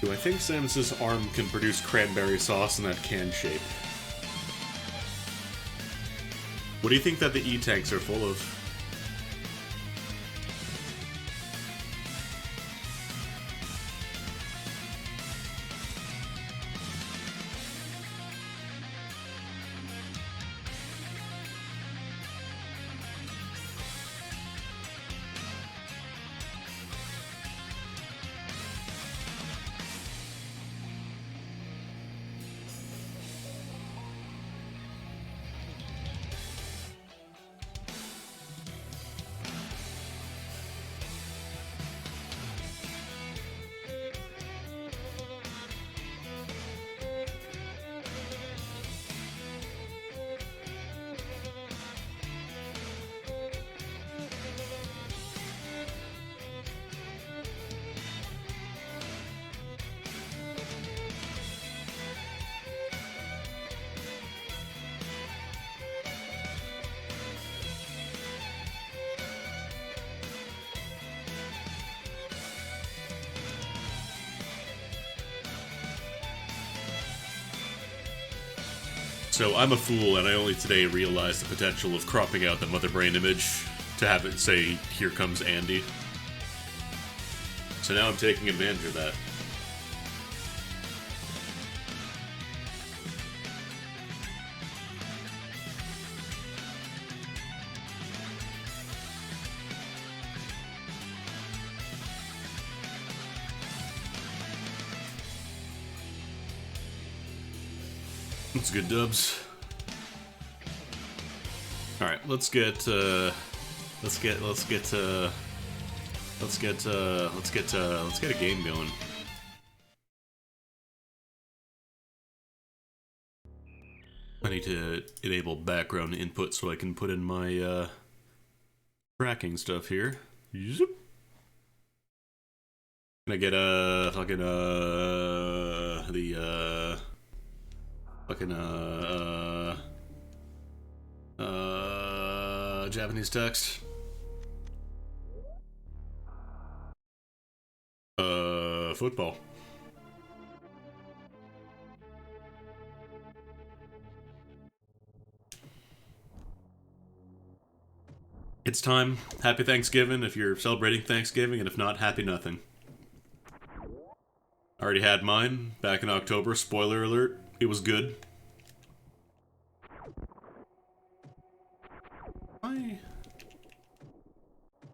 Do I think Samus's arm can produce cranberry sauce in that can shape? What do you think that the E-tanks are full of? So I'm a fool, and I only today realized the potential of cropping out the Mother Brain image to have it say, "Here comes Andy." So now I'm taking advantage of that. That's good, Dubs. All right, let's get a game going. I need to enable background input so I can put in my tracking stuff here. Zoop. Can I get Japanese text? Football. It's time. Happy Thanksgiving if you're celebrating Thanksgiving, and if not, happy nothing. I already had mine back in October. Spoiler alert, it was good. I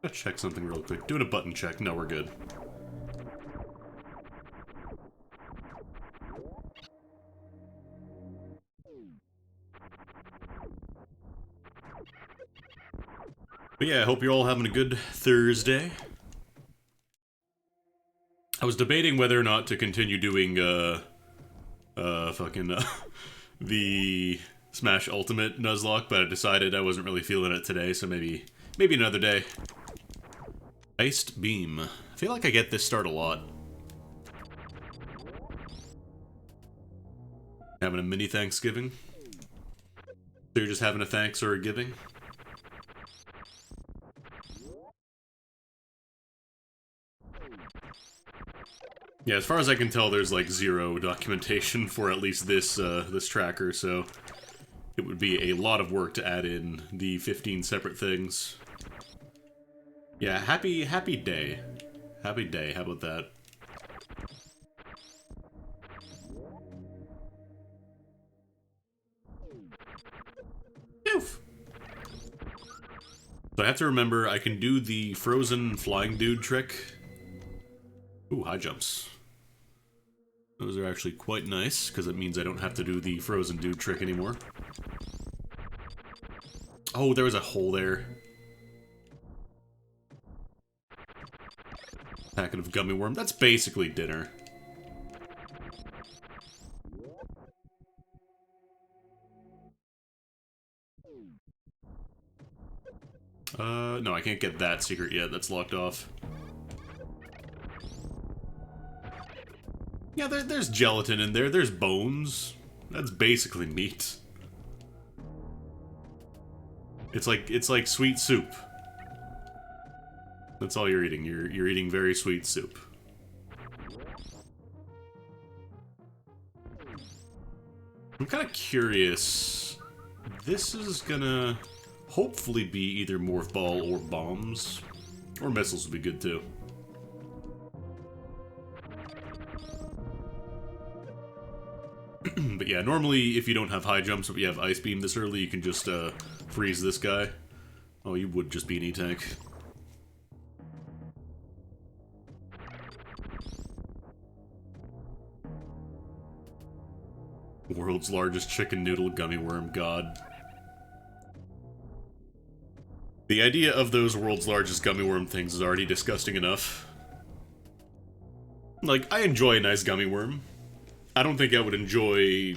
gotta check something real quick. Doing a button check. No, we're good. But yeah, I hope you're all having a good Thursday. I was debating whether or not to continue doing, the Smash Ultimate Nuzlocke, but I decided I wasn't really feeling it today, so maybe another day. Iced Beam. I feel like I get this start a lot. Having a mini Thanksgiving? So you're just having a thanks or a giving? Yeah, as far as I can tell, there's like zero documentation for at least this this tracker, so it would be a lot of work to add in the 15 separate things. Yeah, happy day. Happy day, how about that? Oof. So I have to remember I can do the frozen flying dude trick. Ooh, high jumps. Those are actually quite nice, because it means I don't have to do the frozen dude trick anymore. Oh, there was a hole there. Packet of gummy worm. That's basically dinner. No, I can't get that secret yet. That's locked off. Yeah, there's gelatin in there. There's bones. That's basically meat. It's like sweet soup. That's all you're eating. You're eating very sweet soup. I'm kind of curious. This is gonna hopefully be either Morph Ball or bombs. Or missiles would be good too. But yeah, normally if you don't have high jumps, but you have Ice Beam this early, you can just freeze this guy. Oh, you would just be an E-Tank. World's largest chicken noodle gummy worm, god. The idea of those world's largest gummy worm things is already disgusting enough. Like, I enjoy a nice gummy worm. I don't think I would enjoy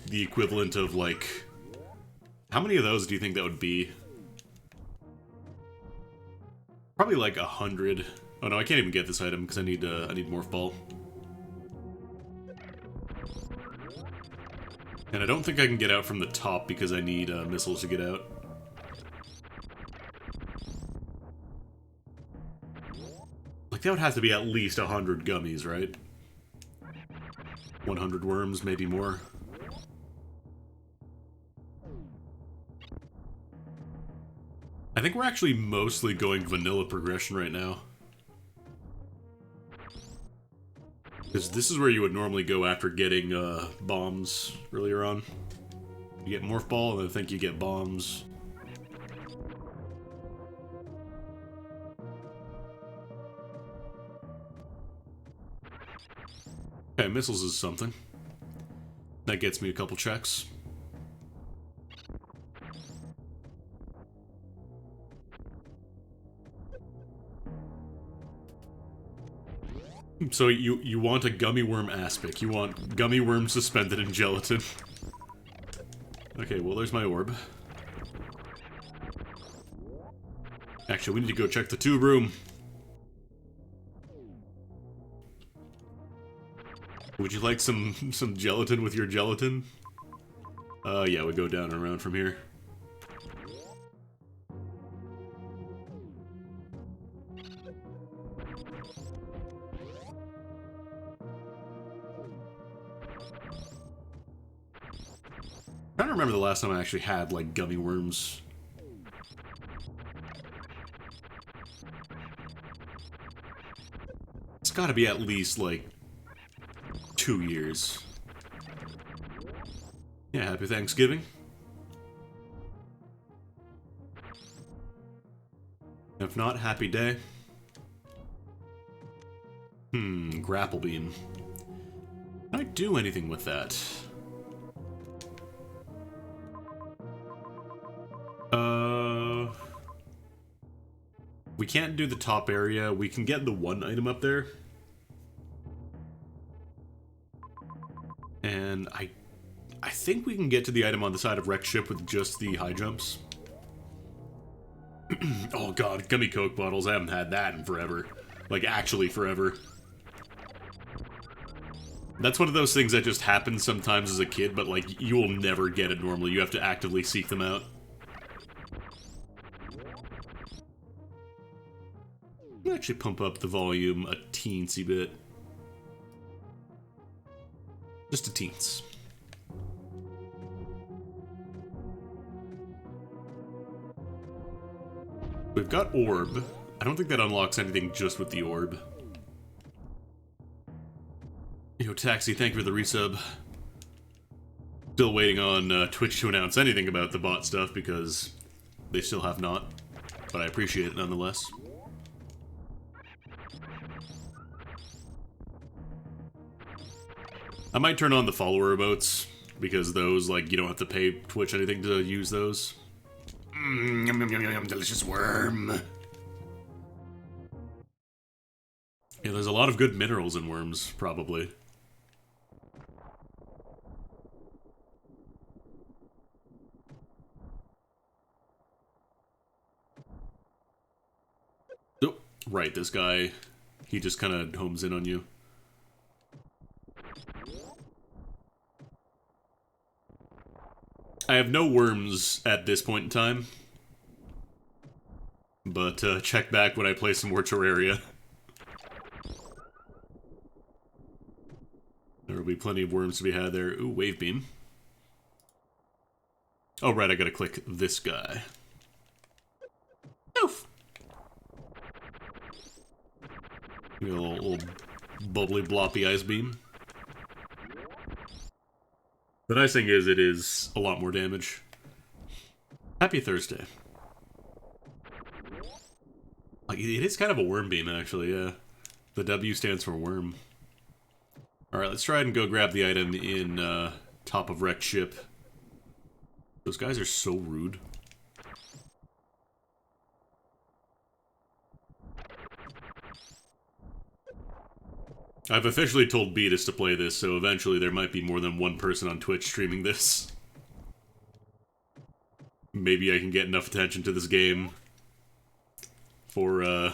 the equivalent of, like... How many of those do you think that would be? Probably like 100. Oh no, I can't even get this item because I need Morph Ball. And I don't think I can get out from the top because I need missiles to get out. Like, that would have to be at least 100 gummies, right? 100 worms, maybe more. I think we're actually mostly going vanilla progression right now. Because this is where you would normally go after getting bombs earlier on. You get Morph Ball, and I think you get bombs. Okay, missiles is something. That gets me a couple checks. So you want a gummy worm aspic. You want gummy worm suspended in gelatin. Okay, well there's my orb. Actually, we need to go check the tube room. Would you like some gelatin with your gelatin? Yeah, we go down and around from here. I'm trying to remember the last time I actually had, like, gummy worms. It's gotta be at least, like, 2 years. Yeah, happy Thanksgiving. If not, happy day. Grapple beam. Can I do anything with that? We can't do the top area. We can get the one item up there. And I think we can get to the item on the side of Wrecked Ship with just the high jumps. Oh god, gummy Coke bottles. I haven't had that in forever. Like, actually forever. That's one of those things that just happens sometimes as a kid, but, like, you will never get it normally. You have to actively seek them out. I'll actually pump up the volume a teensy bit. Just a teens. We've got orb. I don't think that unlocks anything just with the orb. Yo, Taxi, thank you for the resub. Still waiting on Twitch to announce anything about the bot stuff because they still have not. But I appreciate it nonetheless. I might turn on the follower emotes, because those, like, you don't have to pay Twitch anything to use those. Yum, yum, yum, yum, delicious worm. Yeah, there's a lot of good minerals in worms, probably. Oh, right, this guy, he just kind of homes in on you. I have no worms at this point in time. But check back when I play some more Terraria. There will be plenty of worms to be had there. Ooh, wave beam. Oh, right, I gotta click this guy. Oof. Give me a little bubbly, bloppy ice beam. The nice thing is, it is a lot more damage. Happy Thursday. Like, it is kind of a worm beam, actually, yeah. The W stands for worm. Alright, let's try and go grab the item in top of wrecked ship. Those guys are so rude. I've officially told Beatus to play this, so eventually there might be more than one person on Twitch streaming this. Maybe I can get enough attention to this game for,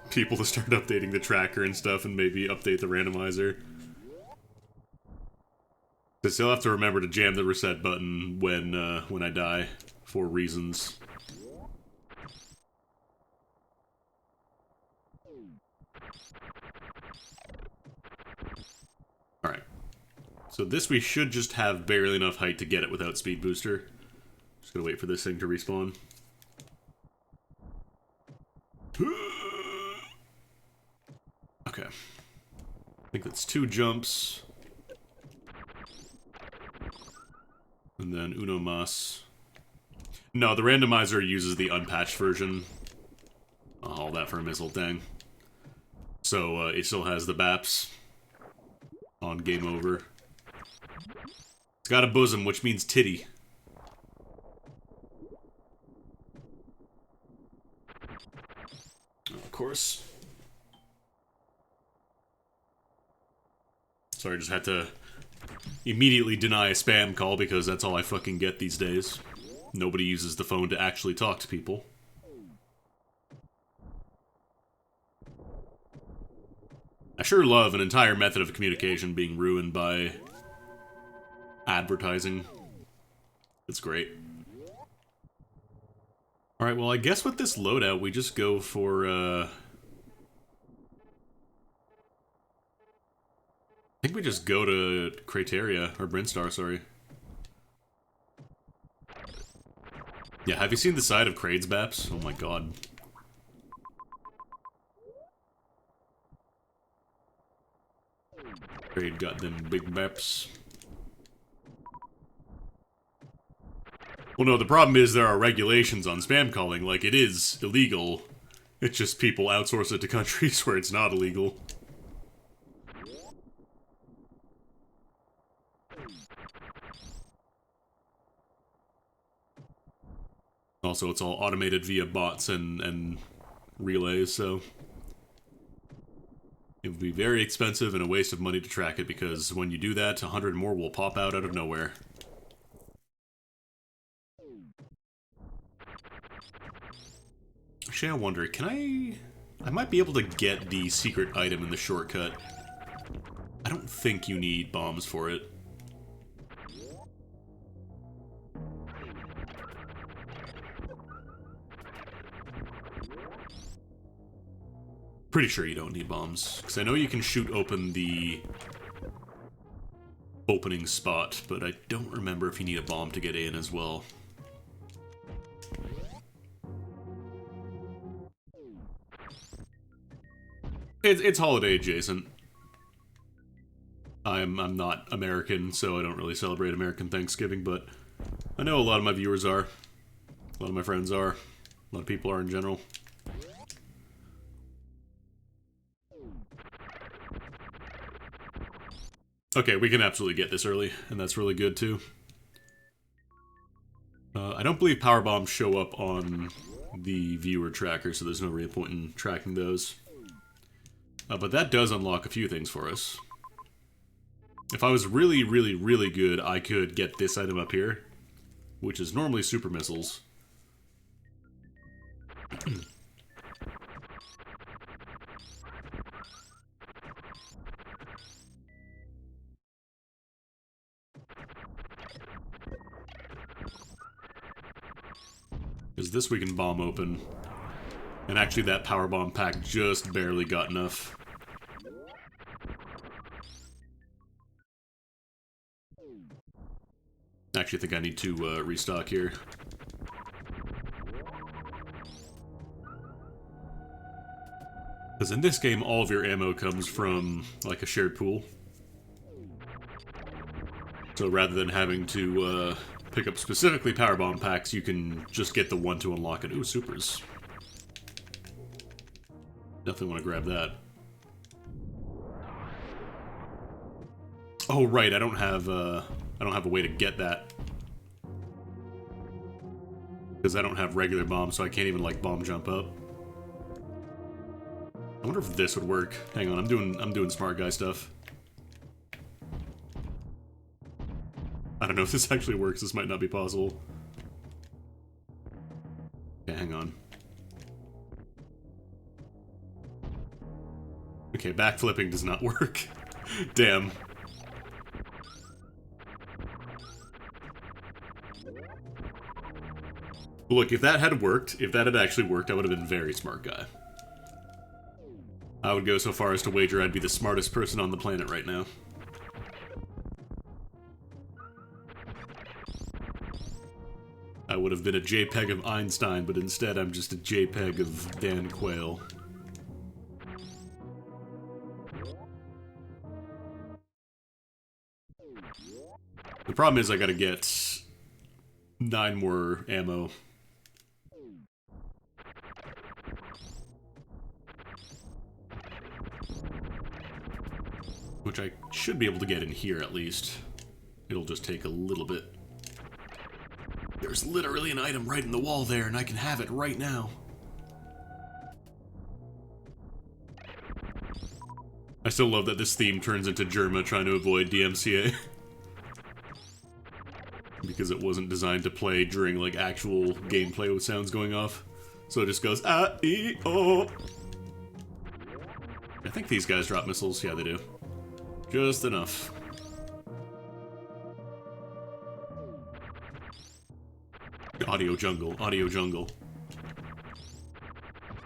people to start updating the tracker and stuff, and maybe update the randomizer. I still have to remember to jam the reset button when I die, for reasons. Alright. So this we should just have barely enough height to get it without speed booster. Just gotta wait for this thing to respawn. Okay. I think that's 2 jumps. And then uno mas. No, the randomizer uses the unpatched version. All that for a missile, dang. So, it still has the BAPs on game over. It's got a bosom, which means titty. Of course. Sorry, I just had to immediately deny a spam call because that's all I fucking get these days. Nobody uses the phone to actually talk to people. I sure love an entire method of communication being ruined by advertising. It's great. Alright, well I guess with this loadout we just go for, I think we just go to Crateria, or Brinstar, sorry. Yeah, have you seen the side of Kraid's Baps? Oh my god. Kraid got them big Baps. Well, no, the problem is there are regulations on spam calling. Like, it is illegal. It's just people outsource it to countries where it's not illegal. Also, it's all automated via bots and relays, so it would be very expensive and a waste of money to track it, because when you do that, 100 more will pop out of nowhere. Actually, I wonder, can I might be able to get the secret item in the shortcut. I don't think you need bombs for it. Pretty sure you don't need bombs, because I know you can shoot open the opening spot, but I don't remember if you need a bomb to get in as well. It's holiday adjacent. I'm not American, so I don't really celebrate American Thanksgiving, but I know a lot of my viewers are. A lot of my friends are. A lot of people are in general. Okay, we can absolutely get this early, and that's really good too. I don't believe power bombs show up on the viewer tracker, so there's no real point in tracking those. But that does unlock a few things for us. If I was really, really, really good, I could get this item up here, which is normally super missiles. Because this we can bomb open. And actually that power bomb pack just barely got enough. actually think I need to restock here. Because in this game, all of your ammo comes from, like, a shared pool. So rather than having to pick up specifically power bomb packs, you can just get the one to unlock it. Ooh, supers. Definitely want to grab that. Oh right, I don't have a way to get that because I don't have regular bombs, so I can't even like bomb jump up. I wonder if this would work. Hang on, I'm doing smart guy stuff. I don't know if this actually works. This might not be possible. Okay, hang on. Okay, backflipping does not work. Damn. Look, if that had worked, if that had actually worked, I would have been very smart guy. I would go so far as to wager I'd be the smartest person on the planet right now. I would have been a JPEG of Einstein, but instead I'm just a JPEG of Dan Quayle. The problem is I gotta get 9 more ammo. Which I should be able to get in here at least. It'll just take a little bit. There's literally an item right in the wall there, and I can have it right now. I still love that this theme turns into Germa trying to avoid DMCA. Because it wasn't designed to play during, like, actual gameplay with sounds going off. So it just goes, ah-ee-oh. I think these guys drop missiles. Yeah, they do. Just enough. Audio jungle, audio jungle.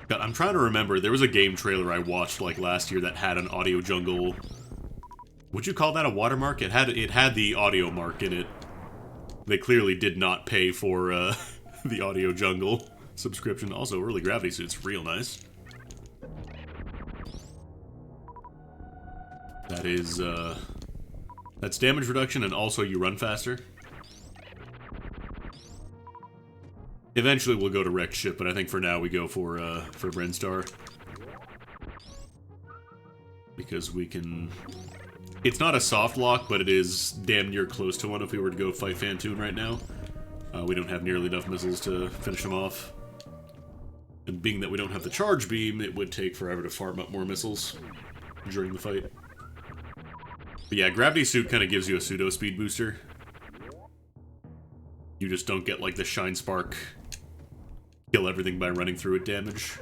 God, I'm trying to remember, there was a game trailer I watched, like, last year that had an audio jungle... Would you call that a watermark? It had the audio mark in it. They clearly did not pay for the Audio Jungle subscription. Also, early gravity suit's real nice. That is, that's damage reduction and also you run faster. Eventually we'll go to wrecked ship, but I think for now we go for Brenstar. Because we can... It's not a soft lock, but it is damn near close to one if we were to go fight Fantoon right now. We don't have nearly enough missiles to finish him off. And being that we don't have the charge beam, it would take forever to farm up more missiles during the fight. But yeah, Gravity Suit kind of gives you a pseudo speed booster. You just don't get like the Shine Spark, kill everything by running through it damage.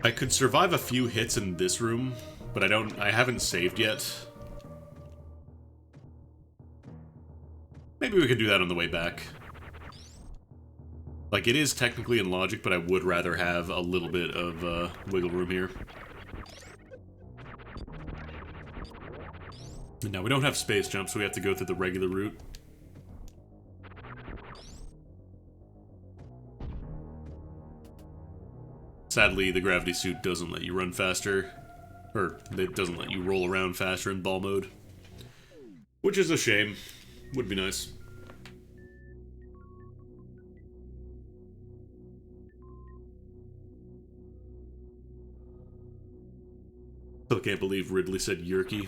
I could survive a few hits in this room, but I haven't saved yet. Maybe we could do that on the way back. Like, it is technically in logic, but I would rather have a little bit of wiggle room here. And now we don't have space jump, so we have to go through the regular route. Sadly, the gravity suit doesn't let you run faster. Or, it doesn't let you roll around faster in ball mode. Which is a shame. Would be nice. Still can't believe Ridley said Yerky.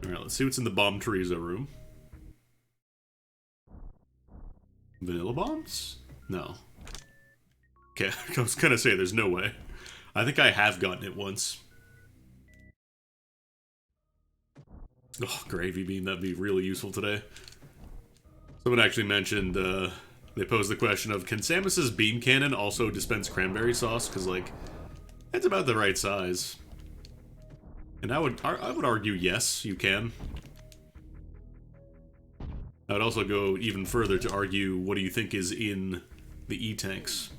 Alright, let's see what's in the Bomb Teresa room. Vanilla bombs? No. Okay, I was gonna say there's no way. I think I have gotten it once. Oh, gravy bean, that'd be really useful today. Someone actually mentioned, they posed the question of, can Samus's beam cannon also dispense cranberry sauce? Because, like, it's about the right size. And I would argue yes, you can. I would also go even further to argue what do you think is in the E-tanks.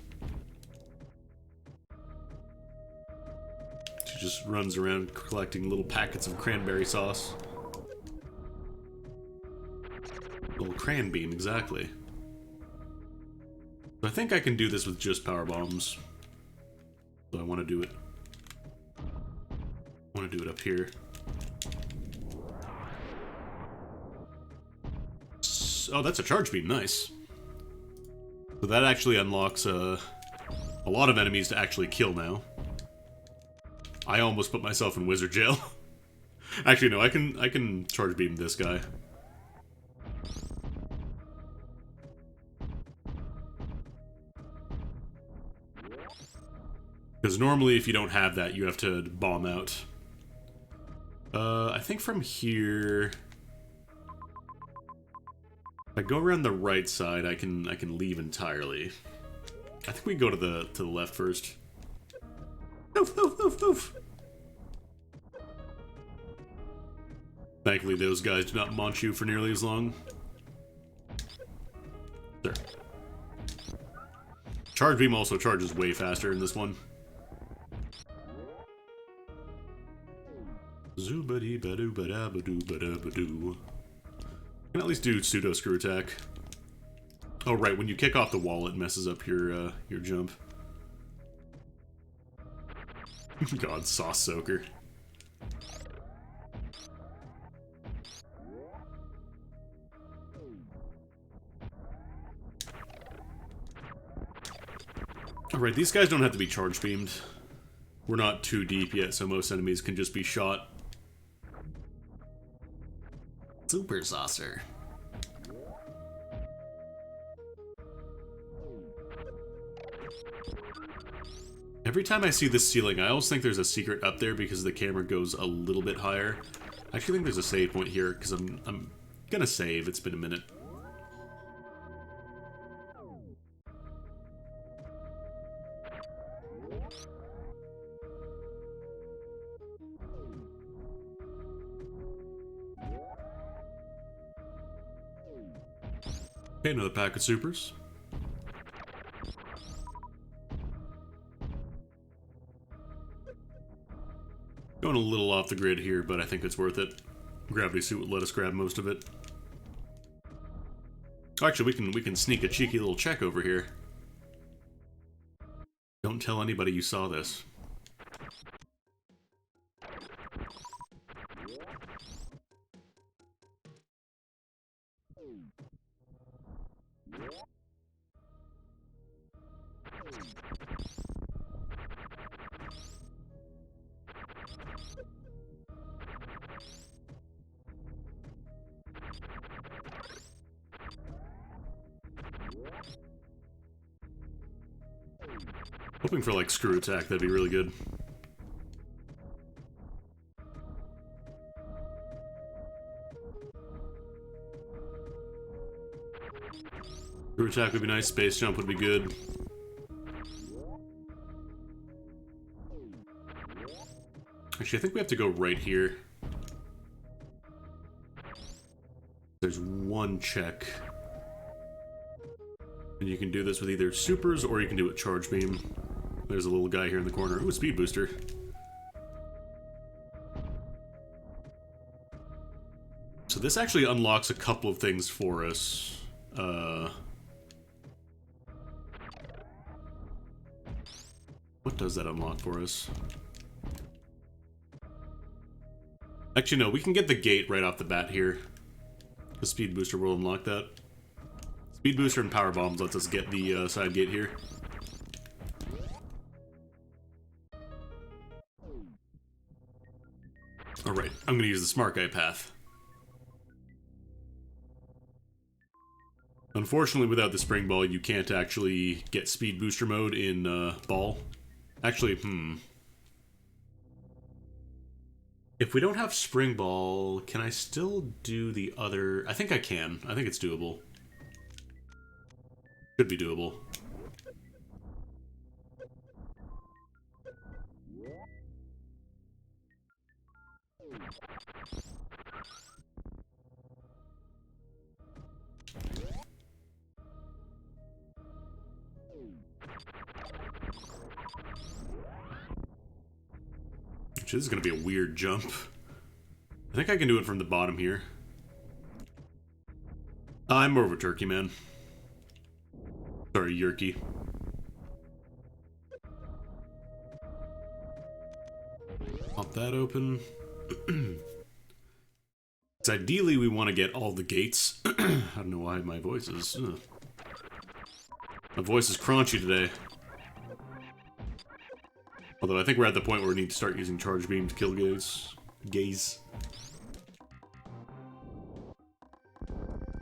She just runs around collecting little packets of cranberry sauce. Little cran beam, exactly. I think I can do this with just power bombs. So I want to do it. I want to do it up here. Oh, that's a charge beam. Nice. So that actually unlocks a lot of enemies to actually kill now. I almost put myself in wizard jail. Actually, no, I can charge beam this guy. Because normally if you don't have that, you have to bomb out. I think from here... If I go around the right side, I can leave entirely. I think we go to the left first. Oof, oof, oof, oof. Thankfully, those guys do not munch you for nearly as long. There. Charge beam also charges way faster in this one. Zoobadee-badoo-ba-da-ba-doo-ba-da-ba-doo. Can at least do pseudo screw attack. Oh right, when you kick off the wall, it messes up your jump. God, sauce soaker. Alright, these guys don't have to be charge beamed. We're not too deep yet, so most enemies can just be shot. Super saucer. Every time I see this ceiling, I always think there's a secret up there because the camera goes a little bit higher. I actually think there's a save point here because I'm gonna save. It's been a minute. Okay, another pack of supers. Going a little off the grid here, but I think it's worth it. Gravity suit would let us grab most of it. Actually, we can sneak a cheeky little check over here. Don't tell anybody you saw this. Hoping for like screw attack, that'd be really good. Screw attack would be nice, space jump would be good. Actually, I think we have to go right here. There's one check. And you can do this with either supers or you can do it charge beam. There's a little guy here in the corner. Ooh, a speed booster. So this actually unlocks a couple of things for us. What does that unlock for us? Actually, no, we can get the gate right off the bat here. The speed booster will unlock that. Speed booster and power bombs lets us get the side gate here. Alright, I'm gonna use the smart guy path. Unfortunately, without the spring ball, you can't actually get speed booster mode in ball. Actually, if we don't have spring ball, can I still do the other? I think I can. I think it's doable. Could be doable. This is going to be a weird jump. I think I can do it from the bottom here. I'm more of a turkey man. Sorry, Yerky. Pop that open. So ideally, we want to get all the gates. I don't know why my voice is... My voice is crunchy today. Although I think we're at the point where we need to start using charge beam to kill gaze.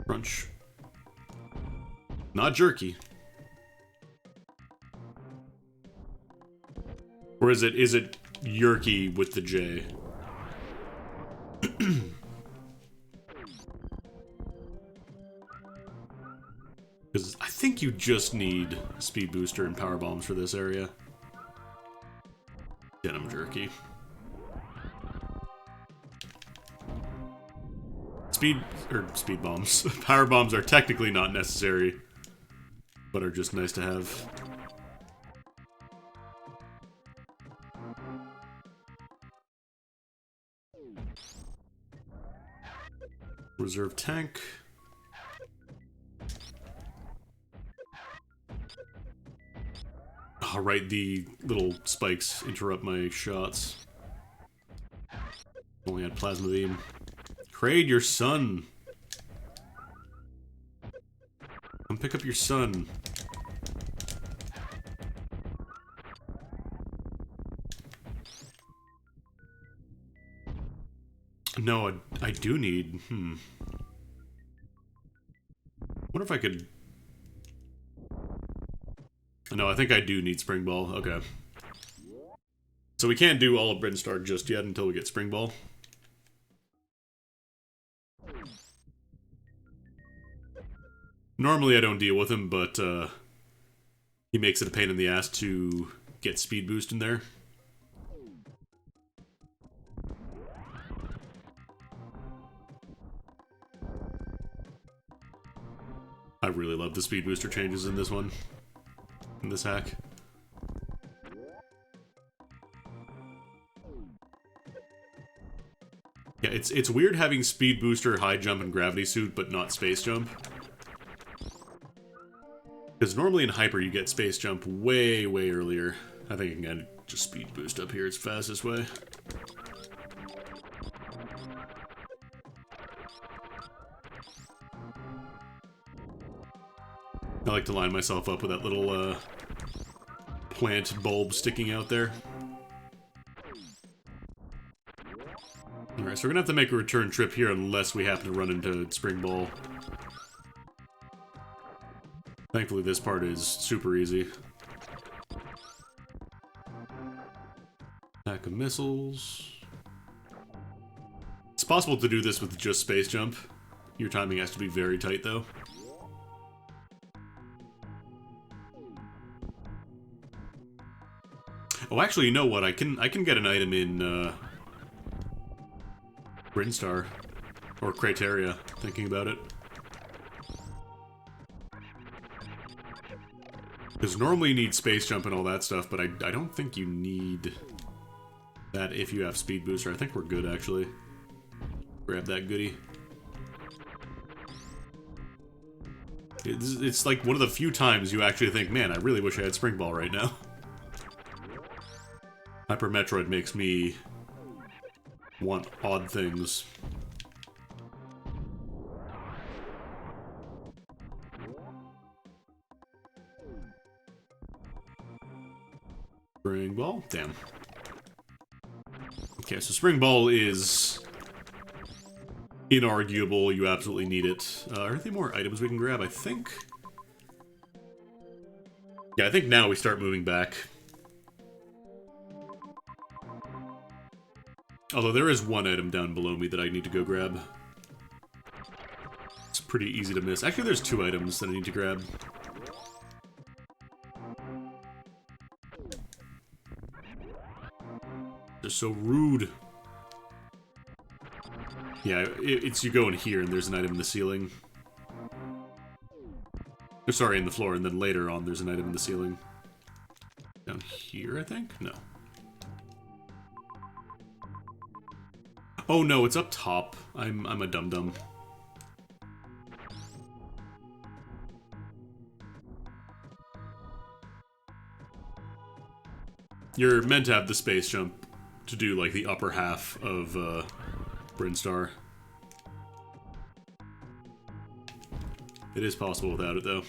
Crunch. Not jerky. Or is it Yerky with the J? Because I think you just need speed booster and power bombs for this area. Denim jerky. Speed bombs. Power bombs are technically not necessary, but are just nice to have. Reserve tank. Oh, right, the little spikes interrupt my shots. Only had plasma beam. Kraid, your son! Come pick up your son. No, I do need... Wonder if I could... No, I think I do need Spring Ball. Okay. So we can't do all of Brinstar just yet until we get Spring Ball. Normally I don't deal with him, but he makes it a pain in the ass to get speed boost in there. I really love the speed booster changes in this one. In this hack. Yeah, it's weird having speed booster, high jump, and gravity suit, but not space jump. Because normally in Hyper you get space jump way, way earlier. I think I can just speed boost up here, it's the fastest way. I like to line myself up with that little plant bulb sticking out there. Alright, so we're gonna have to make a return trip here unless we happen to run into Spring Ball. Thankfully this part is super easy. Pack of missiles. It's possible to do this with just space jump. Your timing has to be very tight though. Oh, actually, you know what? I can get an item in Brinstar or Crateria. Thinking about it, because normally you need space jump and all that stuff, but I don't think you need that if you have speed booster. I think we're good actually. Grab that goodie. It's like one of the few times you actually think, man, I really wish I had Spring Ball right now. Hyper Metroid makes me want odd things. Spring Ball? Damn. Okay, so Spring Ball is inarguable. You absolutely need it. Are there more items we can grab? I think... Yeah, I think now we start moving back. Although there is one item down below me that I need to go grab. It's pretty easy to miss. Actually, there's two items that I need to grab. They're so rude. Yeah, it's you go in here and there's an item in the ceiling. Oh, sorry, in the floor, and then later on there's an item in the ceiling. Down here, I think? No. Oh no, it's up top. I'm a dum-dum. You're meant to have the space jump to do, like, the upper half of, Brinstar. It is possible without it, though.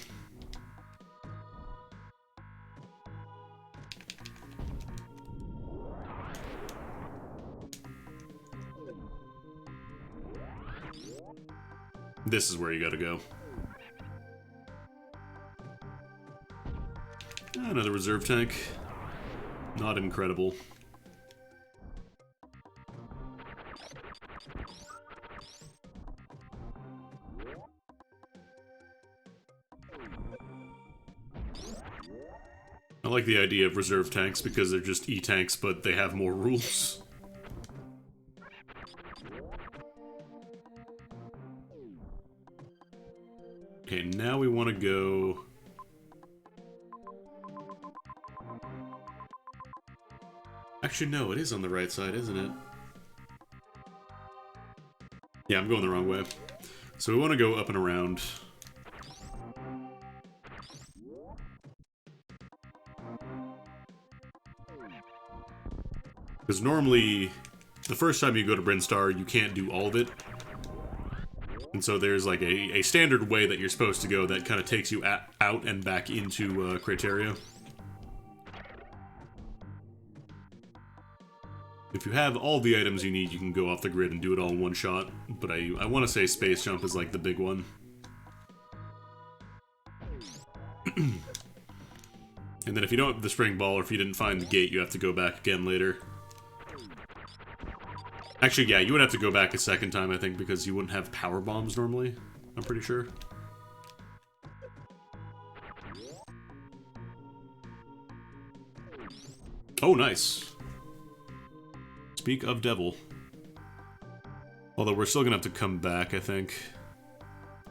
This is where you gotta go. Another reserve tank. Not incredible. I like the idea of reserve tanks because they're just E-tanks, but they have more rules. Okay, now we want to go... Actually, no, it is on the right side, isn't it? Yeah, I'm going the wrong way. So we want to go up and around. Because normally, the first time you go to Brinstar, you can't do all of it. And so there's like a standard way that you're supposed to go that kind of takes you out and back into Criteria. If you have all the items you need, you can go off the grid and do it all in one shot. But I want to say Space Jump is like the big one. And then if you don't have the Spring Ball, or if you didn't find the gate, you have to go back again later. Actually, yeah, you would have to go back a second time, I think, because you wouldn't have power bombs normally. I'm pretty sure. Oh, nice. Speak of devil. Although we're still gonna have to come back, I think.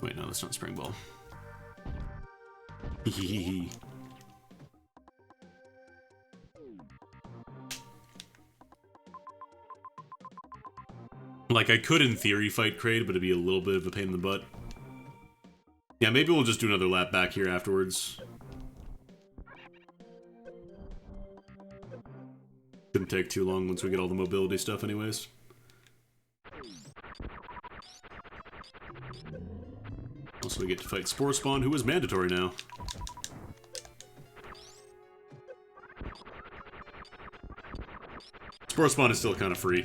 Wait, no, that's not Spring Ball. Hehehe. Like, I could, in theory, fight Kraid, but it'd be a little bit of a pain in the butt. Yeah, maybe we'll just do another lap back here afterwards. Shouldn't take too long once we get all the mobility stuff anyways. Also, we get to fight Spore Spawn, who is mandatory now. Spore Spawn is still kind of free.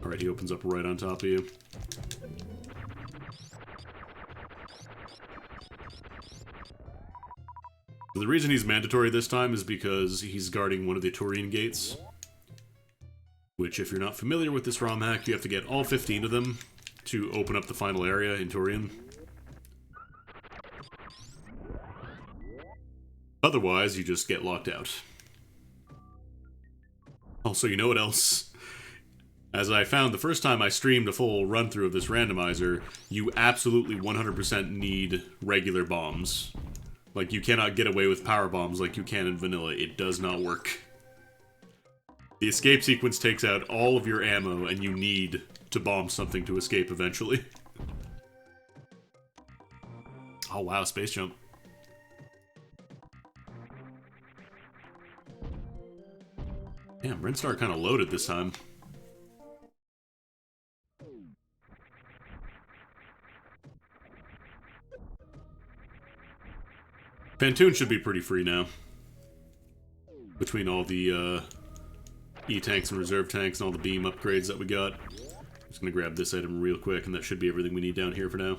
Alright, he opens up right on top of you. The reason he's mandatory this time is because he's guarding one of the Taurian gates. Which, if you're not familiar with this ROM hack, you have to get all 15 of them to open up the final area in Taurian. Otherwise, you just get locked out. Also, you know what else? As I found the first time I streamed a full run-through of this randomizer, you absolutely 100% need regular bombs. Like, you cannot get away with power bombs like you can in vanilla. It does not work. The escape sequence takes out all of your ammo, and you need to bomb something to escape eventually. Oh wow, space jump. Damn, Brinstar kind of loaded this time. Pantoon should be pretty free now. Between all the E-tanks and reserve tanks and all the beam upgrades that we got. Just gonna grab this item real quick, and that should be everything we need down here for now.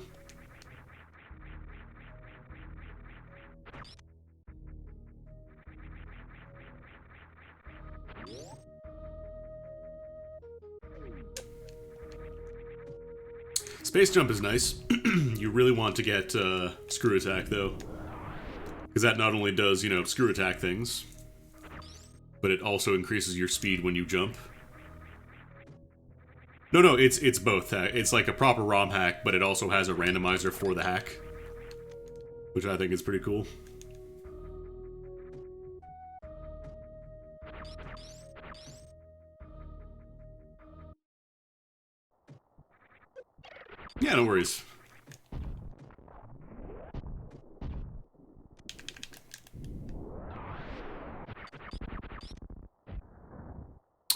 Space jump is nice. You really want to get screw attack, though. Because that not only does, you know, screw attack things, but it also increases your speed when you jump. No, it's both. It's like a proper ROM hack, but it also has a randomizer for the hack, which I think is pretty cool. Yeah, no worries.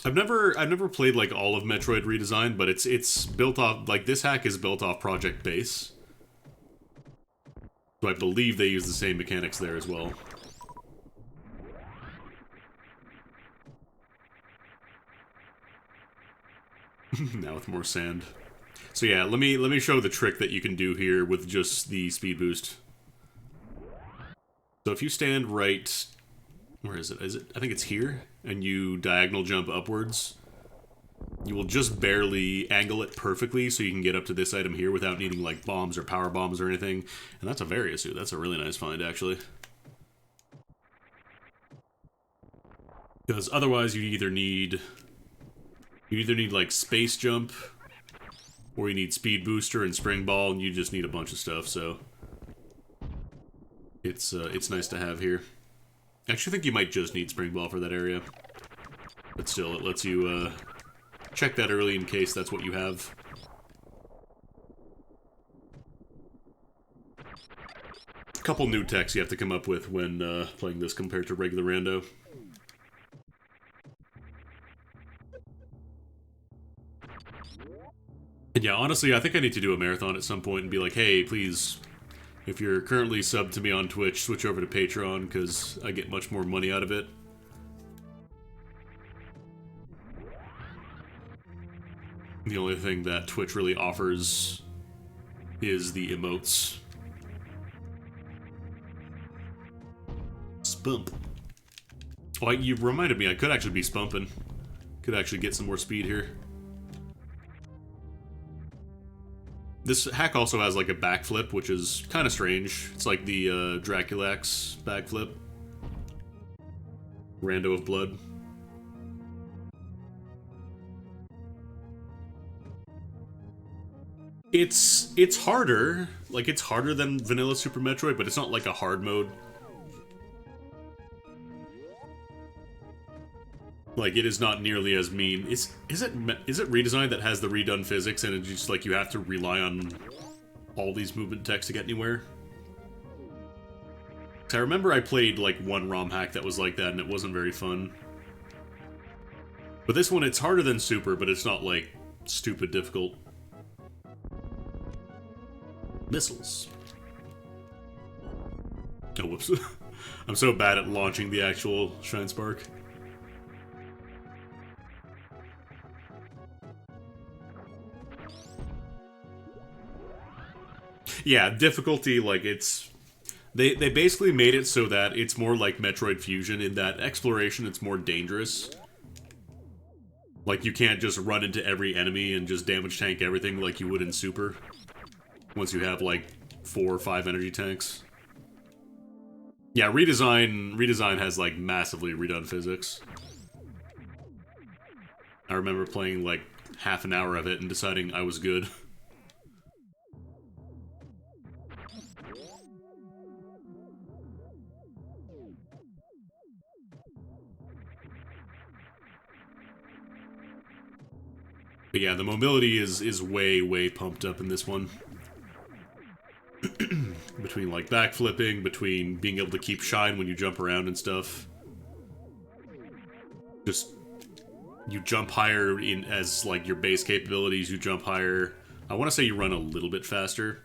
I've never played like all of Metroid Redesign, but it's built off, like, this hack is built off Project Base. So I believe they use the same mechanics there as well. Now with more sand. So yeah, let me show the trick that you can do here with just the speed boost. So if you stand right, where is it? I think it's here, and you diagonal jump upwards, you will just barely angle it perfectly so you can get up to this item here without needing like bombs or power bombs or anything. And that's a Varia suit. That's a really nice find, actually. Because otherwise you either need like space jump, or you need speed booster and spring ball, and you just need a bunch of stuff. So it's nice to have here. I actually think you might just need spring ball for that area, but still, it lets you check that early in case that's what you have. A couple new techs you have to come up with when playing this compared to regular rando. And yeah, honestly, I think I need to do a marathon at some point and be like, hey, please, if you're currently subbed to me on Twitch, switch over to Patreon, because I get much more money out of it. The only thing that Twitch really offers is the emotes. Spump. Oh, you reminded me, I could actually be spunping. Could actually get some more speed here. This hack also has like a backflip, which is kind of strange. It's like the Draculax backflip. Rando of Blood. It's harder. Like, it's harder than vanilla Super Metroid, but it's not like a hard mode. Like, it is not nearly as mean. Is it redesigned that has the redone physics and it's just like you have to rely on all these movement techs to get anywhere? I remember I played like one ROM hack that was like that and it wasn't very fun. But this one, it's harder than Super, but it's not like stupid difficult. Missiles. Oh, whoops. I'm so bad at launching the actual Shrine Spark. Yeah, difficulty, like, it's... They basically made it so that it's more like Metroid Fusion in that exploration, it's more dangerous. Like, you can't just run into every enemy and just damage tank everything like you would in Super. Once you have, like, 4 or 5 energy tanks. Yeah, redesign has, like, massively redone physics. I remember playing, like, half an hour of it and deciding I was good. But yeah, the mobility is way, way pumped up in this one. Between, like, backflipping, between being able to keep shine when you jump around and stuff. Just, you jump higher in as, like, your base capabilities, you jump higher. I want to say you run a little bit faster.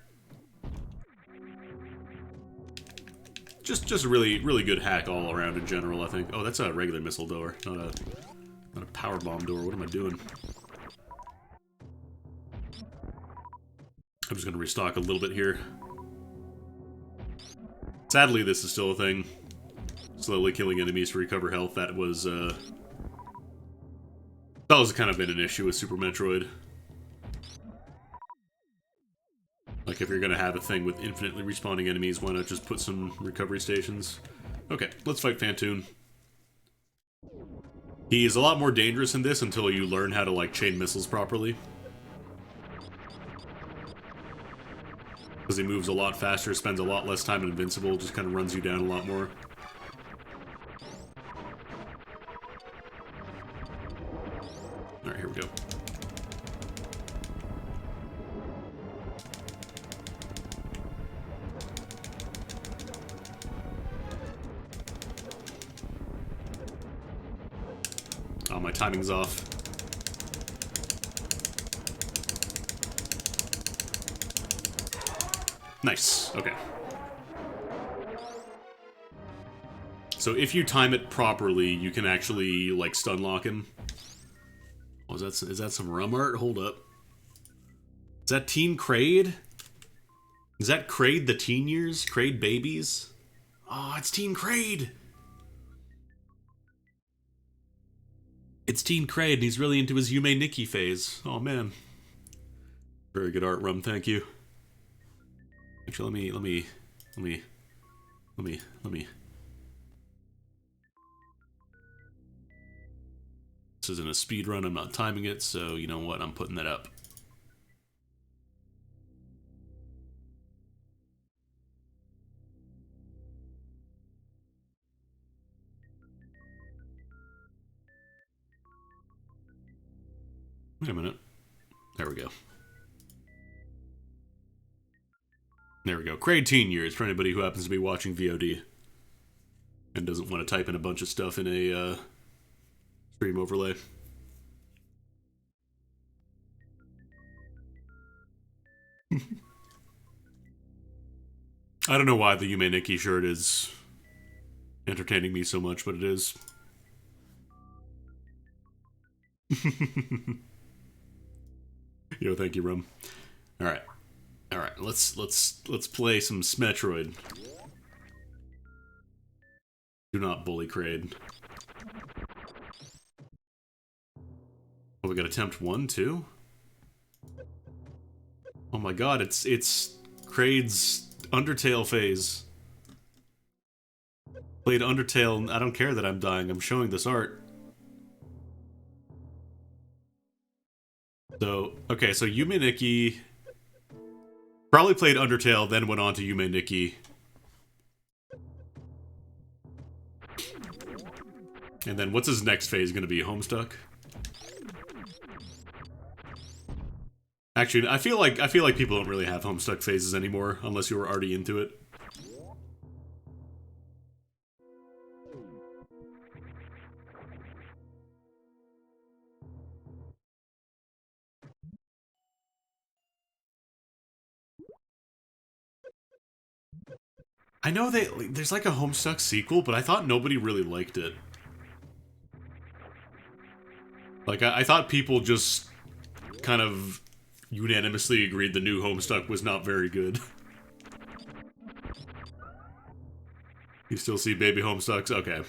Just a really, really good hack all around in general, I think. Oh, that's a regular missile door, not a power bomb door. What am I doing? I'm just gonna restock a little bit here. Sadly, this is still a thing. Slowly killing enemies to recover health. That was kind of been an issue with Super Metroid. Like, if you're gonna have a thing with infinitely respawning enemies, why not just put some recovery stations? Okay, let's fight Phantoon. He is a lot more dangerous in this until you learn how to, like, chain missiles properly. Because he moves a lot faster, spends a lot less time invincible, just kind of runs you down a lot more. Alright, here we go. Oh, my timing's off. Nice. Okay. So if you time it properly, you can actually, like, stun lock him. Oh, is that some rum art? Hold up. Is that Teen Kraid? Is that Kraid the teen years? Kraid babies? Oh, it's Teen Kraid! It's Teen Kraid, and he's really into his Yume Nikki phase. Oh, man. Very good art, Rum, thank you. Actually, let me... This isn't a speed run, I'm not timing it, so you know what, I'm putting that up. Wait a minute. There we go. There we go. Kraid teen years for anybody who happens to be watching VOD and doesn't want to type in a bunch of stuff in a stream overlay. I don't know why the Yume Nikki shirt is entertaining me so much, but it is. Yo, thank you, Rum. Alright. Alright, let's play some Smetroid. Do not bully Kraid. Oh, we got attempt 1, too? Oh my god, it's Kraid's Undertale phase. Played Undertale, I don't care that I'm dying, I'm showing this art. So, okay, so Yume Nikki probably played Undertale, then went on to Yume Nikki. And then what's his next phase gonna be? Homestuck? Actually, I feel like people don't really have Homestuck phases anymore, unless you were already into it. I know there's like a Homestuck sequel, but I thought nobody really liked it. Like, I thought people just kind of unanimously agreed the new Homestuck was not very good. You still see baby Homestucks? Okay.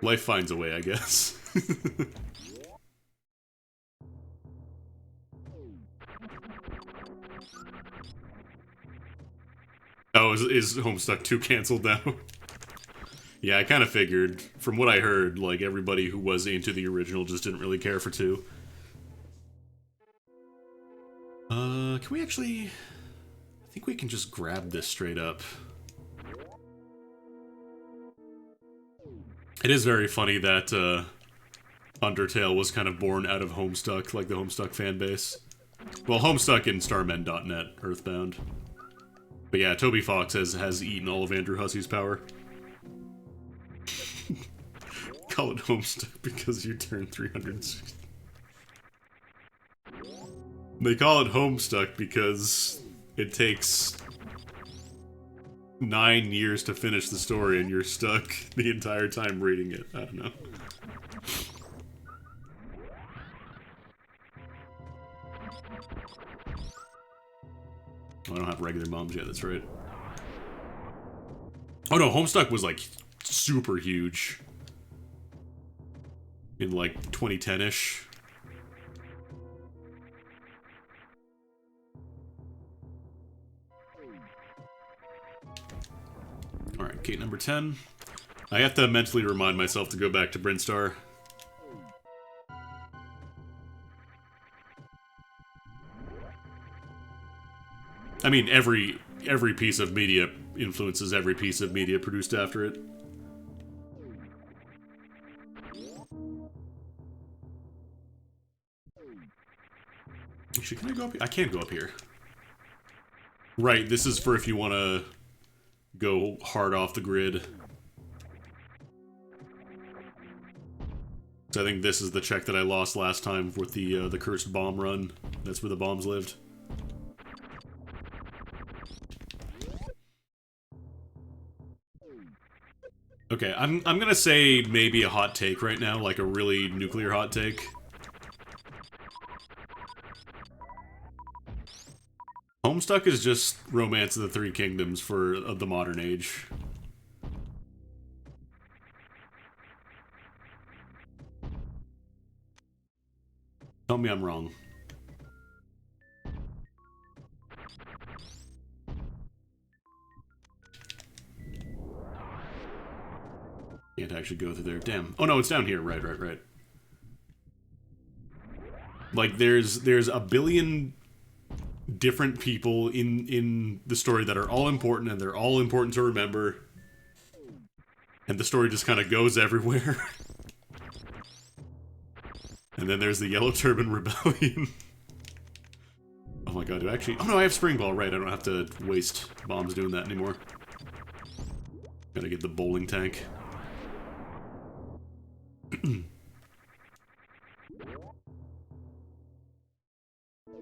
Life finds a way, I guess. Oh, is Homestuck 2 canceled now? Yeah, I kind of figured. From what I heard, like, everybody who was into the original just didn't really care for 2. Can we actually... I think we can just grab this straight up. It is very funny that, Undertale was kind of born out of Homestuck, like the Homestuck fanbase. Well, Homestuck and Starmen.net, Earthbound. But yeah, Toby Fox has eaten all of Andrew Hussey's power. Call it Homestuck because you turned 360. They call it Homestuck because it takes 9 years to finish the story and you're stuck the entire time reading it. I don't know. Oh, I don't have regular bombs yet, that's right. Oh no, Homestuck was like super huge. In like 2010-ish. Alright, gate number 10. I have to mentally remind myself to go back to Brinstar. I mean, every piece of media influences every piece of media produced after it. Actually, can I go up here? I can't go up here. Right, this is for if you want to go hard off the grid. So I think this is the check that I lost last time with the cursed bomb run. That's where the bombs lived. Okay, I'm gonna say maybe a hot take right now, like a really nuclear hot take. Homestuck is just Romance of the Three Kingdoms for the modern age. Tell me I'm wrong. Can't actually go through there. Damn. Oh no, it's down here. Right. Like, there's a billion different people in the story that are all important, and they're all important to remember. And the story just kind of goes everywhere. And then there's the Yellow Turban Rebellion. Oh my god, do I actually... Oh no, I have Spring Ball, right. I don't have to waste bombs doing that anymore. Gotta get the bowling tank.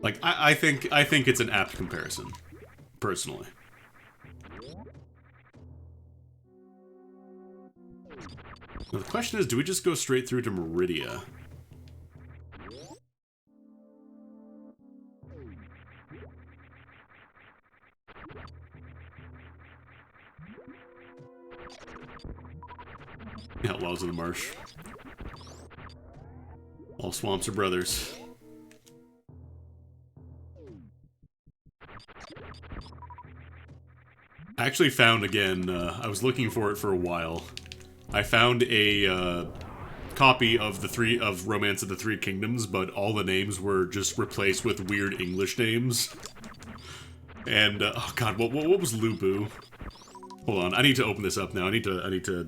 Like, I think it's an apt comparison, personally. Now the question is, do we just go straight through to Meridia? Outlaws of the Marsh. All swamps are brothers. I actually found, again, I was looking for it for a while. I found a copy of Romance of the Three Kingdoms, but all the names were just replaced with weird English names. And oh god, what was Lubu? Hold on, I need to open this up now. I need to.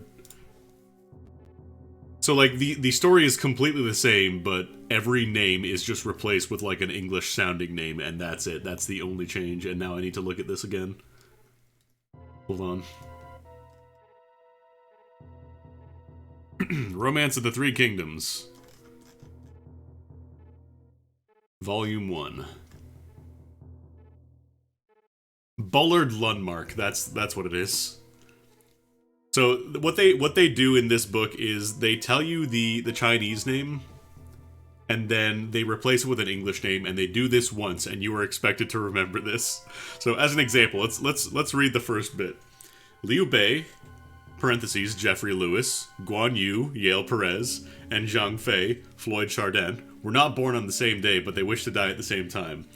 So like the story is completely the same, but every name is just replaced with like an English sounding name, and that's it. That's the only change. And now I need to look at this again. Hold on. Romance of the Three Kingdoms. Volume 1. Bullard Lundmark, that's what it is. So what they do in this book is they tell you the Chinese name, and then they replace it with an English name, and they do this once, and you are expected to remember this. So as an example, let's read the first bit. Liu Bei, parentheses, Jeffrey Lewis, Guan Yu, Yale Perez, and Zhang Fei, Floyd Chardin, were not born on the same day, but they wish to die at the same time.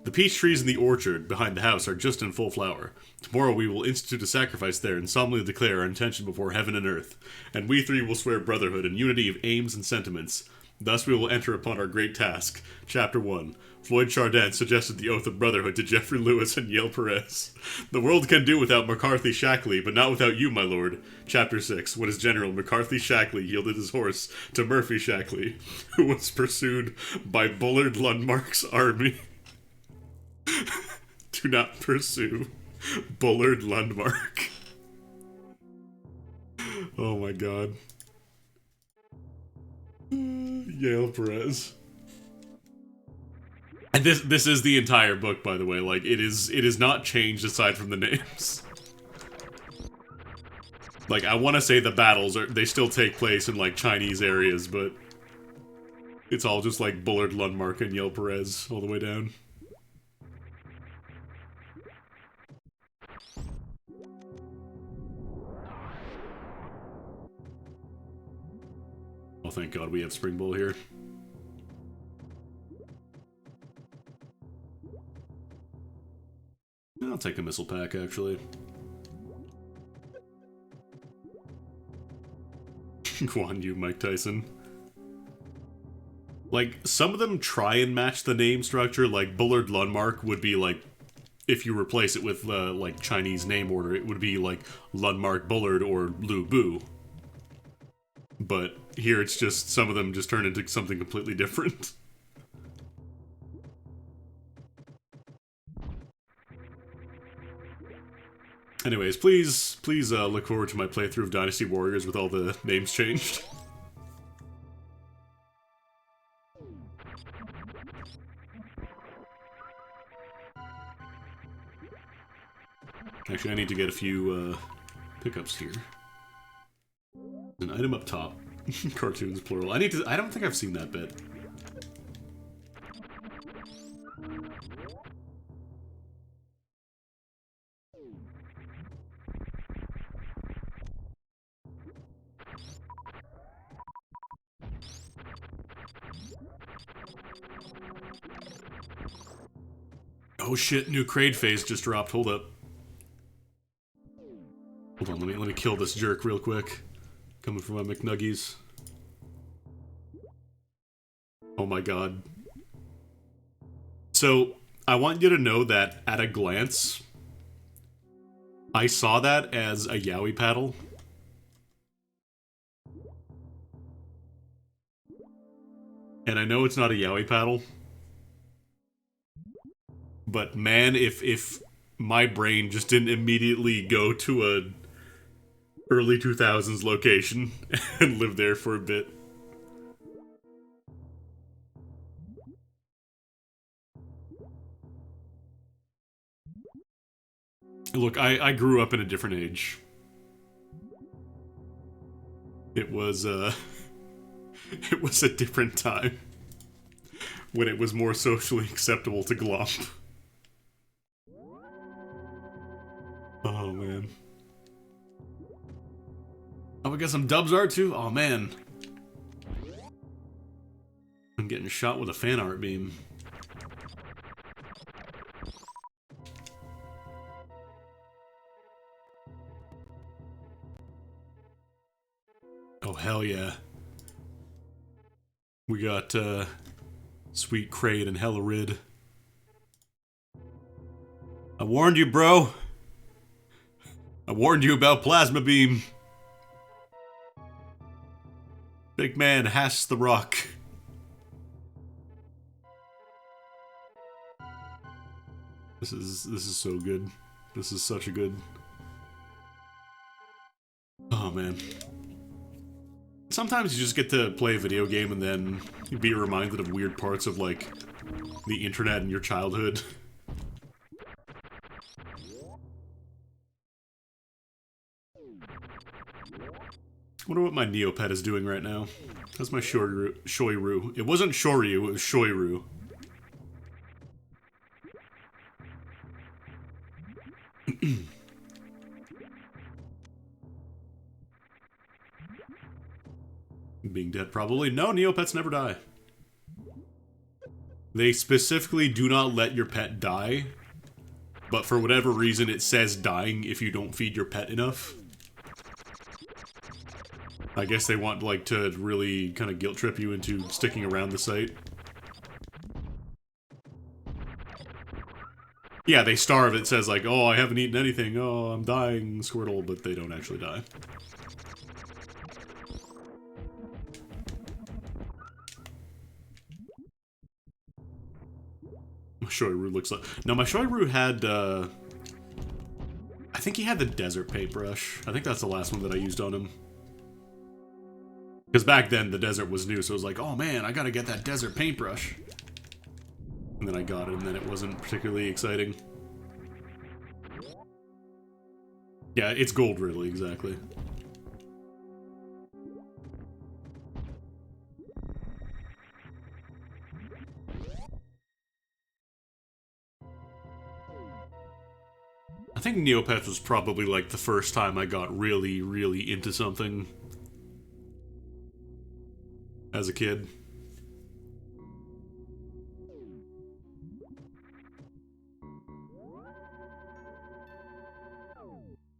The peach trees in the orchard behind the house are just in full flower. Tomorrow we will institute a sacrifice there and solemnly declare our intention before heaven and earth. And we three will swear brotherhood and unity of aims and sentiments. Thus we will enter upon our great task. Chapter 1. Floyd Chardin suggested the oath of brotherhood to Jeffrey Lewis and Yale Perez. The world can do without McCarthy Shackley, but not without you, my lord. Chapter 6. When his general, McCarthy Shackley, yielded his horse to Murphy Shackley, who was pursued by Bullard Lundmark's army. Do not pursue Bullard Lundmark. Oh my god. Yale Perez. And this is the entire book, by the way. Like, it is not changed aside from the names. Like, I want to say the battles they still take place in like Chinese areas, but it's all just like Bullard Lundmark and Yale Perez all the way down. Oh, thank God we have Spring Bowl here. I'll take a missile pack, actually. Guan Yu, Mike Tyson. Like, some of them try and match the name structure, like Bullard Lundmark would be like, if you replace it with, like, Chinese name order, it would be like Lundmark Bullard or Lu Bu. But here it's just, some of them just turn into something completely different. Anyways, please look forward to my playthrough of Dynasty Warriors with all the names changed. Actually, I need to get a few pickups here. An item up top. Cartoons, plural. I don't think I've seen that bit. Oh shit, new Kraid phase just dropped. Hold up. Hold on, let me kill this jerk real quick. Coming from my McNuggies. Oh my god. So, I want you to know that at a glance, I saw that as a yaoi paddle. And I know it's not a yaoi paddle. But man, if my brain just didn't immediately go to a early 2000s location and live there for a bit. Look, I grew up in a different age. It was, it was a different time. When it was more socially acceptable to glomp. Oh, man. Oh, we got some dubs art, too? Oh, man. I'm getting shot with a fan art beam. Oh, hell yeah. We got, Sweet Kraid and Hella Rid. I warned you, bro. I warned you about Plasma Beam. Big man has the rock. This is so good. This is such a good... Oh, man. Sometimes you just get to play a video game and then be reminded of weird parts of, like, the internet in your childhood. I wonder what my Neopet is doing right now. That's my Shoiryu. It wasn't Shoryu, it was Shoiryu. Being dead, probably. No, Neopets never die. They specifically do not let your pet die, but for whatever reason it says dying if you don't feed your pet enough. I guess they want, like, to really kind of guilt trip you into sticking around the site. Yeah, they starve. It says, like, oh, I haven't eaten anything. Oh, I'm dying, Squirtle, but they don't actually die. My Shoiryu looks like... No, my Shoiryu had, I think he had the desert paintbrush. I think that's the last one that I used on him. Because back then, the desert was new, so it was like, oh man, I gotta get that desert paintbrush. And then I got it, and then it wasn't particularly exciting. Yeah, it's gold, really, exactly. I think Neopets was probably, like, the first time I got really, really into something. As a kid.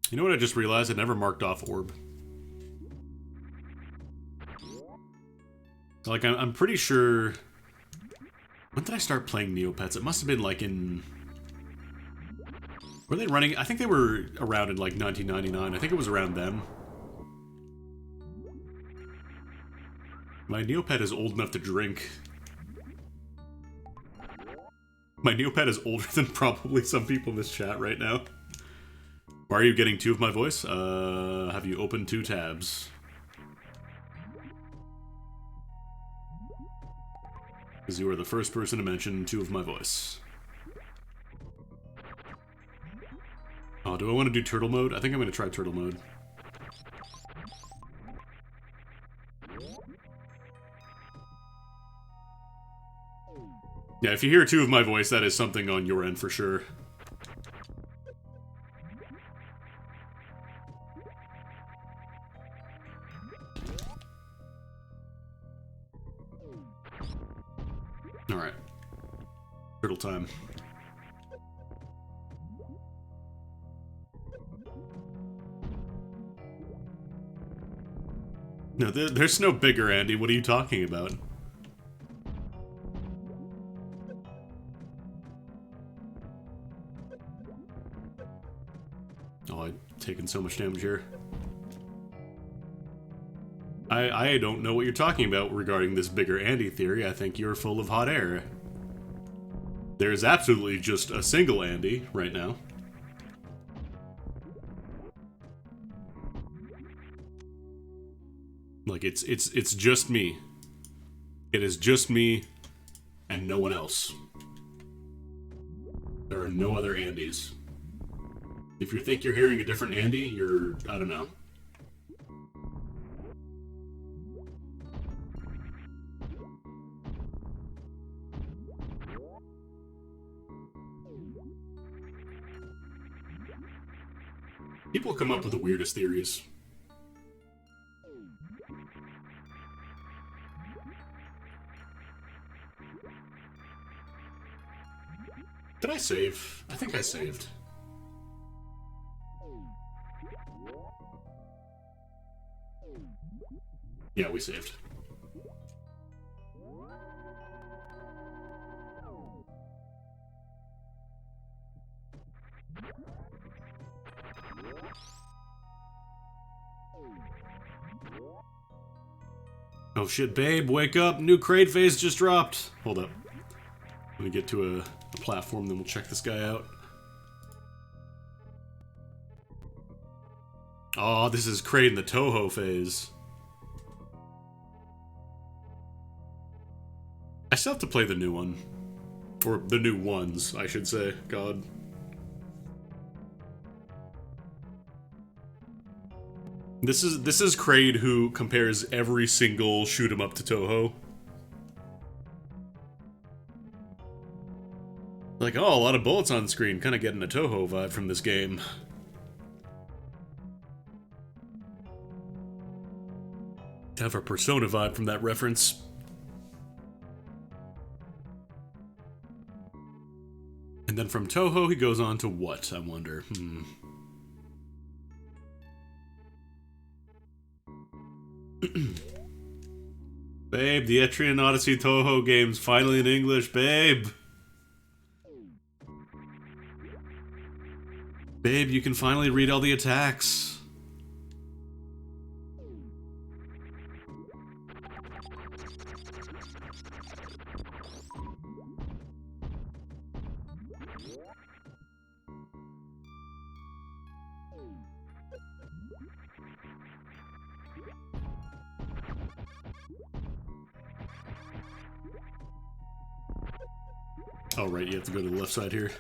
You know what I just realized? I never marked off orb. Like, I'm pretty sure... When did I start playing Neopets? It must have been, like, in... Were they running? I think they were around in, like, 1999. I think it was around then. My Neopet is old enough to drink. My Neopet is older than probably some people in this chat right now. Why are you getting 2 of my voice? Have you opened 2 tabs? Because you are the first person to mention 2 of my voice. Oh, do I want to do turtle mode? I think I'm going to try turtle mode. Yeah, if you hear 2 of my voice, that is something on your end for sure. Alright. Turtle time. No, there's no bigger Andy. What are you talking about? Oh, I've taken so much damage here. I don't know what you're talking about regarding this bigger Andy theory. I think you're full of hot air. There's absolutely just a single Andy right now. Like, it's just me. It is just me and no one else. There are no other Andys. If you think you're hearing a different Andy, you're... I don't know. People come up with the weirdest theories. Did I save? I think I saved. Yeah, we saved. Oh shit, babe, wake up! New crate phase just dropped! Hold up. Let me get to a platform, then we'll check this guy out. Oh, this is crate in the Toho phase. I still have to play the new one. Or the new ones, I should say. God. This is Kraid who compares every single shoot 'em up to Toho. Like, oh, a lot of bullets on screen, kind of getting a Toho vibe from this game. Have a Persona vibe from that reference. And then from Toho, he goes on to what, I wonder? Babe, the Etrian Odyssey Toho game's finally in English, babe! Babe, you can finally read all the attacks. Oh, right, you have to go to the left side here.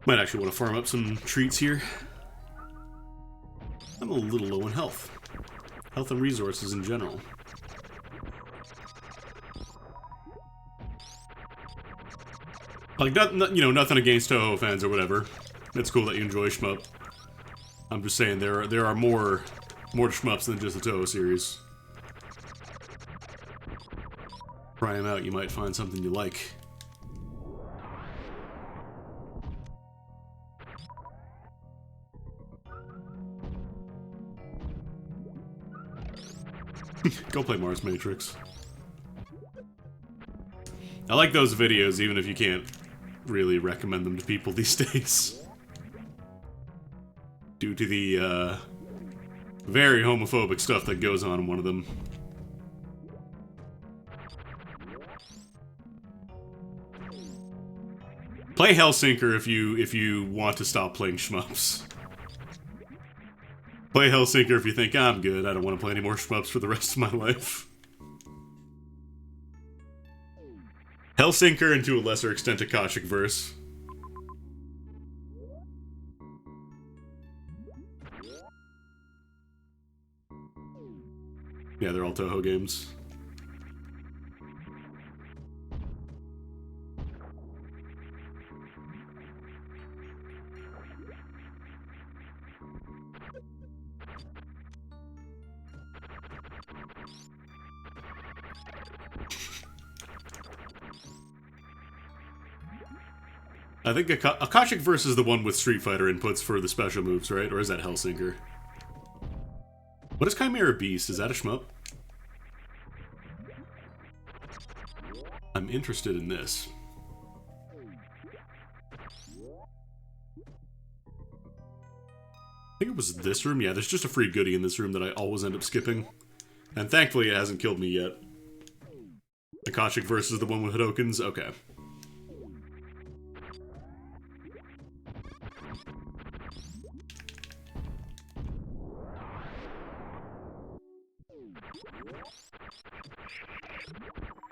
Might actually want to farm up some treats here. I'm a little low in health. Health and resources in general. Like, you know, nothing against Toho fans or whatever. It's cool that you enjoy shmup. I'm just saying there are more shmups than just the Toho series. Try them out, you might find something you like. Go play Mars Matrix. I like those videos, even if you can't really recommend them to people these days. Due to the, very homophobic stuff that goes on in one of them. Play Hellsinker if you want to stop playing shmups. Play Hellsinker if you think, I'm good, I don't want to play any more shmups for the rest of my life. Hellsinker, and to a lesser extent Akashic Verse. Yeah, they're all Toho games. I think Akashic Verse is the one with Street Fighter inputs for the special moves, right? Or is that Hellsinker? What is Chimera Beast? Is that a shmup? I'm interested in this. I think it was this room. Yeah, there's just a free goodie in this room that I always end up skipping. And thankfully it hasn't killed me yet. Akashic Verse is the one with Hadokens? Okay.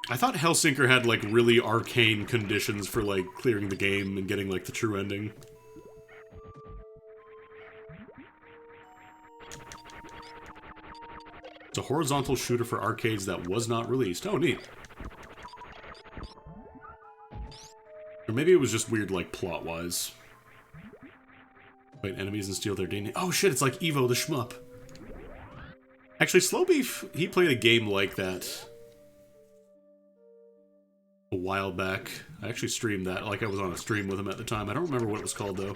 I thought Hellsinker had, like, really arcane conditions for, like, clearing the game and getting, like, the true ending. It's a horizontal shooter for arcades that was not released. Oh, neat. Or maybe it was just weird, like, plot-wise. Fight enemies and steal their DNA. Oh, shit, it's like Evo the Shmup. Actually, Slowbeef, he played a game like that a while back. I actually streamed that, like I was on a stream with him at the time. I don't remember what it was called, though.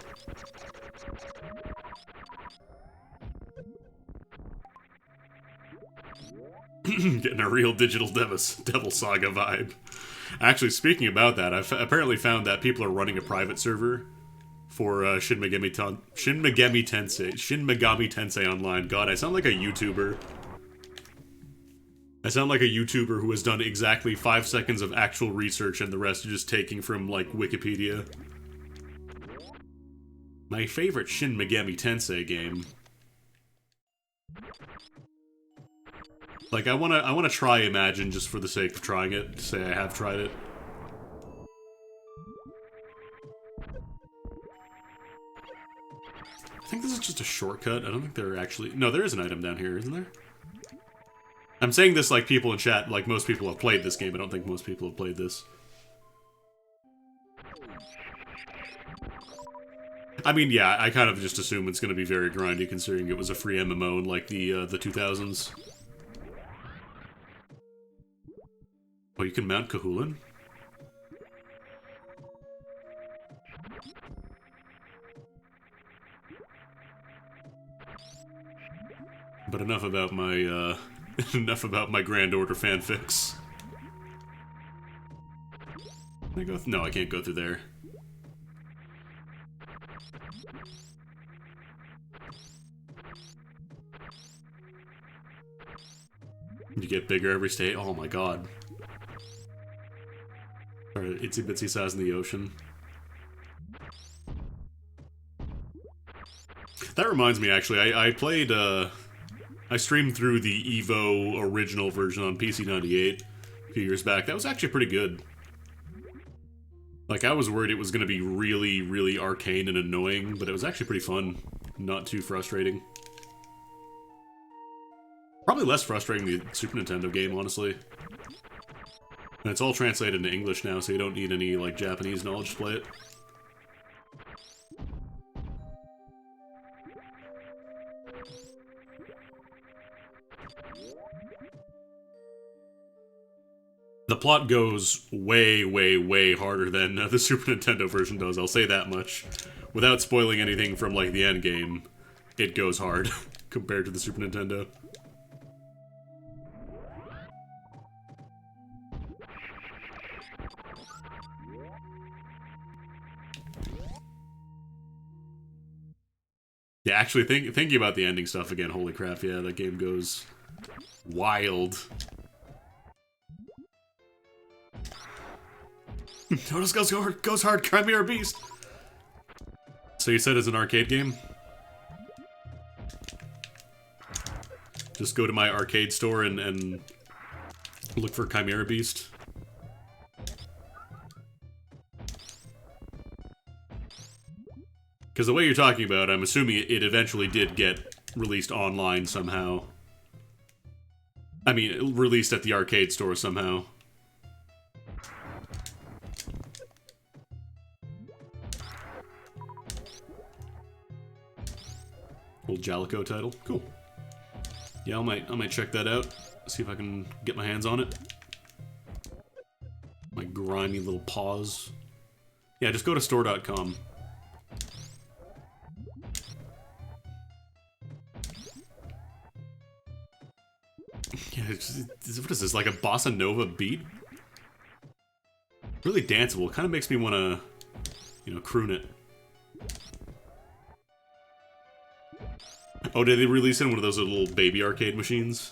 Getting a real digital Devil Saga vibe. Actually, speaking about that, I've apparently found that people are running a private server for Shin Megami Tensei Online. God, I sound like a YouTuber. I sound like a YouTuber who has done exactly 5 seconds of actual research and the rest are just taking from, like, Wikipedia. My favorite Shin Megami Tensei game. Like, I wanna try Imagine just for the sake of trying it, to say I have tried it. I think this is just a shortcut. I don't think there are actually... No, there is an item down here, isn't there? I'm saying this like people in chat, like most people have played this game. I don't think most people have played this. I mean, yeah, I kind of just assume it's going to be very grindy considering it was a free MMO in like the 2000s. Oh, you can mount Kahulin? But enough about my, enough about my Grand Order fanfics. Can I go no, I can't go through there. You get bigger every state. Oh my god. Or itsy bitsy size in the ocean. That reminds me, actually, I played, I streamed through the Evo original version on PC98 a few years back. That was actually pretty good. Like, I was worried it was going to be really, really arcane and annoying, but it was actually pretty fun. Not too frustrating. Probably less frustrating than the Super Nintendo game, honestly. And it's all translated into English now, so you don't need any, like, Japanese knowledge to play it. The plot goes way, way, way harder than the Super Nintendo version does, I'll say that much. Without spoiling anything from, like, the end game, it goes hard compared to the Super Nintendo. Yeah, actually, thinking about the ending stuff again, holy crap, yeah, that game goes wild. Notice goes hard, Chimera Beast! So you said it's an arcade game? Just go to my arcade store and look for Chimera Beast. Because the way you're talking about, I'm assuming it eventually did get released online somehow. I mean, released at the arcade store somehow. Old Jalico title. Cool. Yeah, I might check that out. See if I can get my hands on it. My grimy little paws. Yeah, just go to store.com. Yeah, what is this, like a bossa nova beat? Really danceable. Kind of makes me want to, you know, croon it. Oh, did they release it in one of those little baby arcade machines?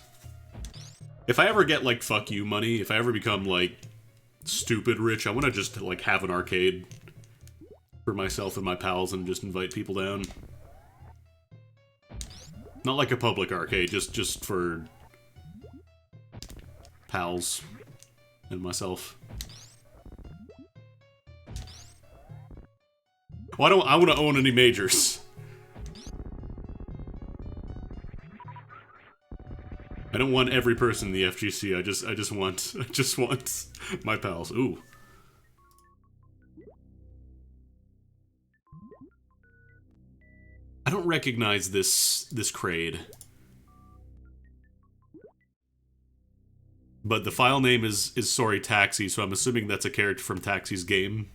If I ever get, like, fuck you money, if I ever become, like, stupid rich, I want to just, like, have an arcade for myself and my pals and just invite people down. Not like a public arcade, just for pals and myself. Well, I want to own any majors. I don't want every person in the FGC. I just want my pals. Ooh. I don't recognize this Kraid. But the file name is Sorry Taxi, so I'm assuming that's a character from Taxi's game.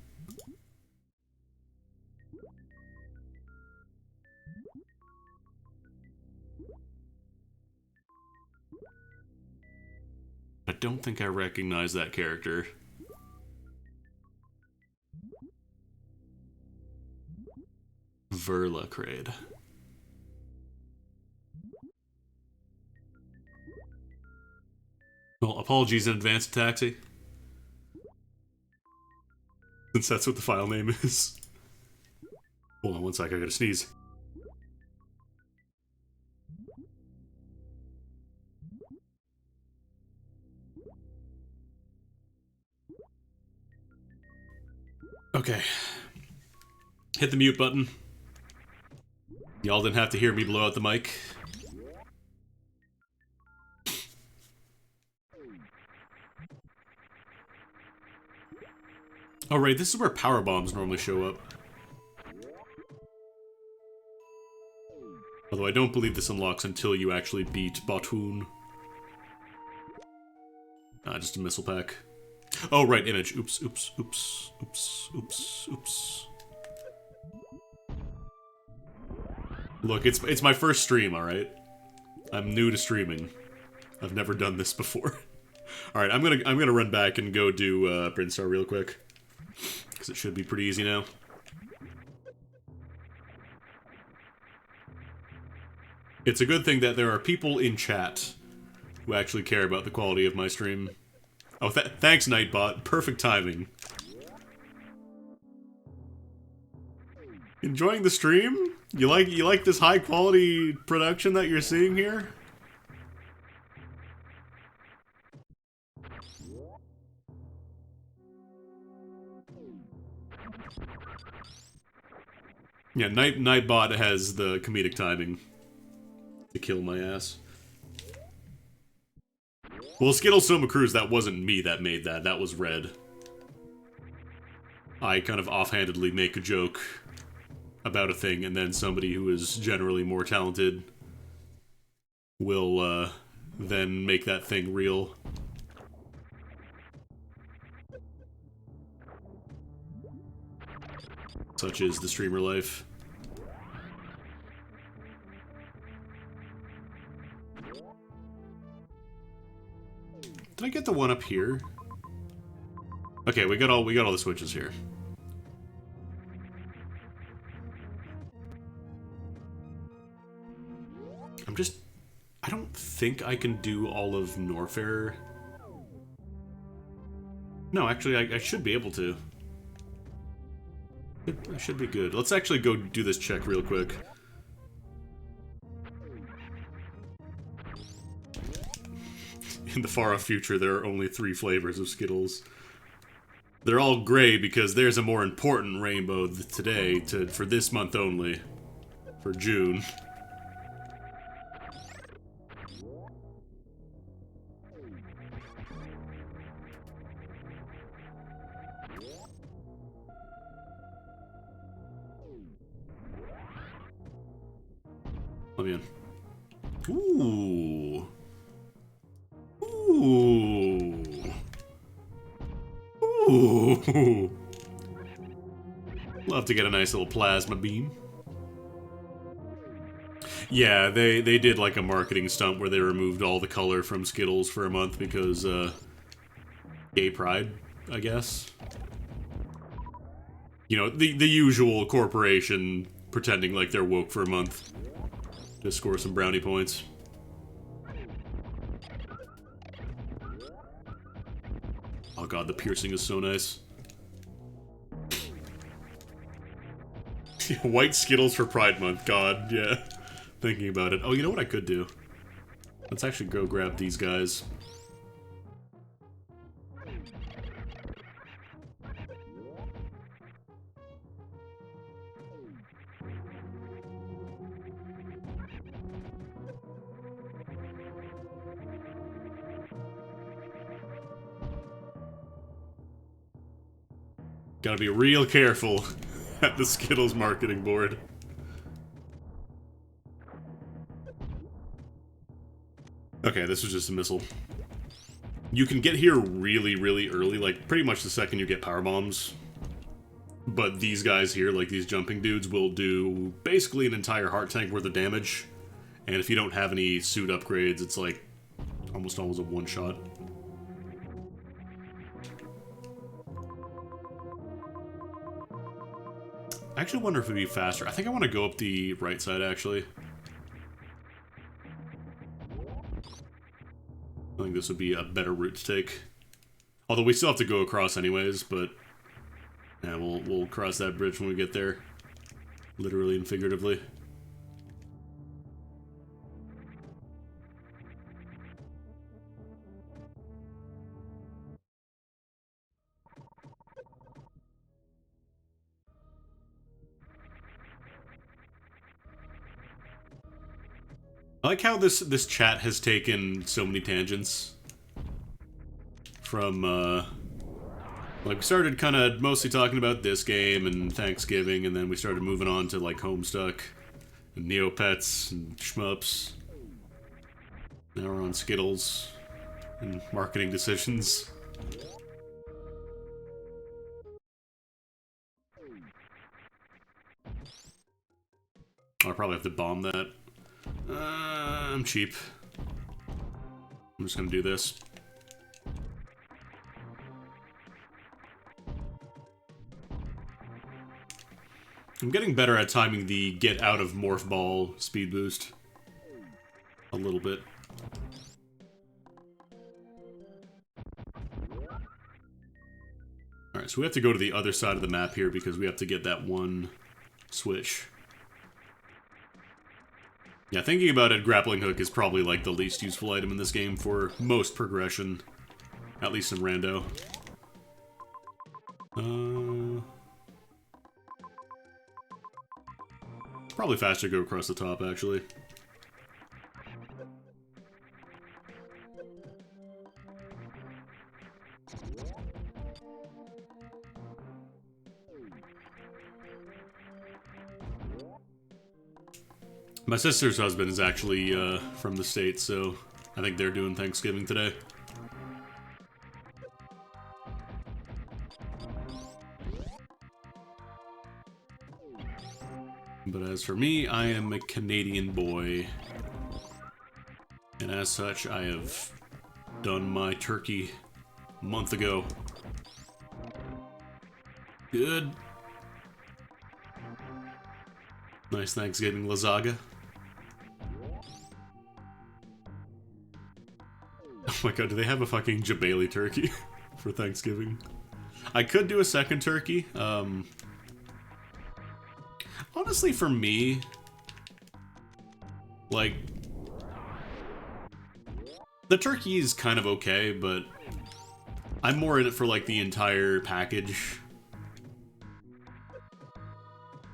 I don't think I recognize that character. Verla Kraid. Well, apologies in advance, Taxi. Since that's what the file name is. Hold on one sec, I gotta sneeze. Okay. Hit the mute button. Y'all didn't have to hear me blow out the mic. Oh right, this is where power bombs normally show up. Although I don't believe this unlocks until you actually beat Batoon. Just a missile pack. Oh right, image. Oops, oops, oops, oops, oops, oops. Look, it's my first stream, alright? I'm new to streaming. I've never done this before. Alright, I'm gonna run back and go do Brinstar real quick. Because it should be pretty easy now. It's a good thing that there are people in chat who actually care about the quality of my stream. Oh, thanks, Nightbot. Perfect timing. Enjoying the stream? You like this high quality production that you're seeing here? Yeah, Nightbot has the comedic timing to kill my ass. Well, Skittle Soma Cruise, that wasn't me that made that. That was Red. I kind of offhandedly make a joke about a thing, and then somebody who is generally more talented will then make that thing real. Such is the streamer life. Did I get the one up here? Okay, we got all the switches here. think I can do all of Norfair. No, actually, I should be able to. I should be good. Let's actually go do this check real quick. In the far-off future, there are only 3 flavors of Skittles. They're all gray because there's a more important rainbow today for this month only. For June. Let me in. Ooh. Ooh. Ooh. Love to get a nice little plasma beam. Yeah, they did like a marketing stunt where they removed all the color from Skittles for a month because, gay pride, I guess. You know, the usual corporation pretending like they're woke for a month. To score some brownie points. Oh god, the piercing is so nice. White Skittles for Pride Month, god, yeah. Thinking about it. Oh, you know what I could do? Let's actually go grab these guys. Gotta be real careful at the Skittles marketing board. Okay, this was just a missile. You can get here really, really early, like pretty much the second you get power bombs. But these guys here, like these jumping dudes, will do basically an entire heart tank worth of damage. And if you don't have any suit upgrades, it's like almost always a one-shot. I actually wonder if it'd be faster. I think I want to go up the right side, actually. I think this would be a better route to take. Although we still have to go across anyways, but... yeah, we'll cross that bridge when we get there. Literally and figuratively. I like how this chat has taken so many tangents. From, like, we started kind of mostly talking about this game and Thanksgiving, and then we started moving on to, like, Homestuck, and Neopets, and Shmups. Now we're on Skittles, and marketing decisions. I'll probably have to bomb that. I'm cheap. I'm just gonna do this. I'm getting better at timing the get out of Morph Ball speed boost. A little bit. Alright, so we have to go to the other side of the map here because we have to get that one switch. Yeah, thinking about it, grappling hook is probably like the least useful item in this game for most progression. At least in rando. Probably faster to go across the top, actually. My sister's husband is actually from the States, so I think they're doing Thanksgiving today. But as for me, I am a Canadian boy. And as such, I have done my turkey a month ago. Good. Nice Thanksgiving lasagna. my god, do they have a fucking Jabali turkey for Thanksgiving? I could do a second turkey. Honestly, for me, like, the turkey is kind of okay, but I'm more in it for, like, the entire package.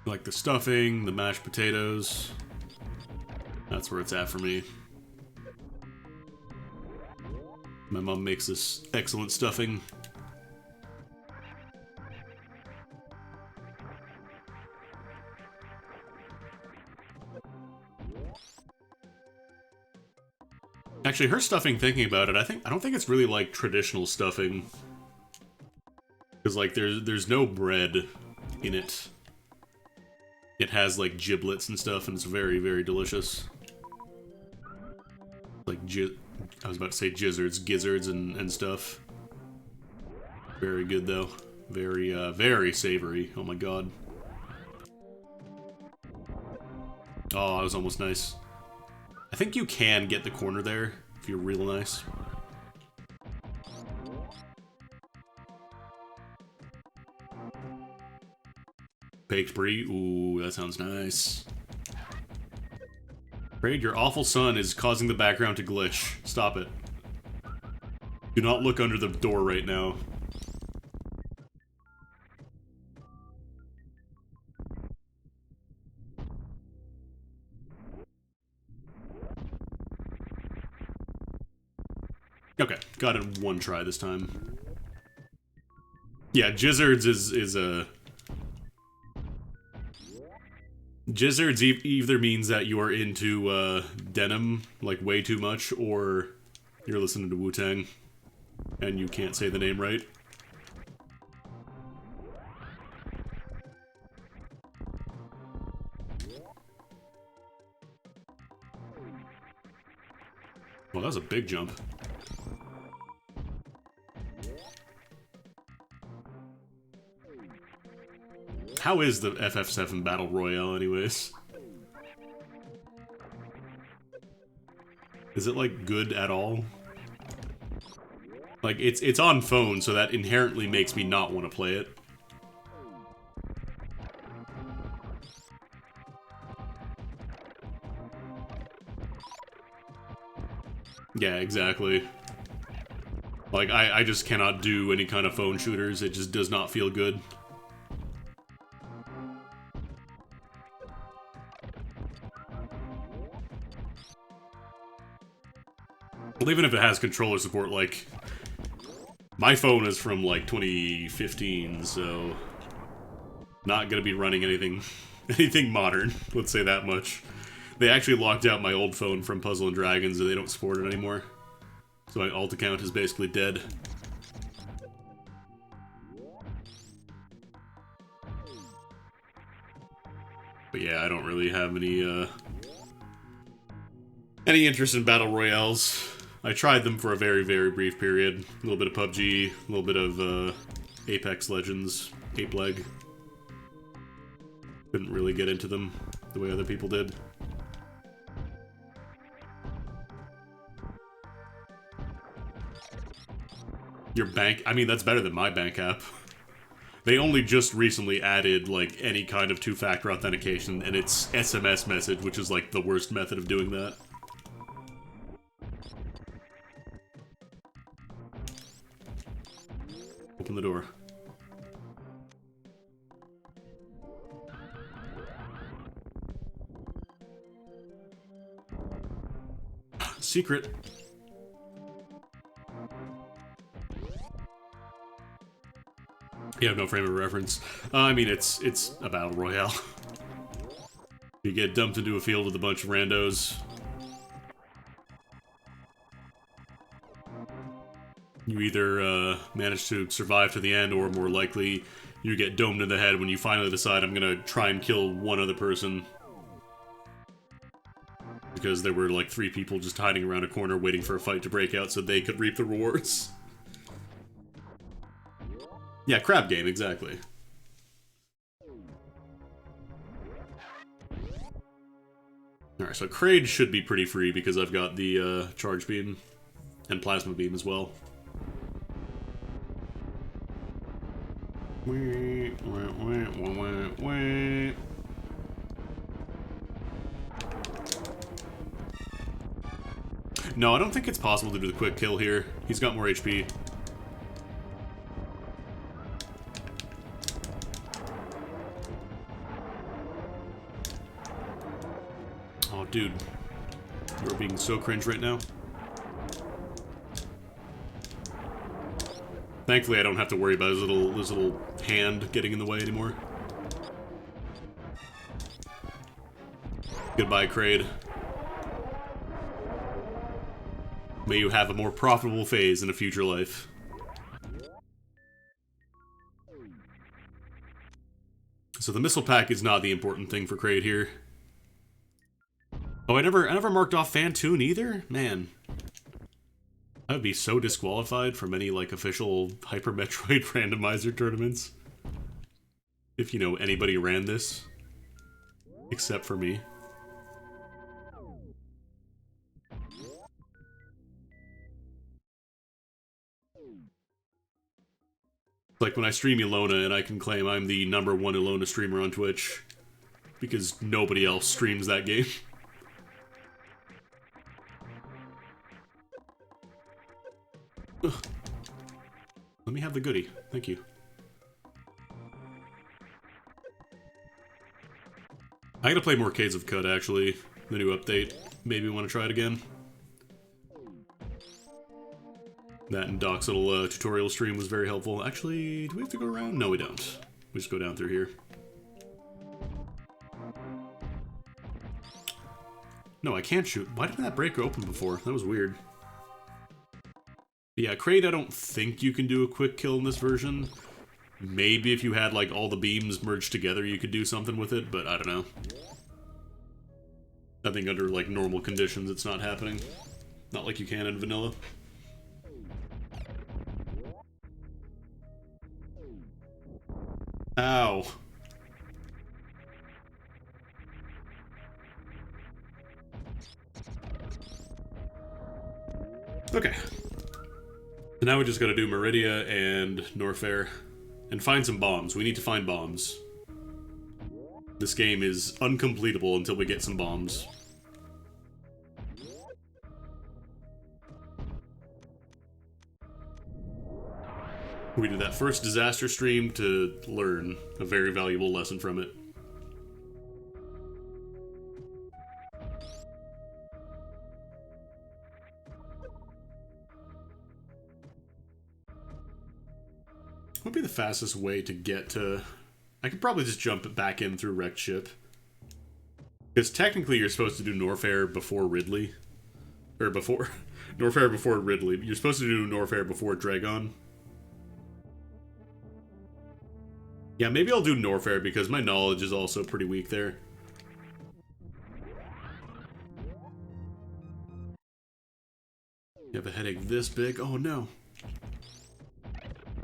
Like the stuffing, the mashed potatoes. That's where it's at for me. My mom makes this excellent stuffing. Actually, her stuffing, thinking about it, I don't think it's really like traditional stuffing. Because like there's no bread in it. It has like giblets and stuff, and it's very, very delicious. Like I was about to say gizzards and stuff. Very good though. Very very savory. Oh my god. Oh, that was almost nice. I think you can get the corner there if you're real nice. Baked brie? Ooh, that sounds nice. Braid, your awful son is causing the background to glitch. Stop it. Do not look under the door right now. Okay, got it in one try this time. Yeah, gizzards is a... Gizzards either means that you are into denim, like, way too much, or you're listening to Wu-Tang, and you can't say the name right. Well, that was a big jump. How is the FF7 Battle Royale, anyways? Is it, like, good at all? Like, it's on phone, so that inherently makes me not want to play it. Yeah, exactly. Like, I just cannot do any kind of phone shooters. It just does not feel good. Well, even if it has controller support, like, my phone is from, like, 2015, so not gonna be running anything modern, let's say that much. They actually locked out my old phone from Puzzle & Dragons, and they don't support it anymore. So my alt account is basically dead. But yeah, I don't really have any interest in Battle Royales. I tried them for a very, very brief period. A little bit of PUBG, a little bit of Apex Legends, Ape Leg. Couldn't really get into them the way other people did. Your bank, I mean, that's better than my bank app. They only just recently added, like, any kind of two-factor authentication, and it's SMS message, which is, like, the worst method of doing that. Open the door. Secret. You have no frame of reference. I mean, it's a battle royale. You get dumped into a field with a bunch of randos. You either manage to survive to the end, or more likely, you get domed in the head when you finally decide I'm gonna try and kill one other person. Because there were like 3 people just hiding around a corner waiting for a fight to break out so they could reap the rewards. Yeah, crab game, exactly. Alright, so Kraid should be pretty free because I've got the charge beam. And plasma beam as well. No, I don't think it's possible to do the quick kill here. He's got more HP. Oh, dude. You're being so cringe right now. Thankfully, I don't have to worry about his little hand getting in the way anymore. Goodbye, Kraid. May you have a more profitable phase in a future life. So the missile pack is not the important thing for Kraid here. Oh, I never marked off Fantoon either? Man. I would be so disqualified from any, like, official Hyper Metroid randomizer tournaments. If, you know, anybody ran this. Except for me. Like when I stream Ilona and I can claim I'm the #1 Ilona streamer on Twitch. Because nobody else streams that game. Ugh. Let me have the goodie. Thank you. I gotta play more Cades of Cut, actually. The new update. Maybe want to try it again. That and Doc's little tutorial stream was very helpful. Actually, do we have to go around? No, we don't. We just go down through here. No, I can't shoot. Why didn't that breaker open before? That was weird. But yeah, Kraid, I don't think you can do a quick kill in this version. Maybe if you had, like, all the beams merged together, you could do something with it, but I don't know. I think under, like, normal conditions, it's not happening. Not like you can in vanilla. Ow. Okay. So now we just gotta do Meridia and Norfair. And find some bombs. We need to find bombs. This game is uncompletable until we get some bombs. We did that first disaster stream to learn a very valuable lesson from it. What would be the fastest way to get to... I could probably just jump back in through Wrecked Ship. Because technically you're supposed to do Norfair before Ridley. Or before... Norfair before Ridley. You're supposed to do Norfair before Dragon. Yeah, maybe I'll do Norfair because my knowledge is also pretty weak there. You have a headache this big? Oh no.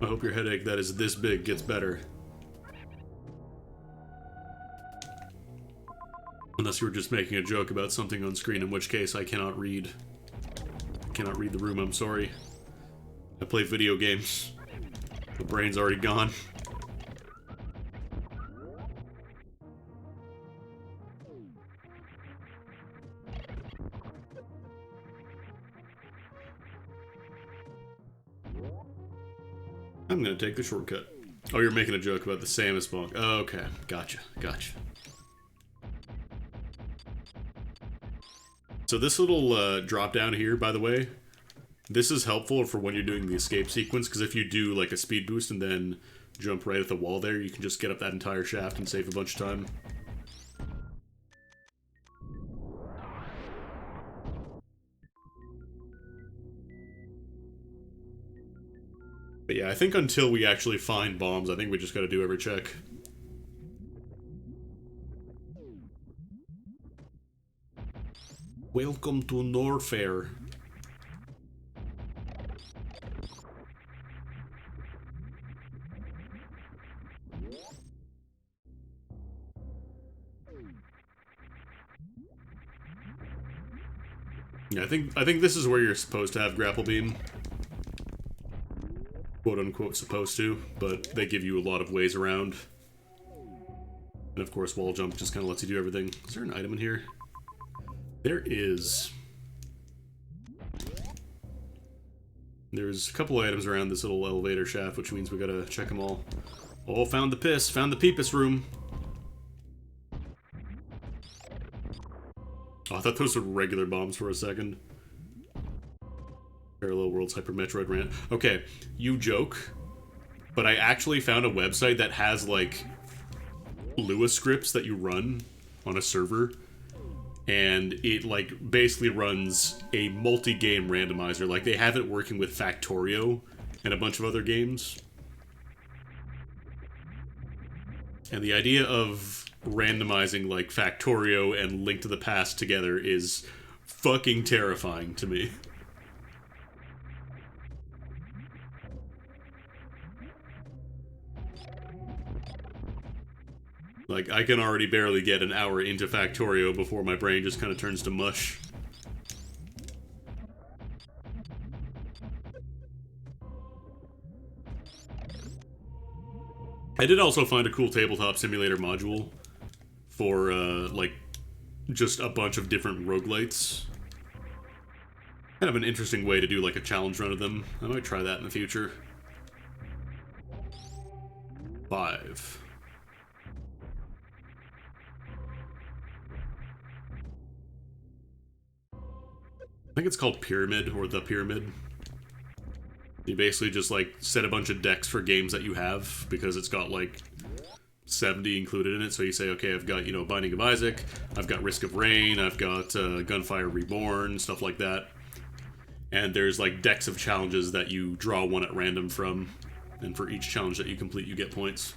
I hope your headache that is this big gets better. Unless you were just making a joke about something on screen, in which case I cannot read. I cannot read the room, I'm sorry. I play video games. The brain's already gone. I'm gonna take the shortcut. Oh, you're making a joke about the Samus bonk. Oh, okay, gotcha, gotcha. So this little drop down here, by the way, this is helpful for when you're doing the escape sequence, because if you do like a speed boost and then jump right at the wall there, you can just get up that entire shaft and save a bunch of time. But yeah, I think until we actually find bombs, I think we just gotta do every check. Welcome to Norfair. Yeah, I think this is where you're supposed to have grapple beam. Quote unquote supposed to, but they give you a lot of ways around. And of course wall jump just kind of lets you do everything. Is there an item in here? There is. There's a couple items around this little elevator shaft, which means we gotta check them all. Oh, found the piss. Found the peepus room. Oh, I thought those were regular bombs for a second. Parallel Worlds Hyper Metroid rant. Okay, you joke, but I actually found a website that has, like, Lua scripts that you run on a server, and it, like, basically runs a multi-game randomizer. Like, they have it working with Factorio and a bunch of other games. And the idea of randomizing, like, Factorio and Link to the Past together is fucking terrifying to me. Like, I can already barely get an hour into Factorio before my brain just kind of turns to mush. I did also find a cool tabletop simulator module for, like, just a bunch of different roguelites. Kind of an interesting way to do, like, a challenge run of them. I might try that in the future. 5. I think it's called Pyramid, or The Pyramid. You basically just, like, set a bunch of decks for games that you have, because it's got, like, 70 included in it. So you say, okay, I've got, you know, Binding of Isaac, I've got Risk of Rain, I've got Gunfire Reborn, stuff like that. And there's, like, decks of challenges that you draw one at random from, and for each challenge that you complete, you get points.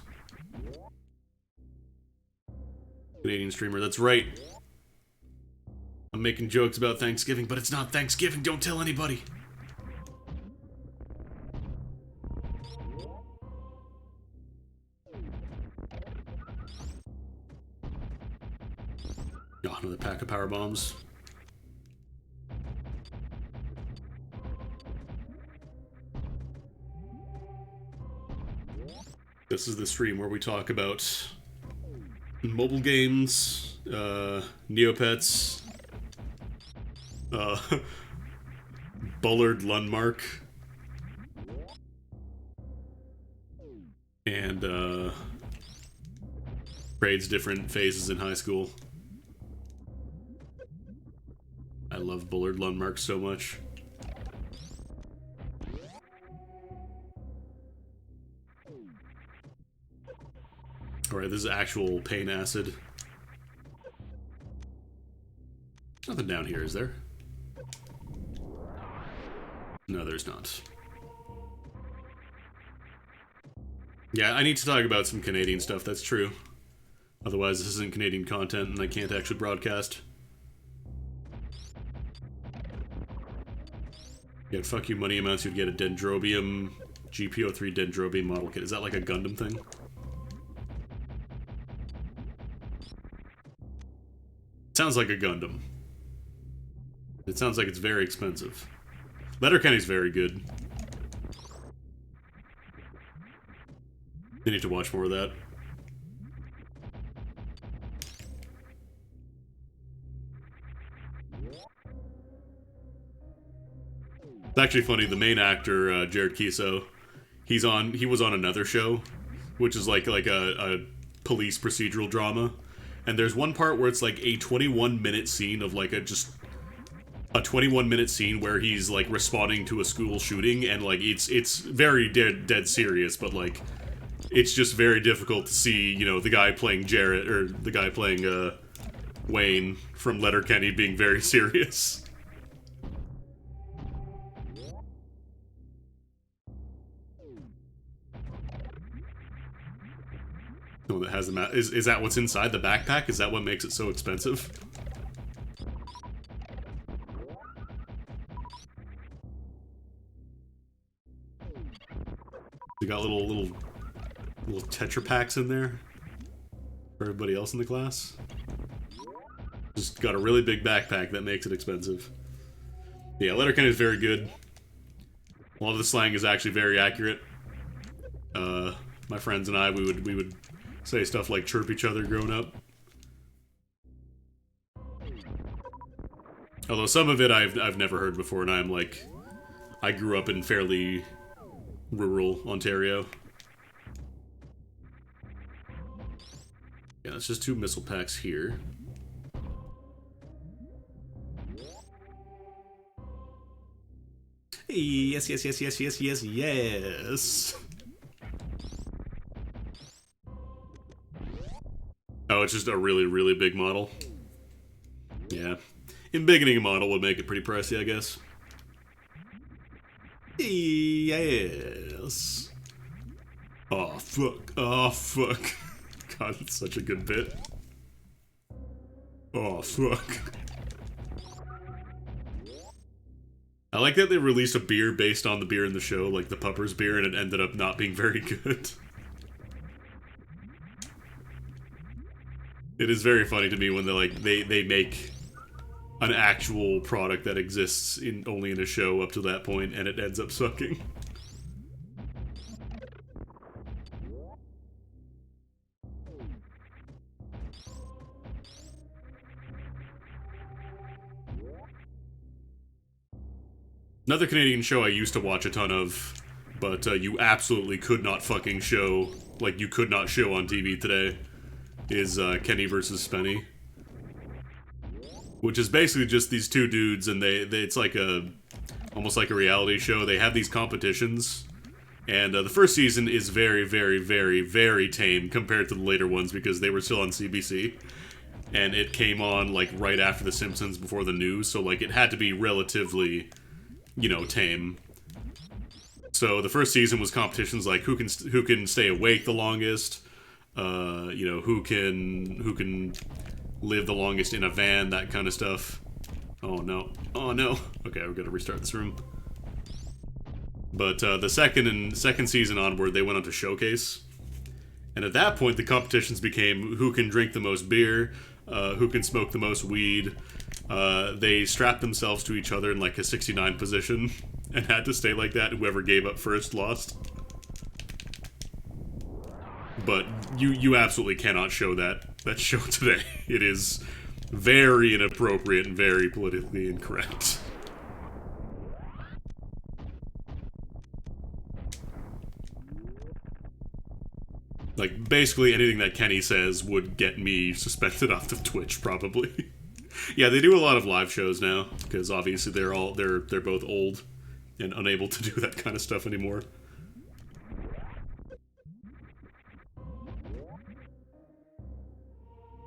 Canadian streamer, that's right. I'm making jokes about Thanksgiving, but it's not Thanksgiving, don't tell anybody! Oh, another pack of power bombs. This is the stream where we talk about mobile games, Neopets, Bullard Lundmark, and Braid's different phases in high school. I love Bullard Lundmark so much. Alright, this is actual pain acid. Nothing down here, is there? No, there's not. Yeah, I need to talk about some Canadian stuff, that's true. Otherwise, this isn't Canadian content and I can't actually broadcast. You had fuck you money amounts, you'd get a Dendrobium, GPO3 Dendrobium model kit. Is that like a Gundam thing? Sounds like a Gundam. It sounds like it's very expensive. Letterkenny's very good. I need to watch more of that. It's actually funny, the main actor, Jared Kiso, he was on another show, which is like a police procedural drama. And there's one part where it's like a 21-minute scene of like a 21-minute scene where he's like responding to a school shooting, and like it's very dead serious, but like it's just very difficult to see, you know, the guy playing Jarrett or the guy playing Wayne from Letterkenny being very serious. Oh, that has the is that what's inside the backpack? Is that what makes it so expensive? You got little Tetra Packs in there for everybody else in the class. Just got a really big backpack that makes it expensive. Yeah, Letterkenny is very good. A lot of the slang is actually very accurate. My friends and I, we would say stuff like chirp each other growing up. Although some of it I've never heard before, and I'm like, I grew up in fairly rural Ontario. Yeah, it's just 2 missile packs here. Yes, yes, yes, yes, yes, yes, yes. Oh, it's just a really, really big model. Yeah. Embiggening a model would make it pretty pricey, I guess. Yes. Oh, fuck. Oh, fuck. God, it's such a good bit. Oh, fuck. I like that they released a beer based on the beer in the show, like the Puppers beer, and it ended up not being very good. It is very funny to me when they make an actual product that exists only in a show up to that point, and it ends up sucking. Another Canadian show I used to watch a ton of, but you absolutely could not fucking show, like you could not show on TV today, is Kenny versus Spenny. Which is basically just these 2 dudes, and it's like almost like a reality show. They have these competitions, and the first season is very, very, very, very tame compared to the later ones because they were still on CBC. And it came on, like, right after The Simpsons, before the news, so, like, it had to be relatively, you know, tame. So the first season was competitions like who can stay awake the longest, you know, who can live the longest in a van, that kind of stuff. Oh no. Oh no. Okay, we're gonna restart this room. But the second season onward, they went on to Showcase. And at that point, the competitions became who can drink the most beer, who can smoke the most weed. They strapped themselves to each other in like a 69 position and had to stay like that. Whoever gave up first lost. But you absolutely cannot show that show today. It is very inappropriate and very politically incorrect. Like, basically anything that Kenny says would get me suspended off of Twitch, probably. Yeah, they do a lot of live shows now, because obviously they're both old and unable to do that kind of stuff anymore.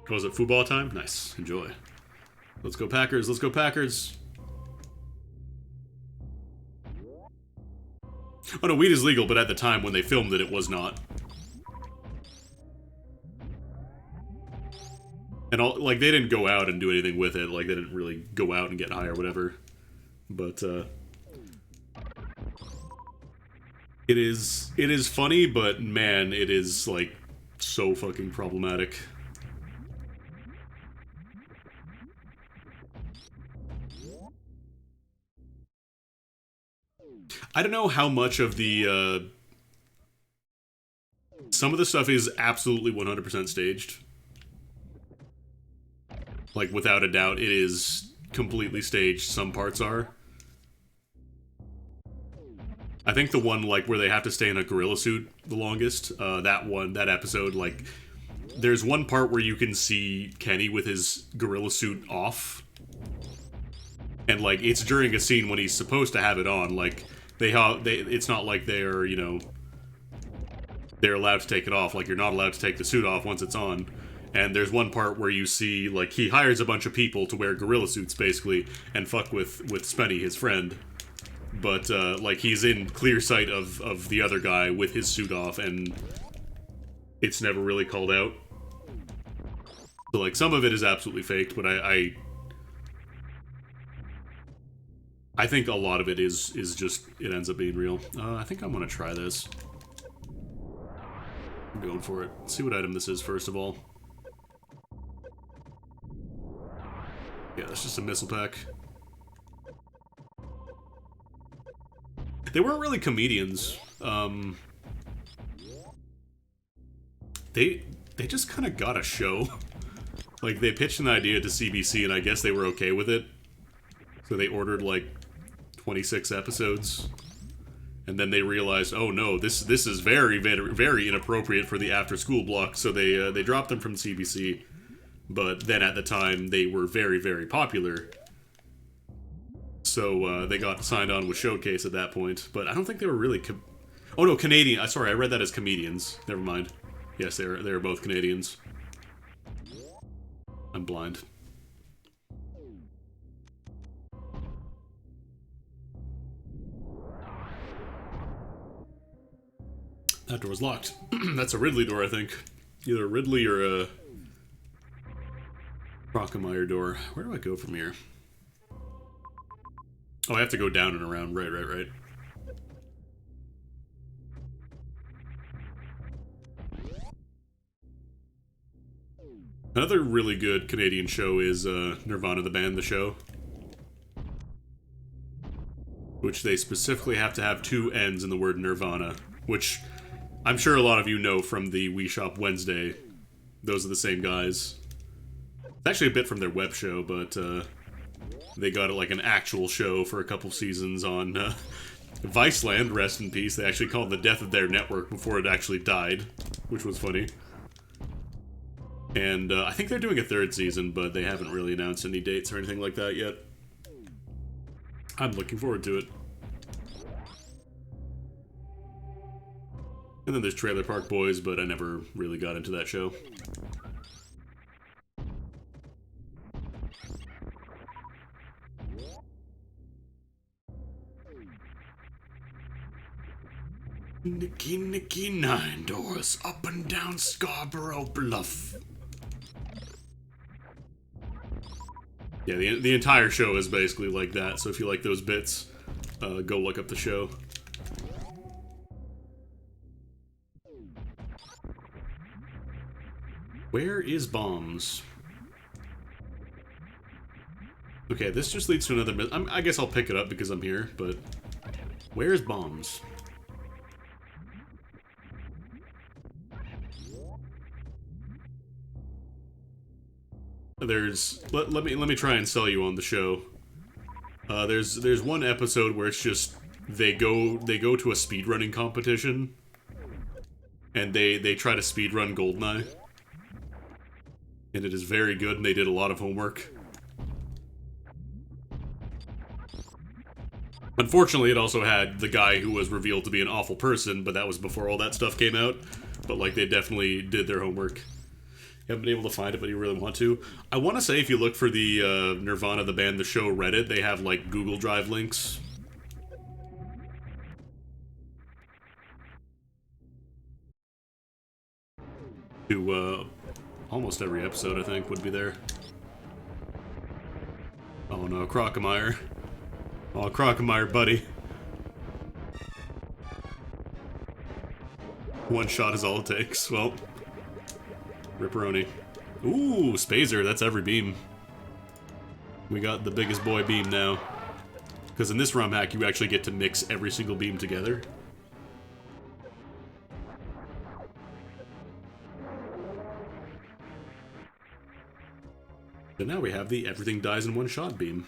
Was it football time? Nice. Enjoy. Let's go Packers. Let's go Packers. Oh no, weed is legal, but at the time when they filmed it, it was not. And all, like, they didn't go out and do anything with it. Like, they didn't really go out and get high or whatever. But, it is funny, but man, it is, like, so fucking problematic. I don't know how much of the, some of the stuff is absolutely 100% staged. Like, without a doubt, it is completely staged. Some parts are. I think the one, like, where they have to stay in a gorilla suit the longest, that episode, like, there's one part where you can see Kenny with his gorilla suit off. And, like, it's during a scene when he's supposed to have it on. Like, it's not like they're, you know, they're allowed to take it off. Like, you're not allowed to take the suit off once it's on. And there's one part where you see, like, he hires a bunch of people to wear gorilla suits, basically, and fuck with Spenny, his friend. But, like, he's in clear sight of the other guy with his suit off, and it's never really called out. So, like, some of it is absolutely faked, but I think a lot of it is just, it ends up being real. I think I'm gonna try this. I'm going for it. Let's see what item this is, first of all. Yeah, that's just a missile pack. They weren't really comedians. They just kind of got a show. Like, they pitched an idea to CBC, and I guess they were okay with it. So they ordered, like, 26 episodes. And then they realized, oh no, this is very, very, very inappropriate for the after-school block, so they dropped them from CBC. But then at the time, they were very, very popular. So they got signed on with Showcase at that point. But I don't think they were really... Oh no, Canadian. Sorry, I read that as comedians. Never mind. Yes, they're both Canadians. I'm blind. That door's locked. That's a Ridley door, I think. Either a Ridley or a Crockemeyer door. Where do I go from here? Oh, I have to go down and around. Right. Another really good Canadian show is Nirvana the Band, the show. Which they specifically have to have two N's in the word Nirvana. Which I'm sure a lot of you know from the Wii Shop Wednesday. Those are the same guys. It's actually a bit from their web show, but they got like an actual show for a couple seasons on Viceland, rest in peace. They actually called it the death of their network before it actually died, which was funny. And I think they're doing a third season, but they haven't really announced any dates or anything like that yet. I'm looking forward to it. And then there's Trailer Park Boys, but I never really got into that show. Nicky Nine Doors up and down Scarborough Bluff. Yeah, the entire show is basically like that, so if you like those bits, go look up the show. Where is Bombs? Okay, this just leads to another... I guess I'll pick it up because I'm here, but... Where's Bombs? There's... Let me try and sell you on the show. There's one episode where it's just... They go to a speedrunning competition. And they try to speedrun Goldeneye. And it is very good, and they did a lot of homework. Unfortunately, it also had the guy who was revealed to be an awful person, but that was before all that stuff came out. But, like, they definitely did their homework. You haven't been able to find it, but you really want to. I want to say if you look for the Nirvana the Band, the show Reddit, they have, like, Google Drive links. To, almost every episode, I think, would be there. Oh no, Crockemeyer. Oh, Crockemeyer, buddy. One shot is all it takes. Well, Ripperoni. Ooh, Spazer, that's every beam. We got the biggest boy beam now. Because in this ROM hack, you actually get to mix every single beam together. And now we have the everything dies in one shot beam.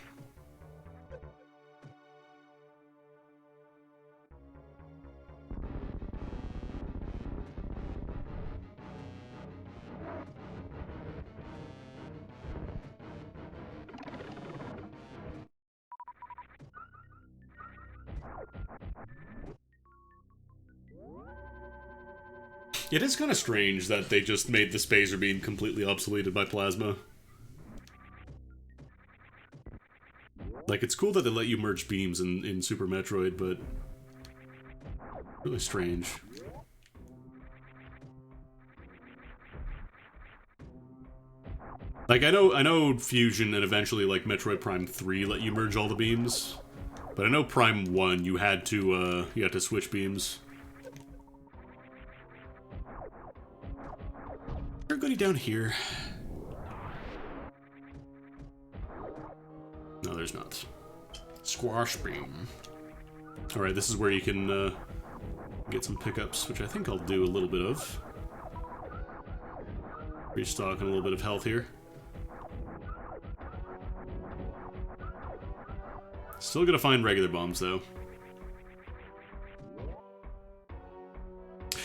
It is kind of strange that they just made the Spazer beam completely obsoleted by Plasma. Like, it's cool that they let you merge beams in Super Metroid, but... really strange. Like, I know Fusion and eventually, like, Metroid Prime 3 let you merge all the beams. But I know Prime 1, you had to switch beams. Everybody down here. No, there's not. Squash beam. Alright, this is where you can get some pickups, which I think I'll do a little bit of. Restocking a little bit of health here. Still gonna find regular bombs, though.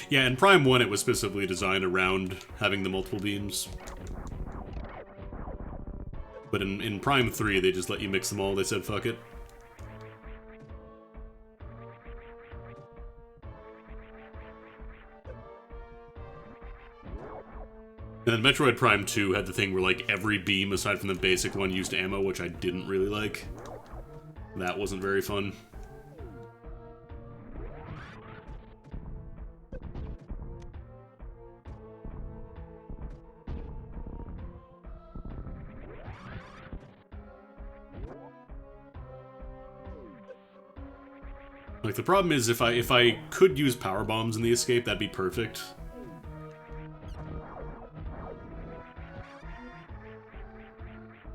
Yeah, in Prime 1 it was specifically designed around having the multiple beams. But in Prime 3 they just let you mix them all, they said fuck it. And then Metroid Prime 2 had the thing where, like, every beam aside from the basic one used ammo, which I didn't really like. That wasn't very fun. Like, the problem is if I could use power bombs in the escape, that'd be perfect.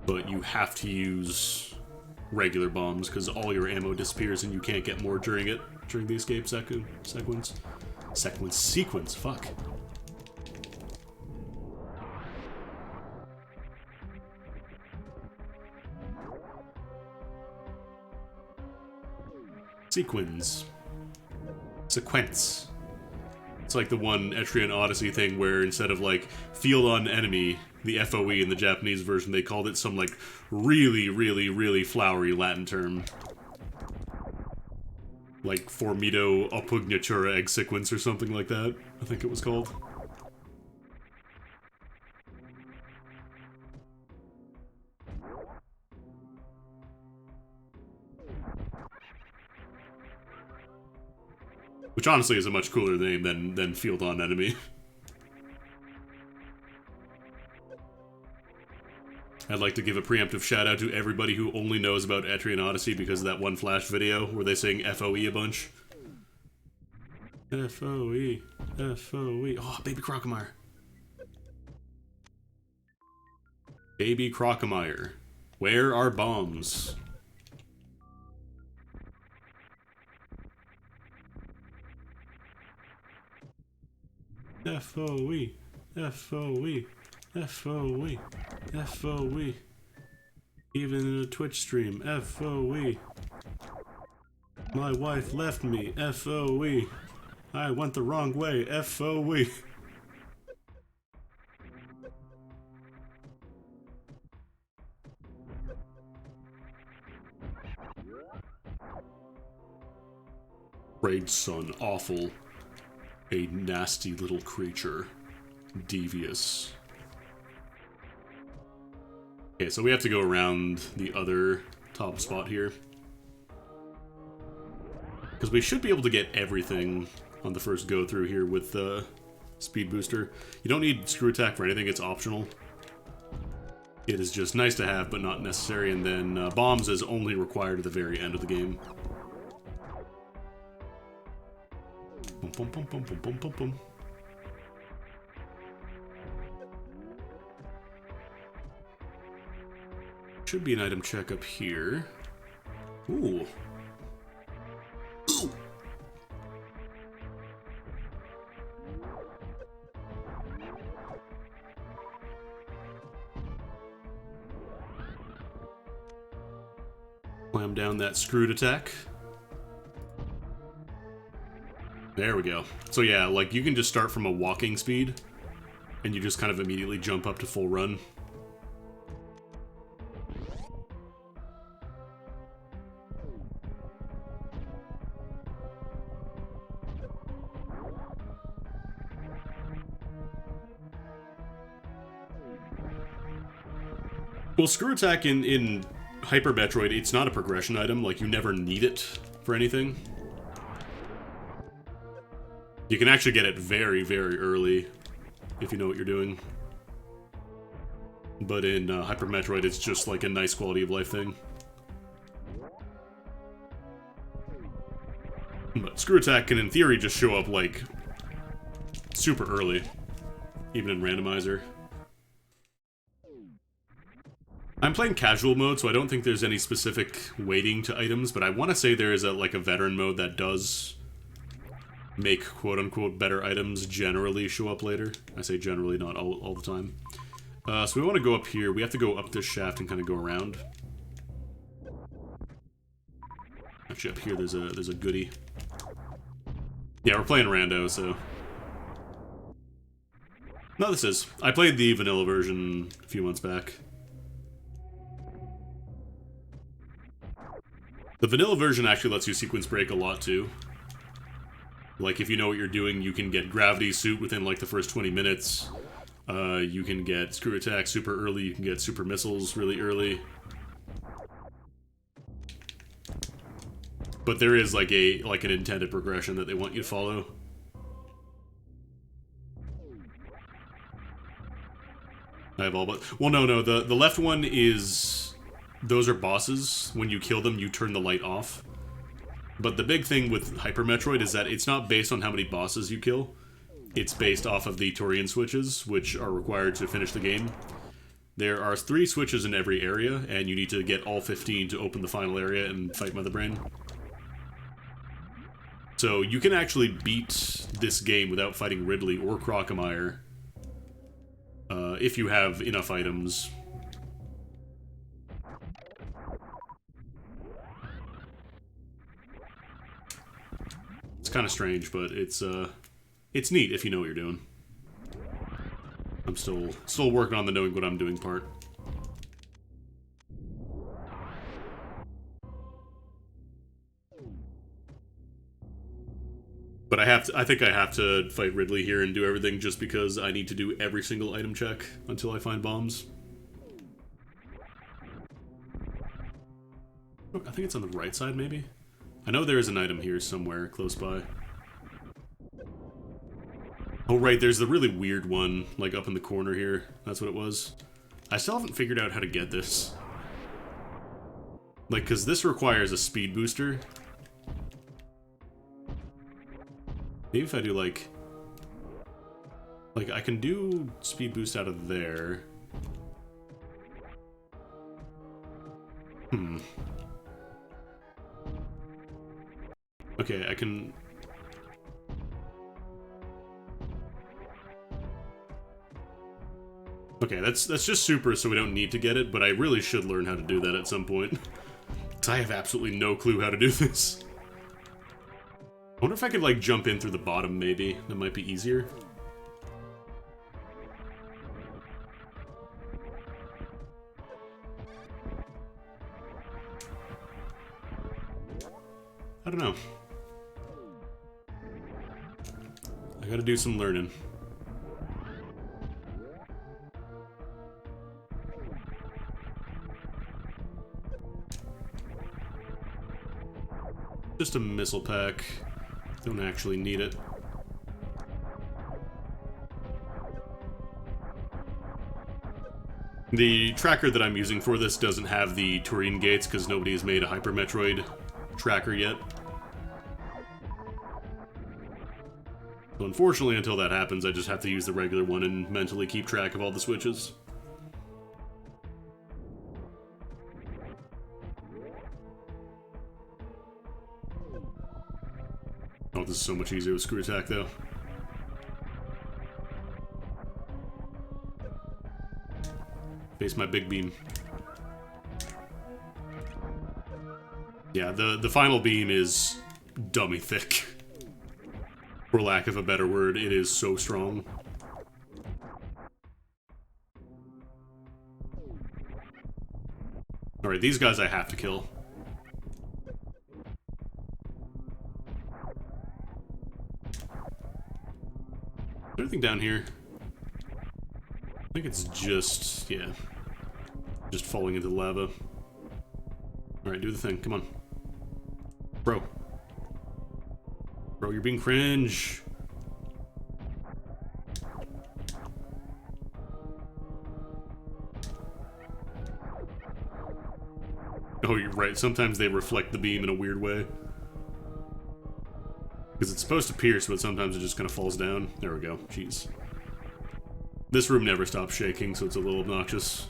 But you have to use regular bombs because all your ammo disappears and you can't get more during the escape sequence. Fuck. Sequence. It's like the one Etrian Odyssey thing where instead of, like, field on enemy, the FOE in the Japanese version, they called it some, like, really, really, really flowery Latin term. Like, Formido Oppugnatura egg sequence or something like that, I think it was called. Which honestly is a much cooler name than Field on Enemy. I'd like to give a preemptive shout out to everybody who only knows about Etrian Odyssey because of that one Flash video where they sing FOE a bunch. FOE, FOE. Oh, Baby Crocomire. Baby Crocomire. Where are bombs? FOE, FOE, FOE, FOE. Even in a Twitch stream, FOE. My wife left me, FOE. I went the wrong way, FOE. Raid son, awful. A nasty little creature. Devious. Okay, so we have to go around the other top spot here. Because we should be able to get everything on the first go through here with the speed booster. You don't need screw attack for anything, it's optional. It is just nice to have, but not necessary, and then bombs is only required at the very end of the game. Bum, bum, bum, bum, bum, bum, bum. Should be an item check up here. Ooh. Ooh. Slam down that screwed attack. There we go. So yeah, like, you can just start from a walking speed, and you just kind of immediately jump up to full run. Well, screw attack in Hyper Metroid, it's not a progression item, like, you never need it for anything. You can actually get it very, very early, if you know what you're doing. But in Hyper Metroid, it's just like a nice quality of life thing. But screw attack can, in theory, just show up, like, super early, even in randomizer. I'm playing casual mode, so I don't think there's any specific weighting to items, but I want to say there is like a veteran mode that does make quote-unquote better items generally show up later. I say generally, not all the time. So we want to go up here. We have to go up this shaft and kind of go around. Actually, up here there's a goodie. Yeah, we're playing rando, so... No, this is. I played the vanilla version a few months back. The vanilla version actually lets you sequence break a lot, too. Like, if you know what you're doing, you can get gravity suit within, like, the first 20 minutes. You can get screw attack super early, you can get super missiles really early. But there is, like, an intended progression that they want you to follow. I have all but... Well, no, the left one is... Those are bosses. When you kill them, you turn the light off. But the big thing with Hyper Metroid is that it's not based on how many bosses you kill. It's based off of the Torian switches, which are required to finish the game. There are 3 switches in every area, and you need to get all 15 to open the final area and fight Mother Brain. So you can actually beat this game without fighting Ridley or Crocomire, if you have enough items. It's kind of strange, but it's neat if you know what you're doing. I'm still working on the knowing what I'm doing part. But I think I have to fight Ridley here and do everything just because I need to do every single item check until I find bombs. Oh, I think it's on the right side, maybe? I know there is an item here somewhere close by. Oh, right, there's the really weird one, like, up in the corner here. That's what it was. I still haven't figured out how to get this. Like, because this requires a speed booster. Maybe if I do, like, I can do speed boost out of there. Okay, I can... Okay, that's just super, so we don't need to get it, but I really should learn how to do that at some point. Because I have absolutely no clue how to do this. I wonder if I could, like, jump in through the bottom, maybe. That might be easier. I don't know. I gotta do some learning. Just a missile pack. Don't actually need it. The tracker that I'm using for this doesn't have the Turing gates because nobody has made a Hyper Metroid tracker yet. So unfortunately, until that happens, I just have to use the regular one and mentally keep track of all the switches. Oh, this is so much easier with screw attack, though. Face my big beam. Yeah, the final beam is dummy thick. For lack of a better word, it is so strong. Alright, these guys I have to kill. Anything down here? I think it's just, yeah. Just falling into lava. Alright, do the thing, come on. Bro. Bro, you're being cringe. Oh, you're right. Sometimes they reflect the beam in a weird way. Because it's supposed to pierce, but sometimes it just kind of falls down. There we go. Jeez. This room never stops shaking, so it's a little obnoxious.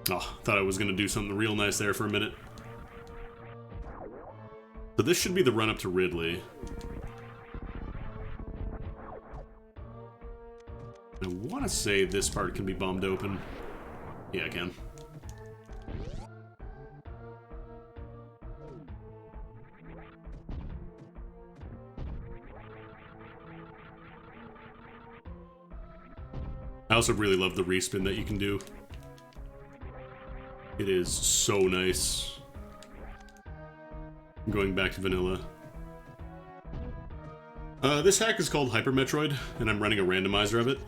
Oh, thought I was going to do something real nice there for a minute. So this should be the run-up to Ridley. I want to say this part can be bombed open. Yeah, I can. I also really love the respin that you can do. It is so nice. Going back to vanilla. This hack is called Hyper Metroid, and I'm running a randomizer of it.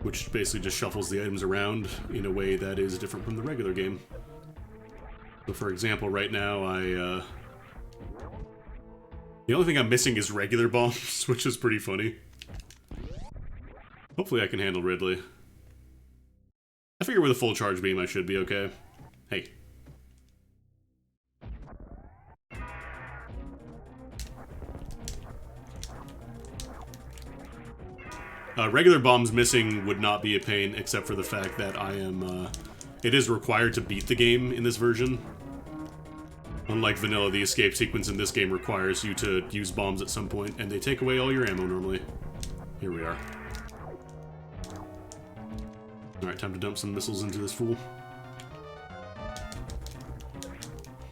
Which basically just shuffles the items around in a way that is different from the regular game. So for example, right now the only thing I'm missing is regular bombs, which is pretty funny. Hopefully I can handle Ridley. I figure with a full charge beam I should be okay. Hey. Regular bombs missing would not be a pain, except for the fact that I am, it is required to beat the game in this version. Unlike vanilla, the escape sequence in this game requires you to use bombs at some point, and they take away all your ammo normally. Here we are. Alright, time to dump some missiles into this fool.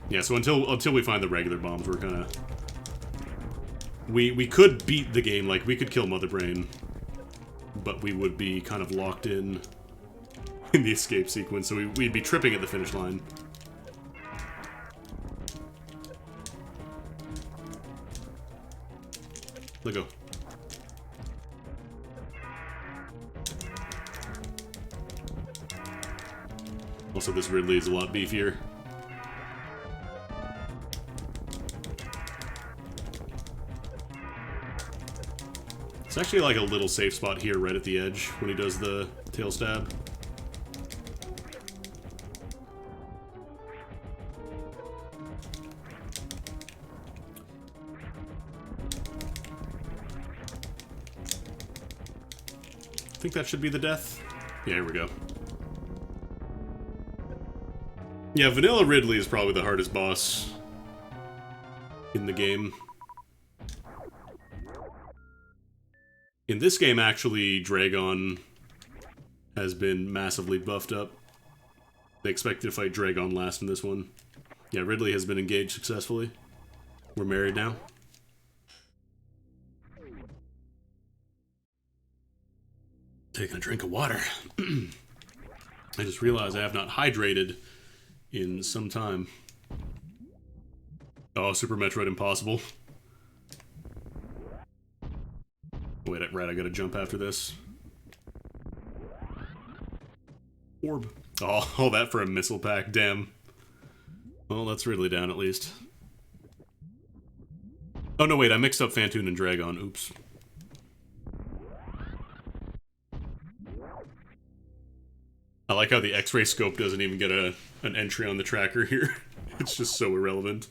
Yeah, so until we find the regular bombs, we're kinda... We could beat the game, like, we could kill Mother Brain, but we would be kind of locked in the escape sequence, so we'd be tripping at the finish line. Let go. Also, this Ridley is a lot beefier. It's actually like a little safe spot here right at the edge when he does the tail stab. I think that should be the death. Yeah, here we go. Yeah, Vanilla Ridley is probably the hardest boss in the game. In this game, actually, Dragon has been massively buffed up. They expected to fight Dragon last in this one. Yeah, Ridley has been engaged successfully. We're married now. Taking a drink of water. I just realized I have not hydrated in some time. Oh, Super Metroid Impossible. Wait, right, I gotta jump after this. Orb. Oh, all that for a missile pack, damn. Well, that's Ridley down at least. Oh no, wait, I mixed up Phantoon and Dragon, oops. I like how the X-ray scope doesn't even get an entry on the tracker here. It's just so irrelevant.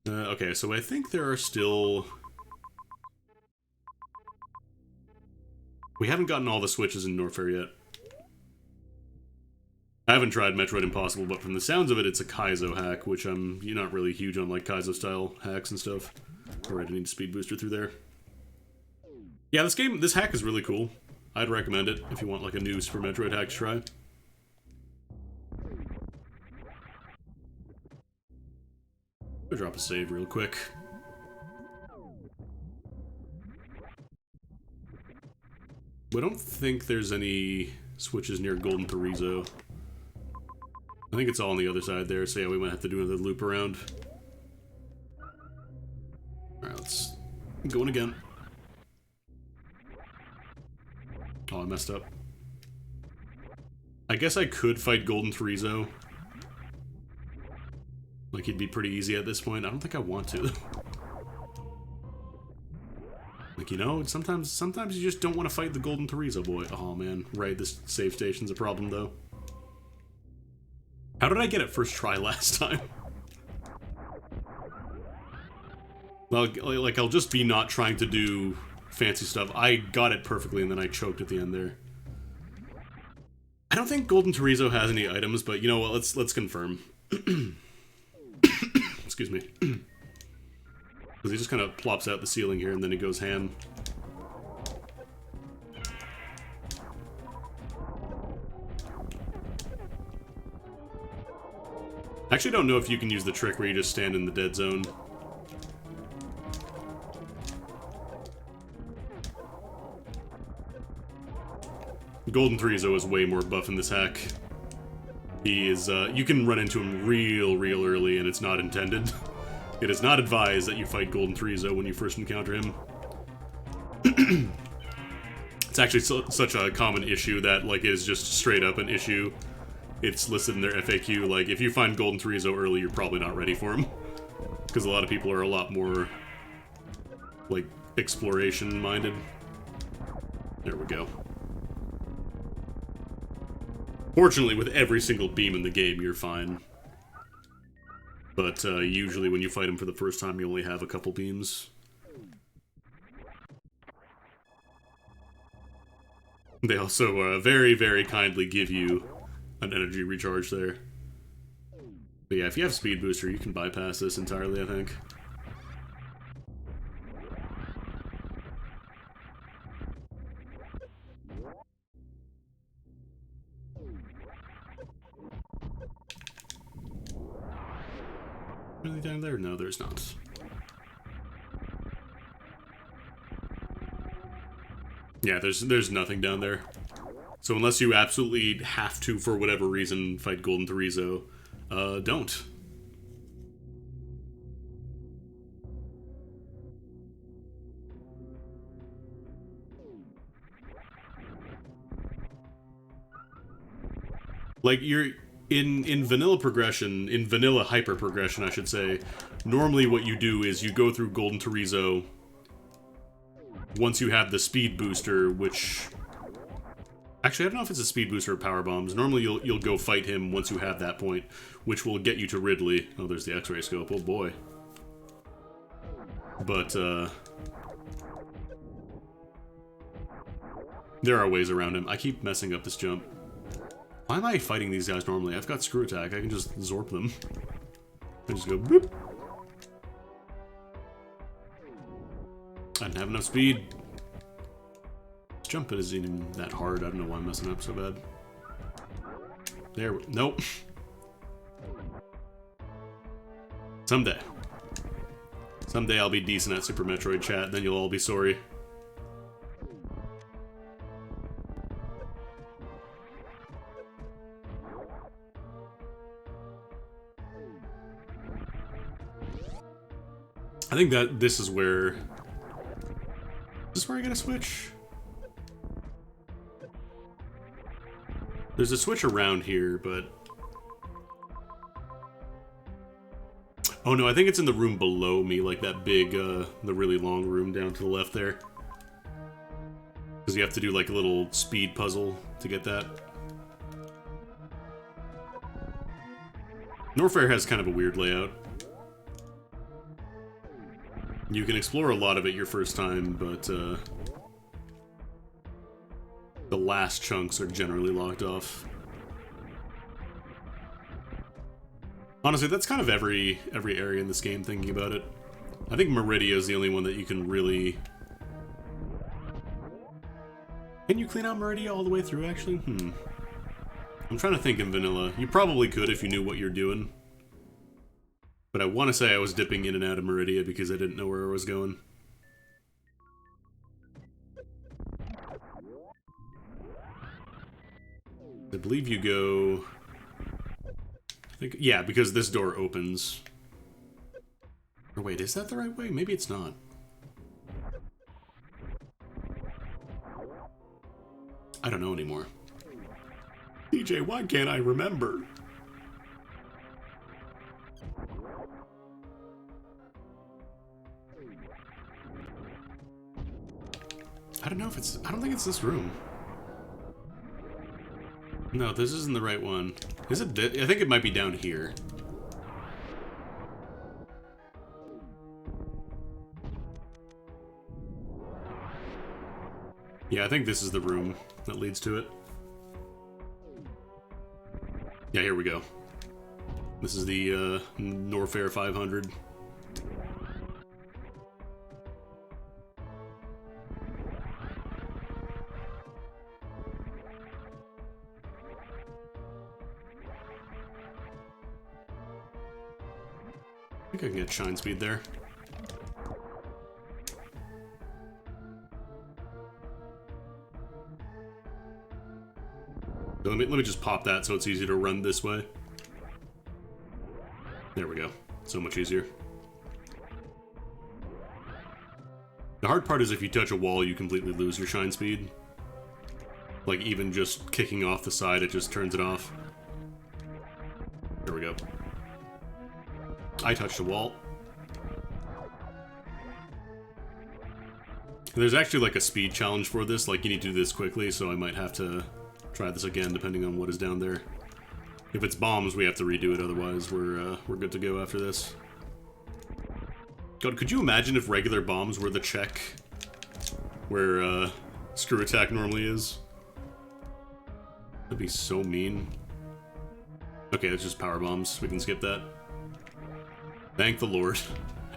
Okay, so I think there are still... We haven't gotten all the switches in Norfair yet. I haven't tried Metroid Impossible, but from the sounds of it, it's a Kaizo hack, which you're not really huge on, like, Kaizo-style hacks and stuff. Alright, I need a speed booster through there. Yeah, this hack is really cool. I'd recommend it if you want, like, a new Super Metroid hack to try. I'll drop a save real quick. I don't think there's any switches near Golden Therizo. I think it's all on the other side there, so yeah, we might have to do another loop around. Alright, let's go in again. Oh, I messed up. I guess I could fight Golden Therizo. Like, he'd be pretty easy at this point. I don't think I want to. Like, you know, sometimes you just don't want to fight the Golden Therizo boy. Oh, man. Right, this save station's a problem, though. How did I get it first try last time? Well, like, I'll just be not trying to do fancy stuff. I got it perfectly, and then I choked at the end there. I don't think Golden Chorizo has any items, but you know what? Let's confirm. Excuse me. Because he just kind of plops out the ceiling here, and then he goes ham. I actually don't know if you can use the trick where you just stand in the dead zone. Golden Chorizo is way more buff in this hack. He is, you can run into him real early, and it's not intended. It is not advised that you fight Golden Chorizo when you first encounter him. It's actually such a common issue that, like, it is just straight up an issue. It's listed in their FAQ, like, if you find Golden Chorizo early, you're probably not ready for him. Because a lot of people are a lot more, like, exploration-minded. There we go. Fortunately, with every single beam in the game, you're fine. But usually when you fight him for the first time, you only have a couple beams. They also very kindly give you an energy recharge there. But yeah, if you have Speed Booster, you can bypass this entirely, I think. Really down there? No, there's not. Yeah, there's nothing down there. So unless you absolutely have to, for whatever reason, fight Golden Chorizo, don't. Like, you're... In vanilla progression, in vanilla hyper progression, I should say, normally what you do is you go through Golden Chorizo once you have the speed booster, which... Actually, I don't know if it's a speed booster or power bombs. Normally you'll go fight him once you have that point, which will get you to Ridley. Oh, there's the X-ray scope. Oh boy. But, there are ways around him. I keep messing up this jump. Why am I fighting these guys normally? I've got Screw Attack. I can just Zorp them. I just go boop. I didn't have enough speed. This jump isn't even that hard. I don't know why I'm messing up so bad. There we... Nope. Someday. Someday I'll be decent at Super Metroid chat, then you'll all be sorry. I think that this is where... Is this where I gotta switch? There's a switch around here, but... Oh no, I think it's in the room below me, like that big, the really long room down to the left there. Because you have to do like a little speed puzzle to get that. Norfair has kind of a weird layout. You can explore a lot of it your first time, but the last chunks are generally locked off. Honestly, that's kind of every area in this game, thinking about it. I think Meridia is the only one that you can really... Can you clean out Meridia all the way through, actually? I'm trying to think in vanilla. You probably could if you knew what you're doing. But I want to say I was dipping in and out of Meridia because I didn't know where I was going. I believe you go... yeah, because this door opens. Or wait, is that the right way? Maybe it's not. I don't know anymore. DJ, why can't I remember? I don't know if it's... I don't think it's this room. No, this isn't the right one. Is it I think it might be down here. Yeah, I think this is the room that leads to it. Yeah, here we go. This is the Norfair 500. I think I can get shine speed there. So let me just pop that so it's easy to run this way. There we go. So much easier. The hard part is if you touch a wall, you completely lose your shine speed. Like, even just kicking off the side, it just turns it off. There we go. I touched a wall. There's actually like a speed challenge for this, like you need to do this quickly, so I might have to try this again depending on what is down there. If it's bombs, we have to redo it, otherwise we're good to go after this. God, could you imagine if regular bombs were the check where screw attack normally is? That'd be so mean. Okay, it's just power bombs. We can skip that. Thank the Lord.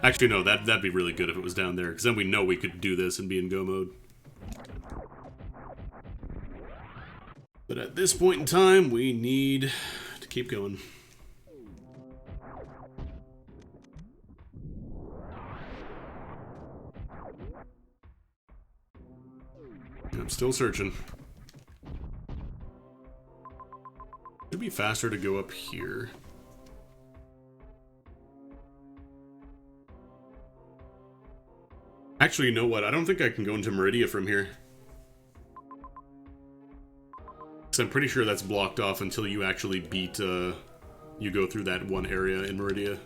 Actually, no, that'd be really good if it was down there, because then we know we could do this and be in go mode. But at this point in time, we need to keep going. I'm still searching. It'd be faster to go up here. Actually, you know what? I don't think I can go into Meridia from here. Because I'm pretty sure that's blocked off until you actually beat, you go through that one area in Meridia.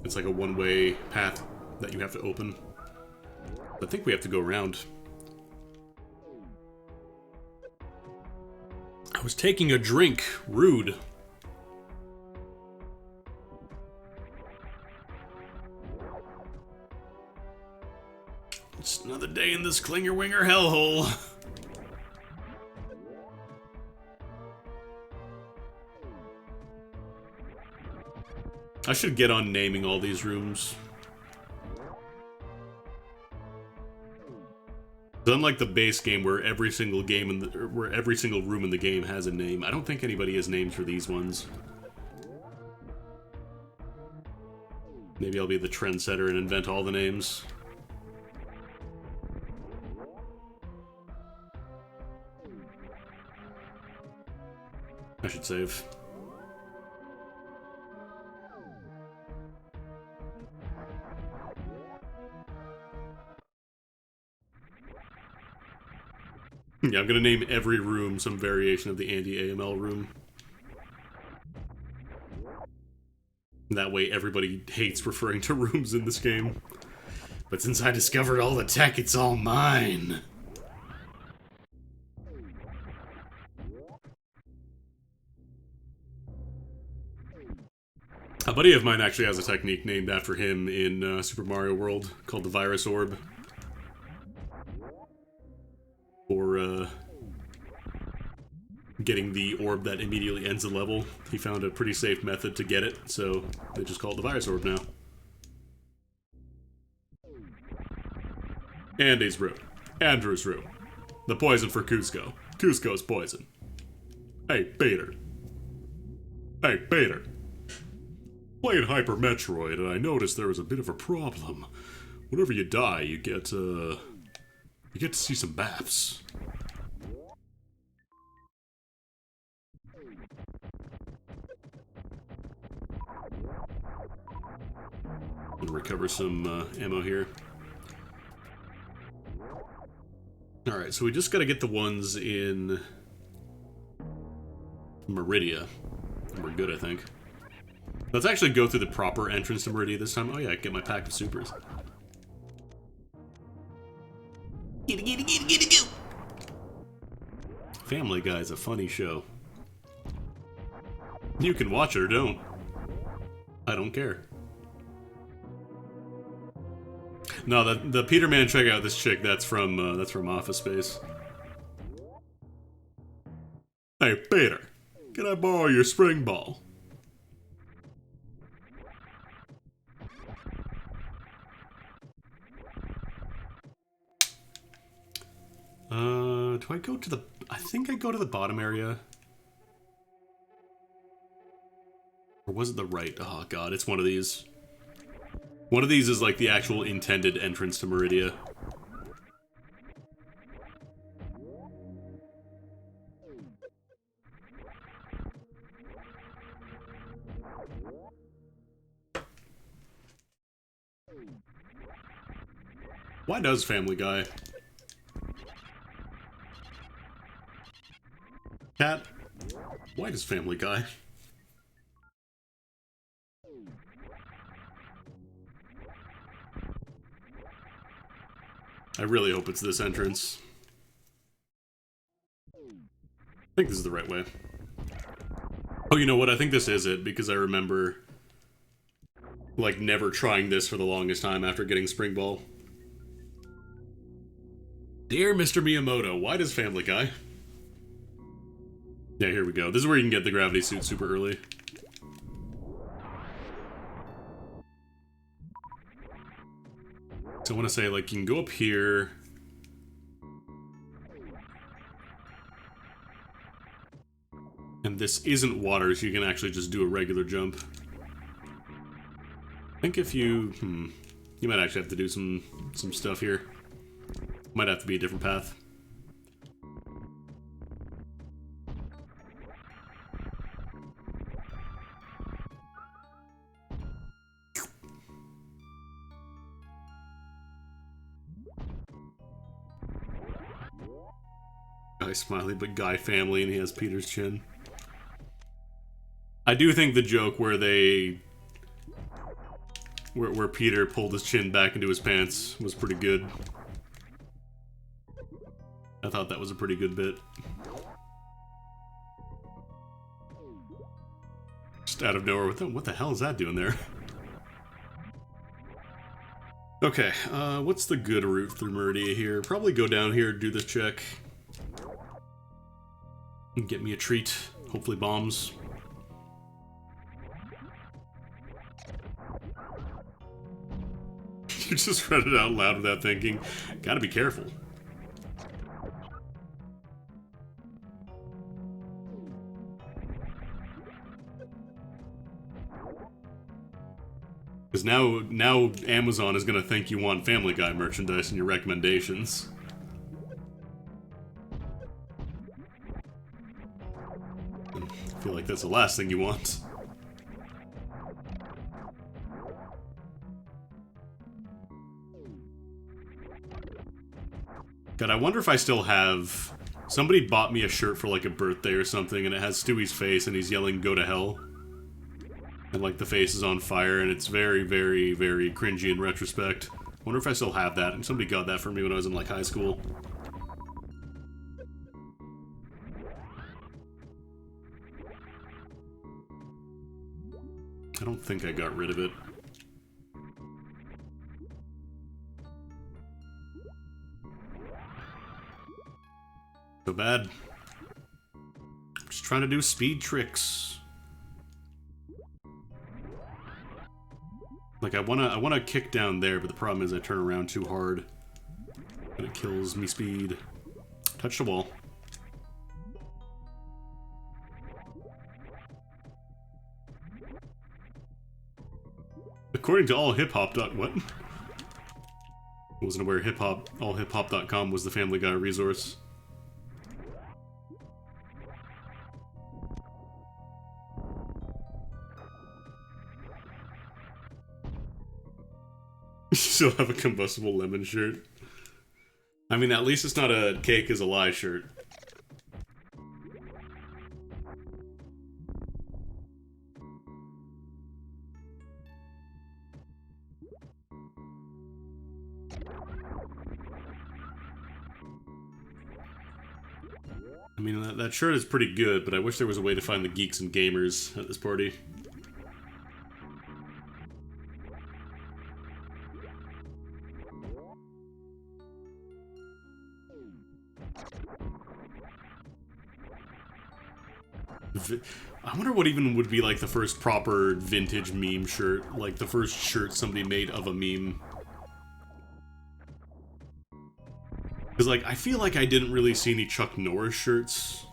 It's like a one-way path that you have to open. I think we have to go around. I was taking a drink. Rude. It's another day in this Klinger-Winger hellhole. I should get on naming all these rooms. Unlike the base game where every single room in the game has a name, I don't think anybody has names for these ones. Maybe I'll be the trendsetter and invent all the names. I should save. Yeah, I'm gonna name every room some variation of the anti-AML room. That way everybody hates referring to rooms in this game. But since I discovered all the tech, it's all mine. A buddy of mine actually has a technique named after him in Super Mario World called the Virus Orb. For getting the orb that immediately ends the level. He found a pretty safe method to get it, so they just call it the Virus Orb now. Andy's room. Andrew's room. The poison for Cusco. Cusco's poison. Hey, Peter. Hey, Peter. Played Hyper Metroid, and I noticed there was a bit of a problem. Whenever you die, you get to see some baths. And recover some ammo here. Alright, so we just gotta get the ones in Meridia. And we're good, I think. Let's actually go through the proper entrance to Meridia this time. Oh yeah, I get my pack of supers. Get. Family Guy's a funny show. You can watch it or don't. I don't care. No, the Peter Man, check out this chick. That's from Office Space. Hey, Peter, Can I borrow your spring ball? Do I go to the... I think I go to the bottom area. Or was it the right? Oh god, it's one of these. One of these is like the actual intended entrance to Meridia. Why does Family Guy? Cat, why does Family Guy? I really hope it's this entrance. I think this is the right way. Oh, you know what? I think this is it, because I remember, like, never trying this for the longest time after getting Spring Ball. Dear Mr. Miyamoto, why does Family Guy? Yeah, here we go. This is where you can get the gravity suit super early. So I want to say, like, you can go up here. And this isn't water, so you can actually just do a regular jump. I think if you... you might actually have to do some stuff here. Might have to be a different path. Guy Smiley, but Guy family, and he has Peter's chin. I do think the joke where they... Where Peter pulled his chin back into his pants was pretty good. I thought that was a pretty good bit. Just out of nowhere, what the hell is that doing there? Okay, what's the good route through Meridia here? Probably go down here, do this check. And get me a treat. Hopefully bombs. You just read it out loud without thinking. Gotta be careful. Because now Amazon is gonna think you want Family Guy merchandise in your recommendations. I feel like that's the last thing you want. God, I wonder if I still have... Somebody bought me a shirt for like a birthday or something, and it has Stewie's face, and he's yelling, "Go to hell." And like the face is on fire, and it's very, very, very cringy in retrospect. I wonder if I still have that, and somebody got that for me when I was in like high school. I don't think I got rid of it. So bad. Just trying to do speed tricks. Like I wanna kick down there, but the problem is I turn around too hard. And it kills me speed. Touch the wall. According to what? I wasn't aware allhiphop.com was the Family Guy resource. You still have a combustible lemon shirt. I mean, at least it's not a cake is a lie shirt. I mean, that shirt is pretty good, but I wish there was a way to find the geeks and gamers at this party. I wonder what even would be like the first proper vintage meme shirt, like the first shirt somebody made of a meme. Because, like, I feel like I didn't really see any Chuck Norris shirts.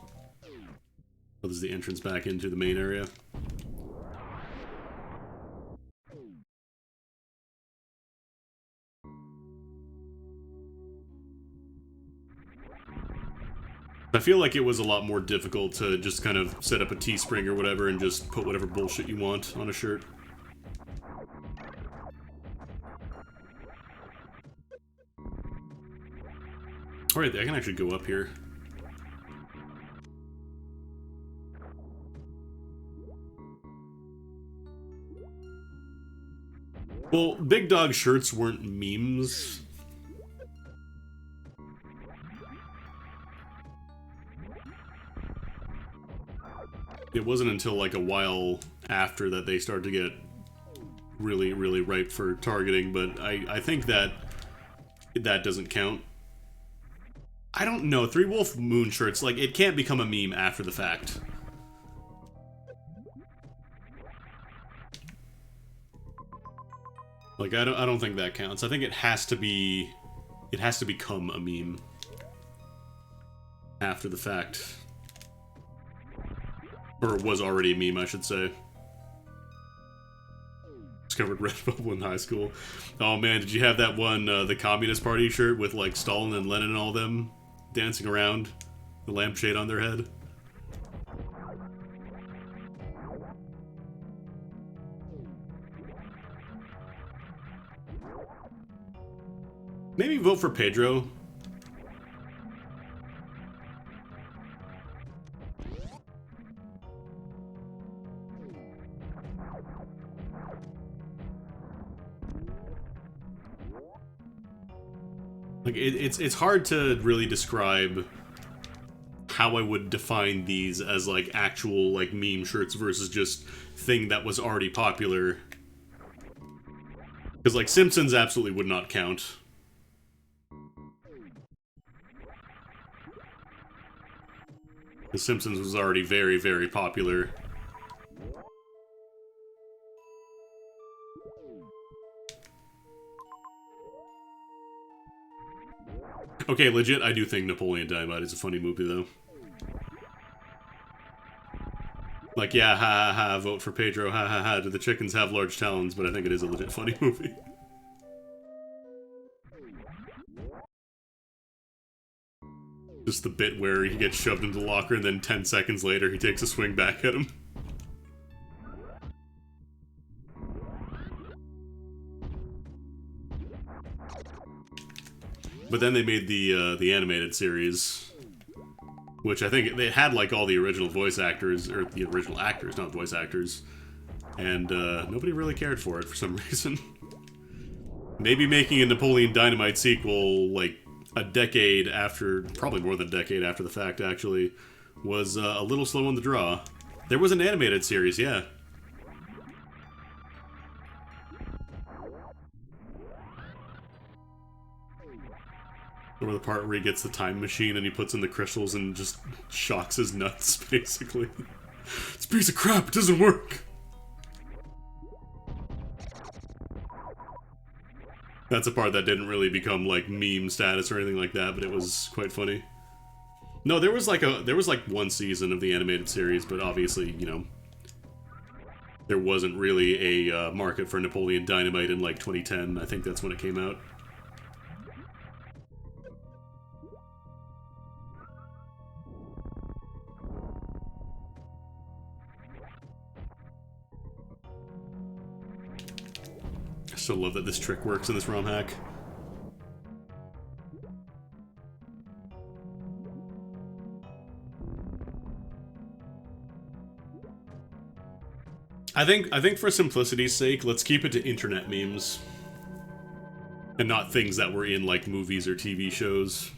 Oh, this is the entrance back into the main area. I feel like it was a lot more difficult to just kind of set up a Teespring or whatever and just put whatever bullshit you want on a shirt. Alright, I can actually go up here. Well, Big Dog shirts weren't memes. It wasn't until like a while after that they started to get really, really ripe for targeting, but I think that doesn't count. I don't know. Three Wolf Moon shirts, like, it can't become a meme after the fact. Like, I don't think that counts. I think it has to become a meme after the fact. Or it was already a meme, I should say. Discovered Redbubble in high school. Oh man, did you have that one, the Communist Party shirt with, like, Stalin and Lenin and all them dancing around, the lampshade on their head? Maybe vote for Pedro. Like, it's hard to really describe how I would define these as, like, actual, like, meme shirts versus just thing that was already popular. Because, like, Simpsons absolutely would not count. The Simpsons was already very, very popular. Okay, legit, I do think Napoleon Dynamite is a funny movie, though. Like, yeah, ha ha ha, vote for Pedro, ha ha ha, do the chickens have large talons, but I think it is a legit funny movie. Just the bit where he gets shoved into the locker and then 10 seconds later he takes a swing back at him. But then they made the animated series, which I think they had like all the original voice actors, or the original actors, not voice actors, and nobody really cared for it for some reason. Maybe making a Napoleon Dynamite sequel like a decade after, probably more than a decade after the fact actually, was a little slow on the draw. There was an animated series, yeah. Or the part where he gets the time machine and he puts in the crystals and just shocks his nuts, basically. It's a piece of crap, it doesn't work! That's a part that didn't really become, like, meme status or anything like that, but it was quite funny. No, there was like one season of the animated series, but obviously, you know, there wasn't really a market for Napoleon Dynamite in, like, 2010. I think that's when it came out. I still love that this trick works in this ROM hack. I think for simplicity's sake, let's keep it to internet memes. And not things that were in, like, movies or TV shows.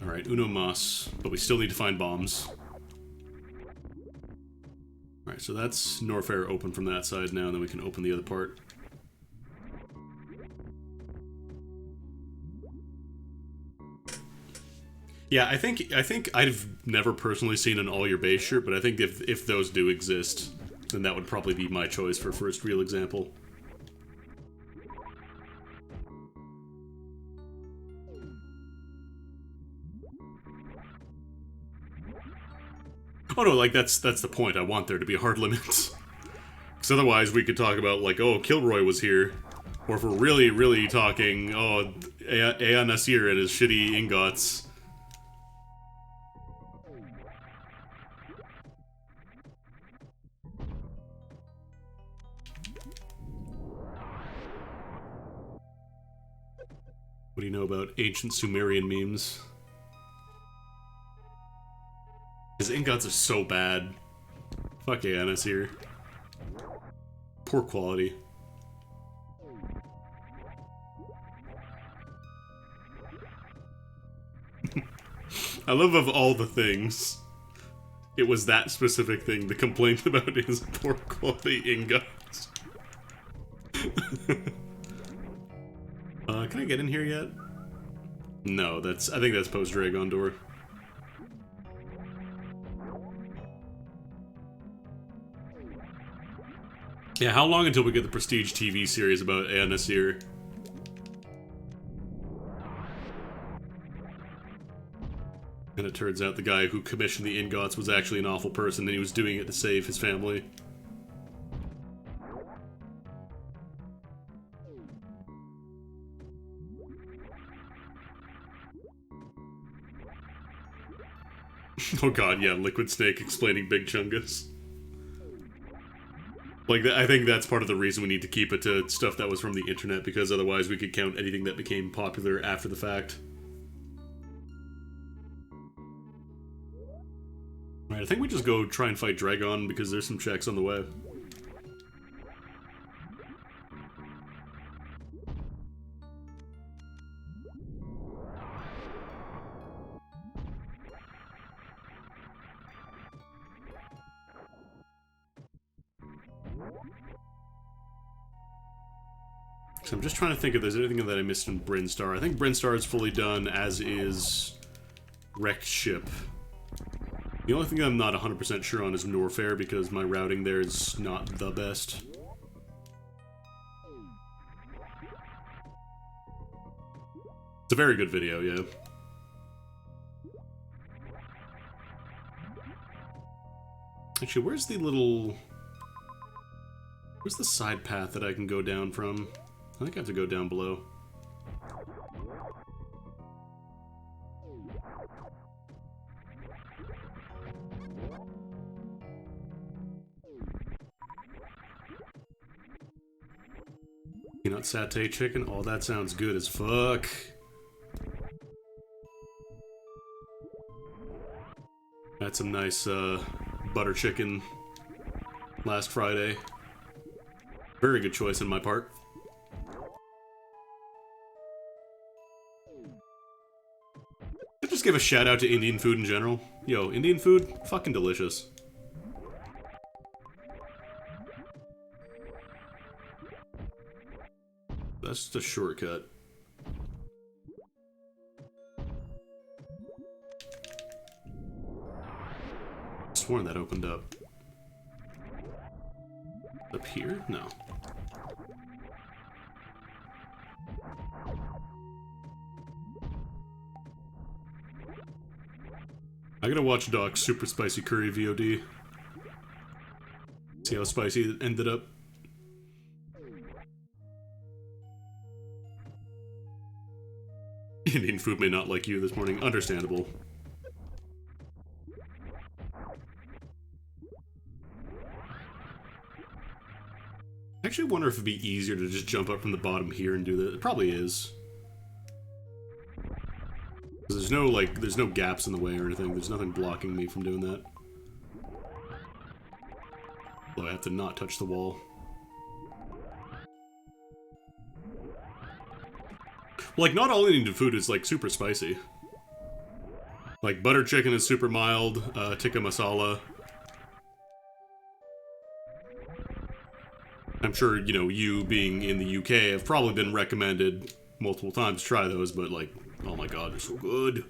Alright, uno mas, but we still need to find bombs. Alright, so that's Norfair open from that side now, and then we can open the other part. Yeah, I think I've never personally seen an all your base shirt, but I think if those do exist, then that would probably be my choice for first real example. Oh no, like that's the point. I want there to be hard limits. Because otherwise we could talk about like, oh, Kilroy was here. Or if we're really, really talking, oh, Ea Nasir and his shitty ingots. What do you know about ancient Sumerian memes? His ingots are so bad. Fuck Ea Nasir. Poor quality. I love of all the things, it was that specific thing, the complaint about his poor quality ingots. Can I get in here yet? No, I think that's post-Dragon door. Yeah, how long until we get the Prestige TV series about Ea Nasir? And it turns out the guy who commissioned the ingots was actually an awful person and he was doing it to save his family. Oh god, yeah, Liquid Snake explaining Big Chungus. Like, I think that's part of the reason we need to keep it to stuff that was from the internet, because otherwise we could count anything that became popular after the fact. Alright, I think we just go try and fight Dragon, because there's some checks on the way. So I'm just trying to think if there's anything that I missed in Brinstar. I think Brinstar is fully done, as is Wrecked Ship. The only thing I'm not 100% sure on is Norfair, because my routing there is not the best. It's a very good video, yeah. Actually, where's the little... Where's the side path that I can go down from? I think I have to go down below. Peanut satay chicken? Oh, that sounds good as fuck. Had some nice butter chicken last Friday. Very good choice on my part. I'd just give a shout out to Indian food in general. Yo, Indian food, fucking delicious. That's just a shortcut. Sworn that opened up. Up here? No. I gotta watch Doc's Super Spicy Curry VOD. See how spicy it ended up. Indian food may not like you this morning. Understandable. I actually wonder if it'd be easier to just jump up from the bottom here and do that. It probably is. There's no, like, there's no gaps in the way or anything. There's nothing blocking me from doing that. Although I have to not touch the wall. Like, not all Indian food is, like, super spicy. Like, butter chicken is super mild, tikka masala. I'm sure, you know, you being in the UK have probably been recommended multiple times to try those, but, like, oh my god, they're so good.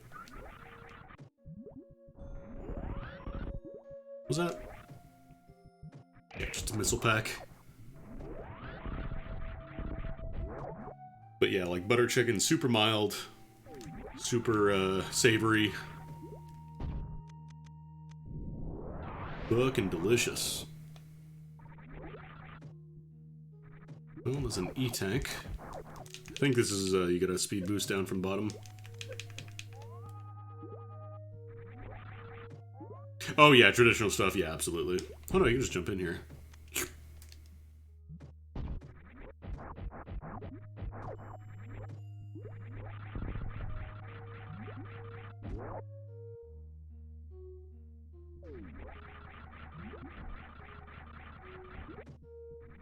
was that? Yeah, just a missile pack. But yeah, like butter chicken, super mild, super savory. Fucking delicious. Well, there's an E-tank. I think this is, you get a speed boost down from bottom. Oh yeah, traditional stuff, yeah, absolutely. Oh no, you can just jump in here.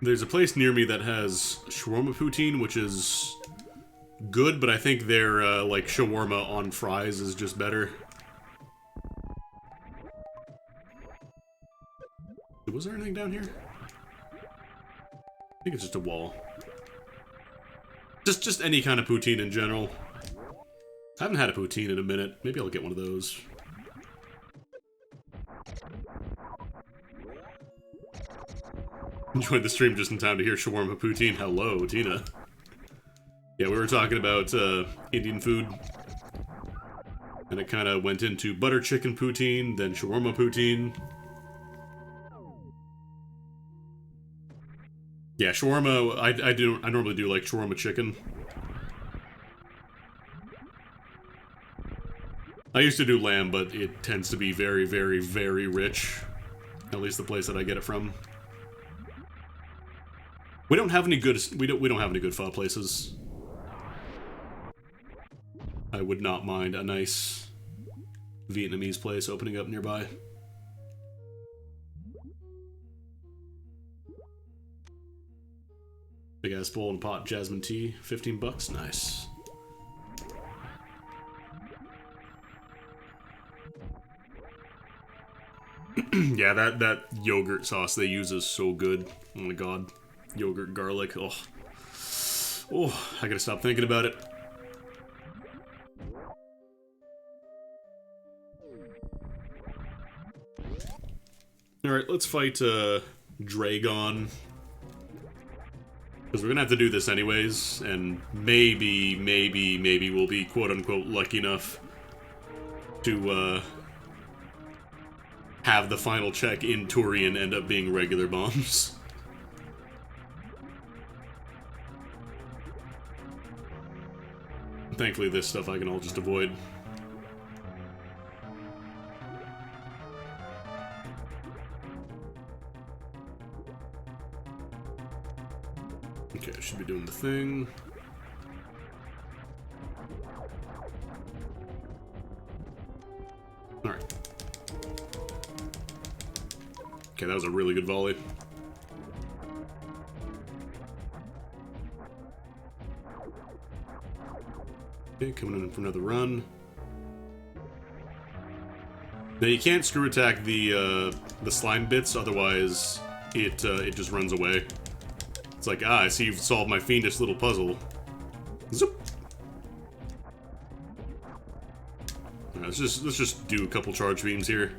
There's a place near me that has shawarma poutine, which is good, but I think their, like, shawarma on fries is just better. Was there anything down here? I think it's just a wall. Just any kind of poutine in general. I haven't had a poutine in a minute. Maybe I'll get one of those. Enjoyed the stream just in time to hear shawarma poutine. Hello, Tina. Yeah, we were talking about Indian food. And it kind of went into butter chicken poutine, then shawarma poutine. Yeah, shawarma, I normally do like shawarma chicken. I used to do lamb, but it tends to be very, very, very rich. At least the place that I get it from. We don't have any good we don't have any good pho places. I would not mind a nice Vietnamese place opening up nearby. Big ass bowl and pot jasmine tea, 15 bucks, nice. Yeah, that yogurt sauce they use is so good. Oh my god. Yogurt, garlic, oh. Oh, I gotta stop thinking about it. Alright, let's fight, Dragon. Because we're gonna have to do this anyways, and maybe we'll be quote-unquote lucky enough to, have the final check in Turian end up being regular bombs. Thankfully this stuff I can all just avoid. Okay, I should be doing the thing. Alright. Okay, that was a really good volley. Okay, coming in for another run. Now you can't screw attack the slime bits, otherwise it just runs away. It's like, I see you've solved my fiendish little puzzle. Zoop. Right, let's just do a couple charge beams here.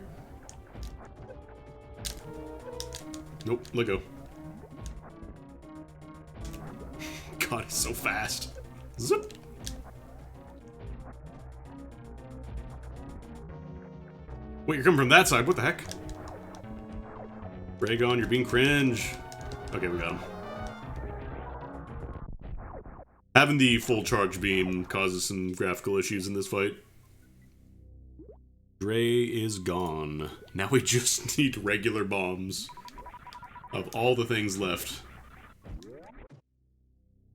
Nope, let go. God, he's so fast. Zoop. Wait, you're coming from that side, what the heck? Dragon, you're being cringe. Okay, we got him. Having the full charge beam causes some graphical issues in this fight. Dre is gone. Now we just need regular bombs. Of all the things left.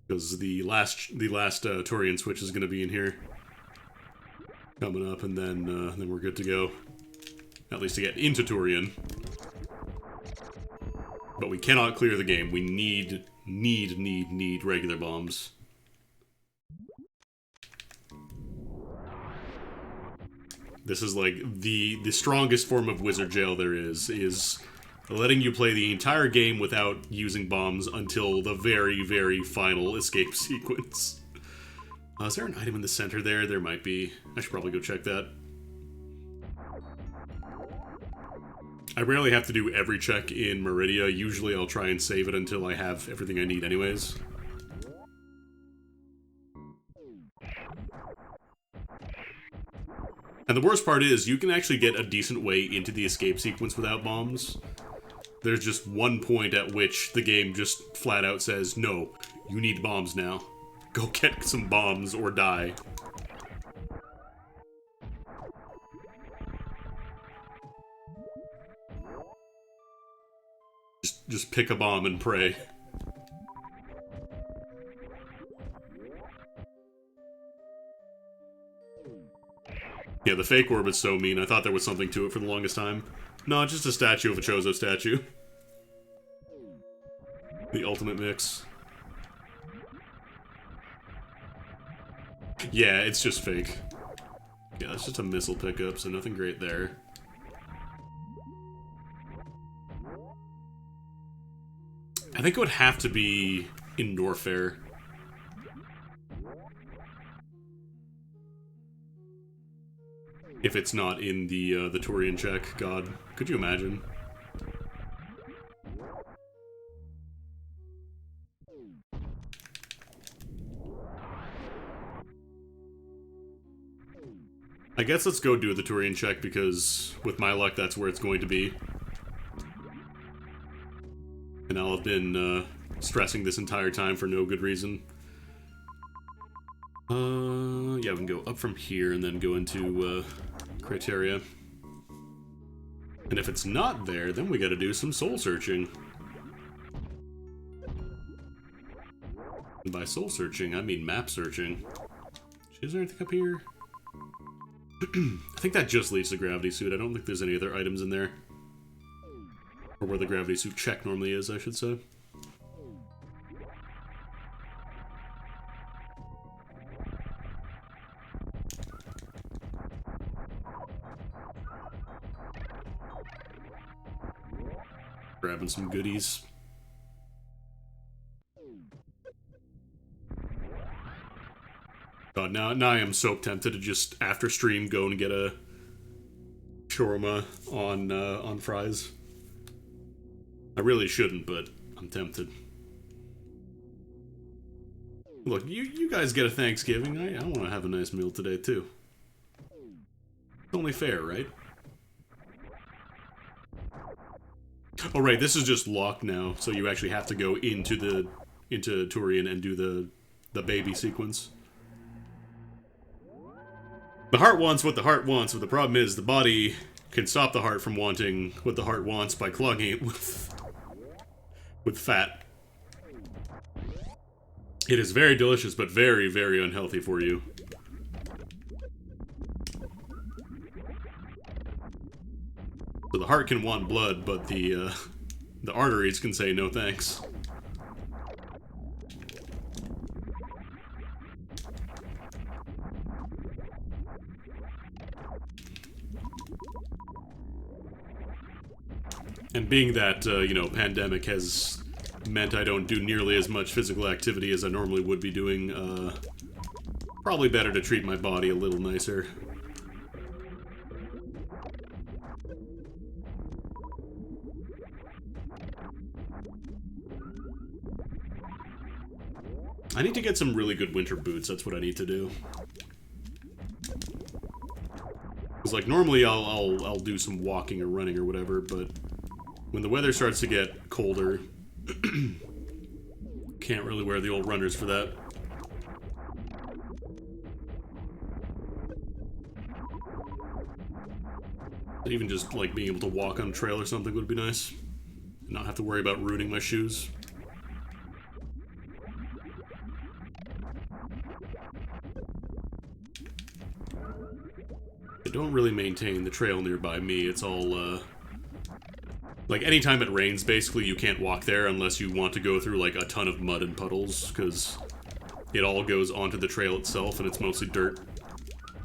Because the last Turian switch is going to be in here. Coming up, and then we're good to go. At least to get into Turian. But we cannot clear the game. We need regular bombs. This is like the strongest form of wizard jail there is letting you play the entire game without using bombs until the very, very final escape sequence. Is there an item in the center there? There might be. I should probably go check that. I rarely have to do every check in Meridia. Usually I'll try and save it until I have everything I need anyways. And the worst part is, you can actually get a decent way into the escape sequence without bombs. There's just one point at which the game just flat out says, no, you need bombs now. Go get some bombs or die. Just pick a bomb and pray. Yeah, the fake orb is so mean. I thought there was something to it for the longest time. No, just a statue of a Chozo statue. The ultimate mix. Yeah, it's just fake. Yeah, that's just a missile pickup, so nothing great there. I think it would have to be in Norfair. If it's not in the Turian check, God, could you imagine? I guess let's go do the Turian check because, with my luck, that's where it's going to be. And I'll have been stressing this entire time for no good reason. Yeah, we can go up from here and then go into criteria. And if it's not there, then we gotta do some soul searching. And by soul searching, I mean map searching. Is there anything up here? I think that just leads to gravity suit. I don't think there's any other items in there. Or where the gravity suit check normally is, I should say. Grabbing some goodies. God, now I am so tempted to just, after stream, go and get a shawarma on fries. I really shouldn't, but I'm tempted. Look, you guys get a Thanksgiving. I want to have a nice meal today, too. It's only fair, right? Oh, right, this is just locked now, so you actually have to go into Turian and do the baby sequence. The heart wants what the heart wants, but the problem is the body can stop the heart from wanting what the heart wants by clogging it with fat. It is very delicious, but very, very unhealthy for you. So the heart can want blood, but the arteries can say no thanks. And being that, you know, pandemic has meant I don't do nearly as much physical activity as I normally would be doing, probably better to treat my body a little nicer. I need to get some really good winter boots, that's what I need to do. Because, like, normally I'll do some walking or running or whatever, but when the weather starts to get colder, can't really wear the old runners for that. Even just, like, being able to walk on a trail or something would be nice. Not have to worry about ruining my shoes. I don't really maintain the trail nearby me. It's all, like, anytime it rains, basically, you can't walk there unless you want to go through, like, a ton of mud and puddles, because it all goes onto the trail itself, and it's mostly dirt.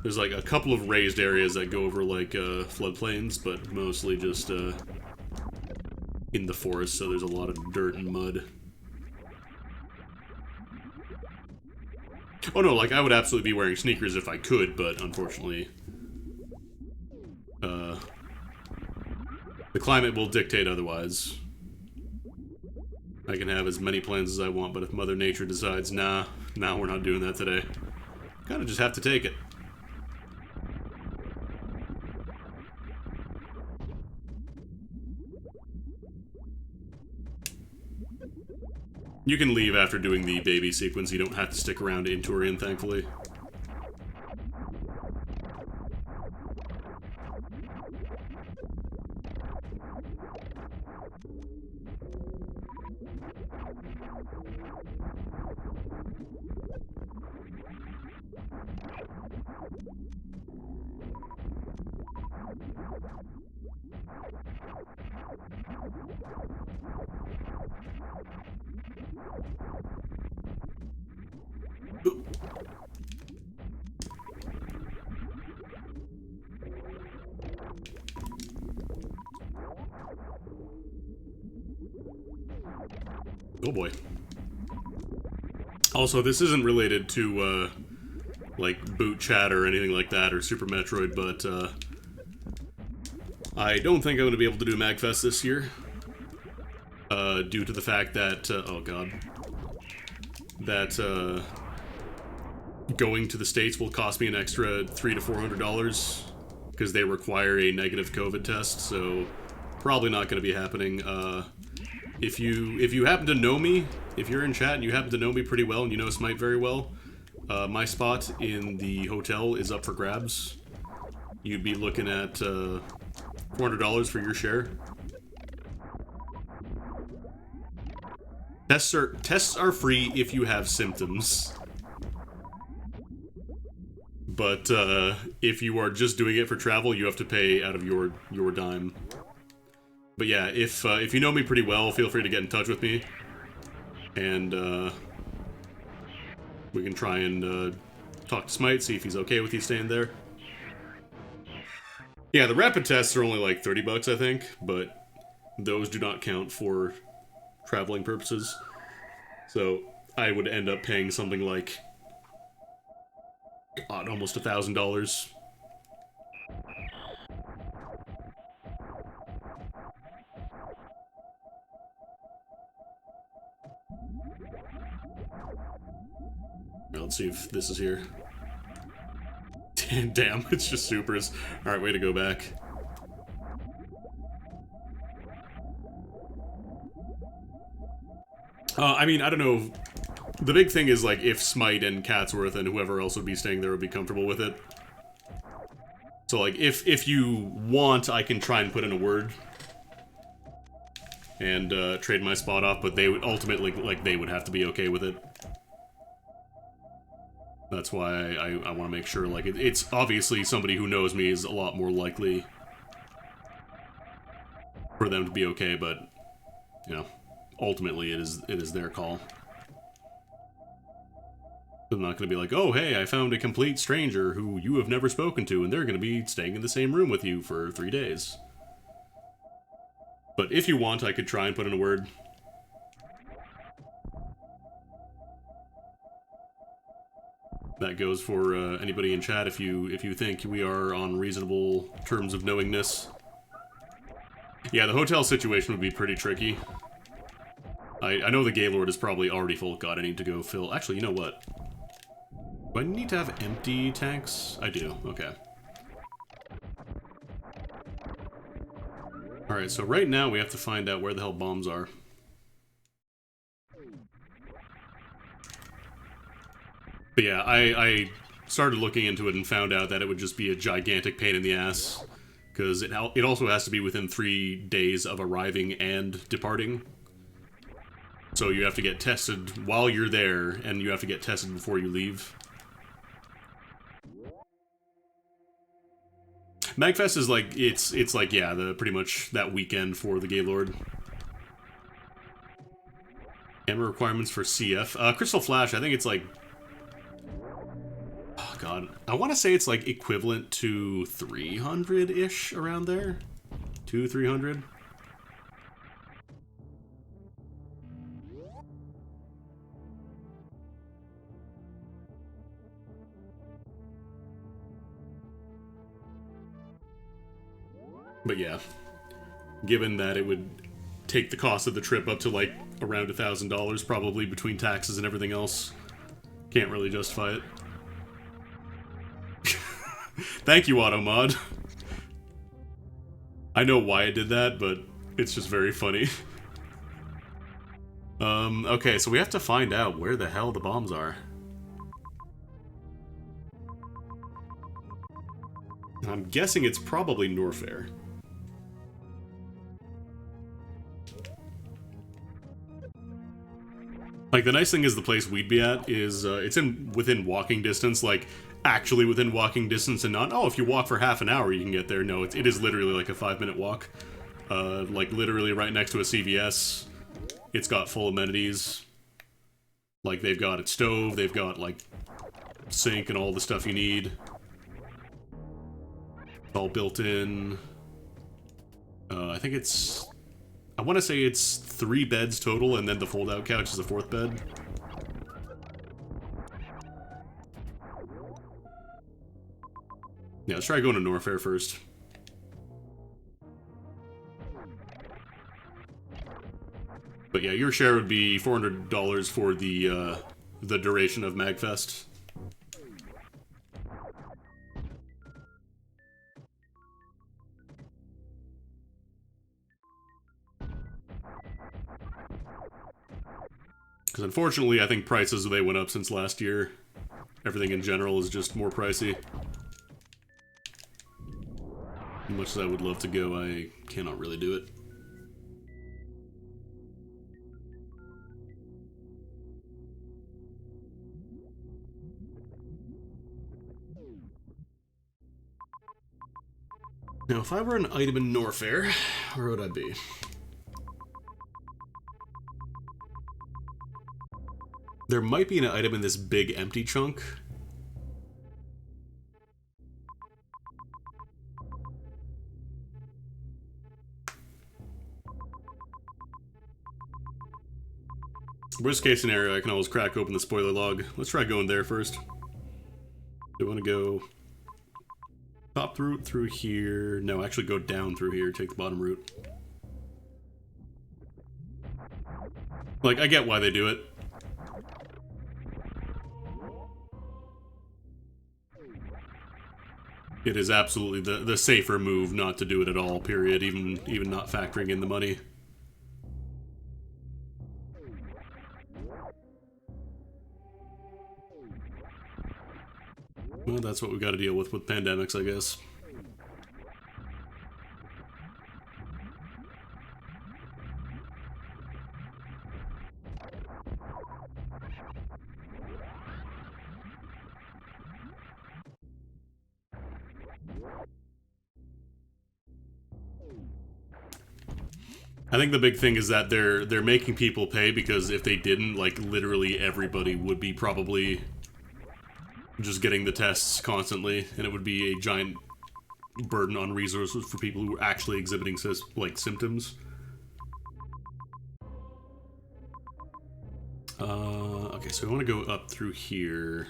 There's, like, a couple of raised areas that go over, like, floodplains, but mostly just, in the forest, so there's a lot of dirt and mud. Oh no, like, I would absolutely be wearing sneakers if I could, but unfortunately, The climate will dictate otherwise. I can have as many plans as I want, but if Mother Nature decides, nah, we're not doing that today, kind of just have to take it. You can leave after doing the baby sequence. You don't have to stick around in Turian, thankfully. Oh boy. Also, this isn't related to, like, boot chat or anything like that, or Super Metroid, but, I don't think I'm going to be able to do MagFest this year. Due to the fact that, oh god. That, going to the States will cost me an extra $300 to $400, because they require a negative COVID test, so probably not going to be happening. If you happen to know me, if you're in chat and you happen to know me pretty well and you know Smite very well, my spot in the hotel is up for grabs. You'd be looking at $400 for your share. Tests are free if you have symptoms. But if you are just doing it for travel, you have to pay out of your dime. But yeah, if you know me pretty well, feel free to get in touch with me, and we can try and talk to Smite, see if he's okay with you staying there. Yeah, the rapid tests are only like 30 bucks, I think, but those do not count for traveling purposes. So I would end up paying something like, God, almost $1,000. Let's see if this is here. Damn, it's just supers. Alright, way to go back. I mean, I don't know. The big thing is, like, if Smite and Catsworth and whoever else would be staying there would be comfortable with it. So, like, if you want, I can try and put in a word. And, trade my spot off, but they would ultimately, like, they would have to be okay with it. That's why I want to make sure, like, it's obviously somebody who knows me is a lot more likely for them to be okay, but, you know, ultimately it is their call. I'm not going to be like, oh, hey, I found a complete stranger who you have never spoken to, and they're going to be staying in the same room with you for 3 days. But if you want, I could try and put in a word. That goes for anybody in chat if you think we are on reasonable terms of knowingness. Yeah, the hotel situation would be pretty tricky. I know the Gaylord is probably already full. God, I need to go fill... Actually, you know what? Do I need to have empty tanks? I do, okay. Alright, so right now we have to find out where the hell bombs are. But yeah, I started looking into it and found out that it would just be a gigantic pain in the ass. Because it also has to be within 3 days of arriving and departing. So you have to get tested while you're there, and you have to get tested before you leave. MagFest is like, it's like, yeah, pretty much that weekend for the Gaylord. Camera requirements for CF. Crystal Flash, I think it's like... Oh, God. I want to say it's like equivalent to 300-ish around there. 200-300. But yeah. given that it would take the cost of the trip up to like around $1,000 probably between taxes and everything else. Can't really justify it. Thank you, AutoMod. I know why I did that, but it's just very funny. Okay, so we have to find out where the hell the bombs are. I'm guessing it's probably Norfair. Like, the nice thing is the place we'd be at is, it's within walking distance, like, actually within walking distance and not, oh, if you walk for half an hour you can get there. No, it is literally like a 5-minute walk. Like, literally right next to a CVS. It's got full amenities. Like, they've got a stove, they've got, like, sink and all the stuff you need. All built in. I think it's... I want to say it's 3 beds total, and then the fold-out couch is the 4th bed. Yeah, let's try going to Norfair first. But yeah, your share would be $400 for the duration of MagFest. Because unfortunately, I think prices, they went up since last year. Everything in general is just more pricey. As much as I would love to go, I cannot really do it. Now, if I were an item in Norfair, where would I be? There might be an item in this big empty chunk. Worst case scenario, I can always crack open the spoiler log. Let's try going there first. Do I want to go top route through here? No, actually go down through here, take the bottom route. Like, I get why they do it. It is absolutely the safer move not to do it at all, period, even not factoring in the money. Well, that's what we got to deal with pandemics, I guess. I think the big thing is that they're making people pay, because if they didn't, like, literally everybody would be probably just getting the tests constantly, and it would be a giant burden on resources for people who are actually exhibiting, like, symptoms. Okay, so we want to go up through here.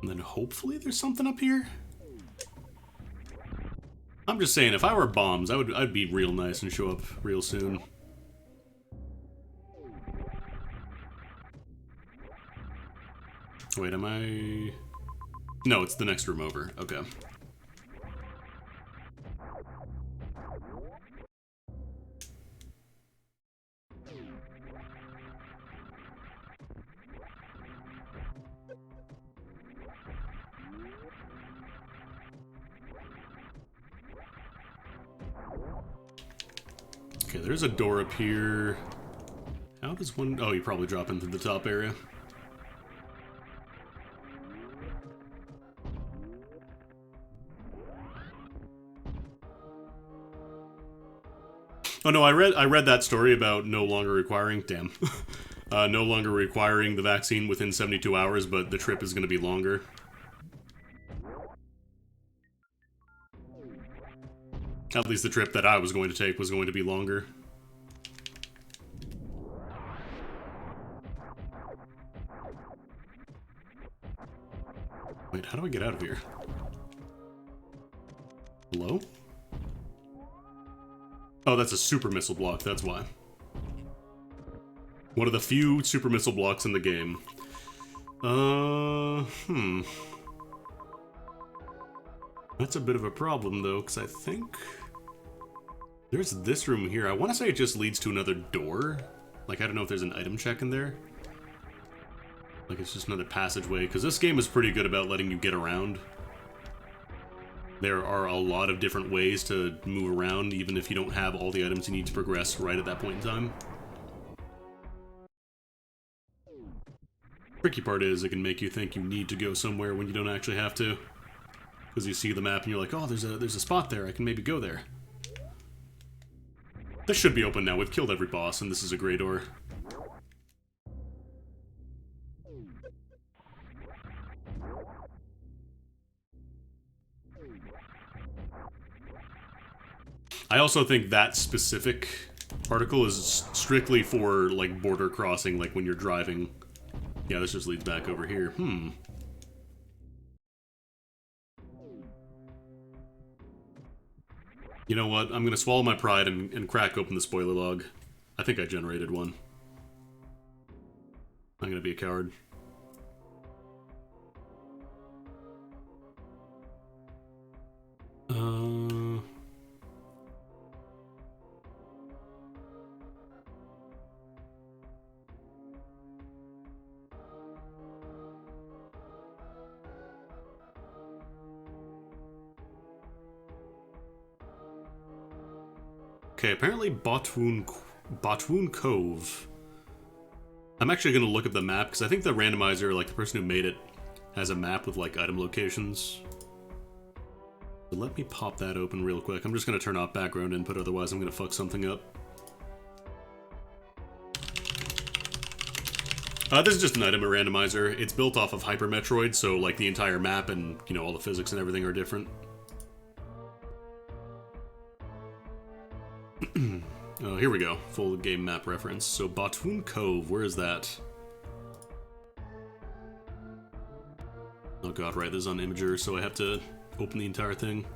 And then hopefully there's something up here? I'm just saying, if I were bombs, I'd be real nice and show up real soon. Wait, am I... No, it's the next room over. Okay. Okay, there's a door up here. How does one... Oh, you probably drop into the top area. Oh no, I read that story about no longer requiring... Damn. No longer requiring the vaccine within 72 hours, but the trip is going to be longer. At least the trip that I was going to take was going to be longer. Wait, how do I get out of here? Hello? Oh, that's a super missile block, that's why. One of the few super missile blocks in the game. That's a bit of a problem, though, because I think... There's this room here. I want to say it just leads to another door. Like, I don't know if there's an item check in there. Like, it's just another passageway, because this game is pretty good about letting you get around. There are a lot of different ways to move around, even if you don't have all the items you need to progress right at that point in time. Tricky part is, it can make you think you need to go somewhere when you don't actually have to. Because you see the map and you're like, oh, there's a spot there, I can maybe go there. This should be open now, we've killed every boss, and this is a grey door. I also think that specific particle is strictly for, like, border crossing, like when you're driving. Yeah, this just leads back over here. You know what? I'm gonna swallow my pride and crack open the spoiler log. I think I generated one. I'm gonna be a coward. Okay, apparently Botwoon Cove. I'm actually going to look up the map, because I think the randomizer, like the person who made it, has a map with, like, item locations. So let me pop that open real quick. I'm just going to turn off background input, otherwise I'm going to fuck something up. This is just an item randomizer. It's built off of Hyper Metroid, so, like, the entire map and, you know, all the physics and everything are different. Oh, here we go. Full game map reference. So, Botwoon Cove, where is that? Oh god, right, this is on Imager, so I have to open the entire thing.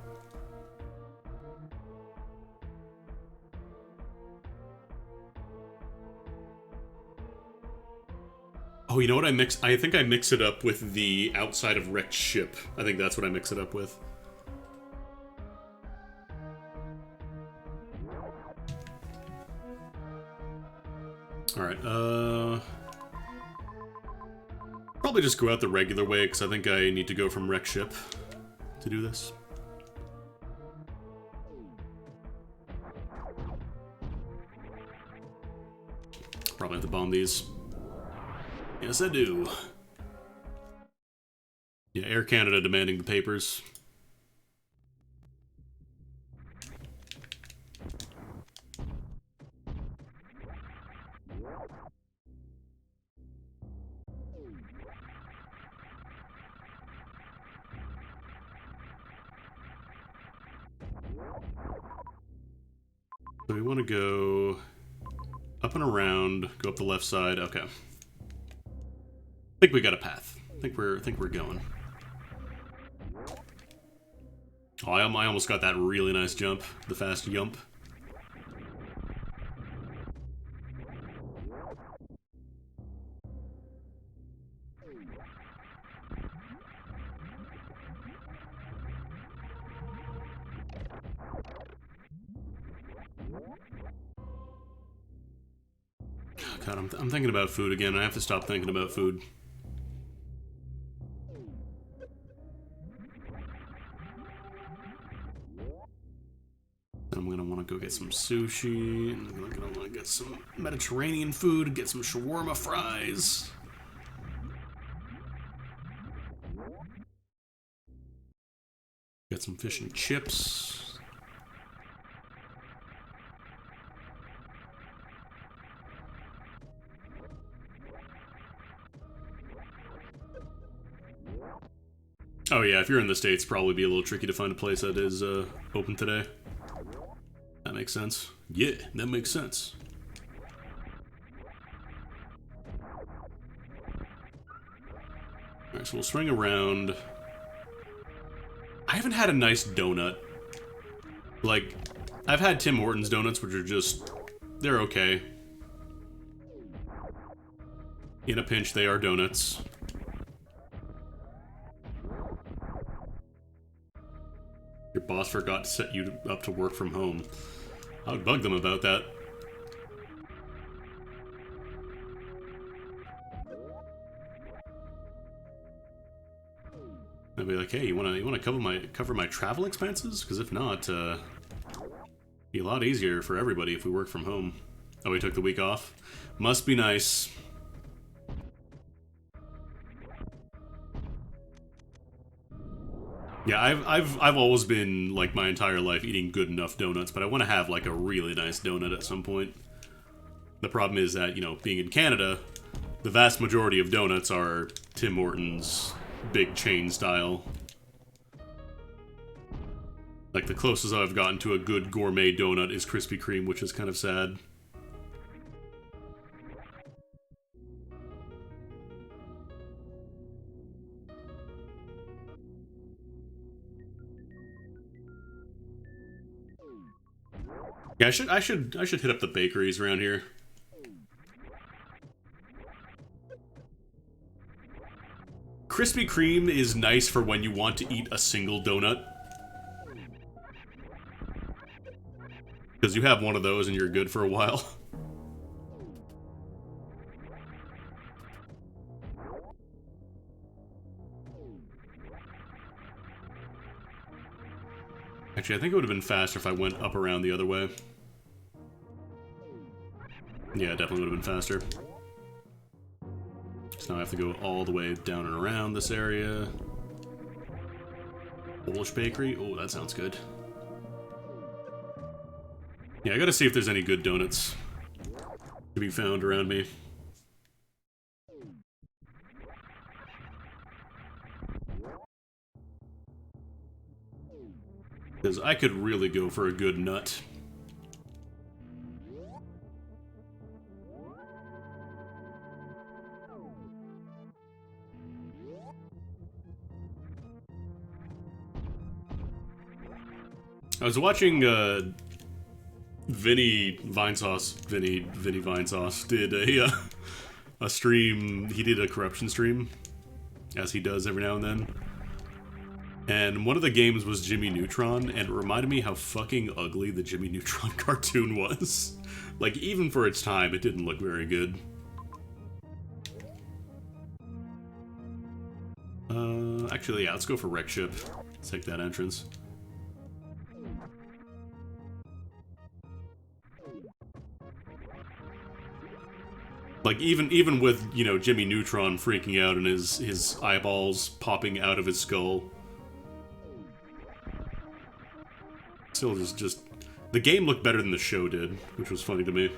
Oh, you know what I mix? I think I mix it up with the outside of wrecked ship. I think that's what I mix it up with. Alright, probably just go out the regular way, because I think I need to go from wreck ship to do this. Probably have to bomb these. Yes, I do. Yeah, Air Canada demanding the papers. So we want to go up and around, go up the left side. Okay. I think we got a path. I think we're going. Oh, I almost got that really nice jump, the fast jump. God, I'm thinking about food again. I have to stop thinking about food. I'm gonna want to go get some sushi, and I'm gonna want to get some Mediterranean food, get some shawarma fries. Get some fish and chips. Oh yeah, if you're in the States, probably be a little tricky to find a place that is open today. That makes sense. Yeah, that makes sense. Alright, so we'll swing around. I haven't had a nice donut. Like, I've had Tim Hortons donuts, which are just... they're okay. In a pinch, they are donuts. Your boss forgot to set you up to work from home. I would bug them about that. I'd be like, hey, you wanna cover my travel expenses? Because if not, be a lot easier for everybody if we work from home. Oh, we took the week off. Must be nice. Yeah, I've always been, like, my entire life eating good enough donuts, but I want to have, like, a really nice donut at some point. The problem is that, you know, being in Canada, the vast majority of donuts are Tim Hortons big chain style. Like, the closest I've gotten to a good gourmet donut is Krispy Kreme, which is kind of sad. Yeah, I should hit up the bakeries around here. Krispy Kreme is nice for when you want to eat a single donut. Because you have one of those and you're good for a while. Actually, I think it would have been faster if I went up around the other way. Yeah, definitely would have been faster. So now I have to go all the way down and around this area. Polish bakery? Oh, that sounds good. Yeah, I gotta see if there's any good donuts to be found around me. Because I could really go for a good nut. I was watching Vinny Vinesauce did a stream. He did a corruption stream, as he does every now and then. And one of the games was Jimmy Neutron, and it reminded me how fucking ugly the Jimmy Neutron cartoon was. Like, even for its time, it didn't look very good. Actually, yeah, let's go for Wreck Ship. Let's take that entrance. Like, even with, you know, Jimmy Neutron freaking out and his eyeballs popping out of his skull. Still just... the game looked better than the show did, which was funny to me.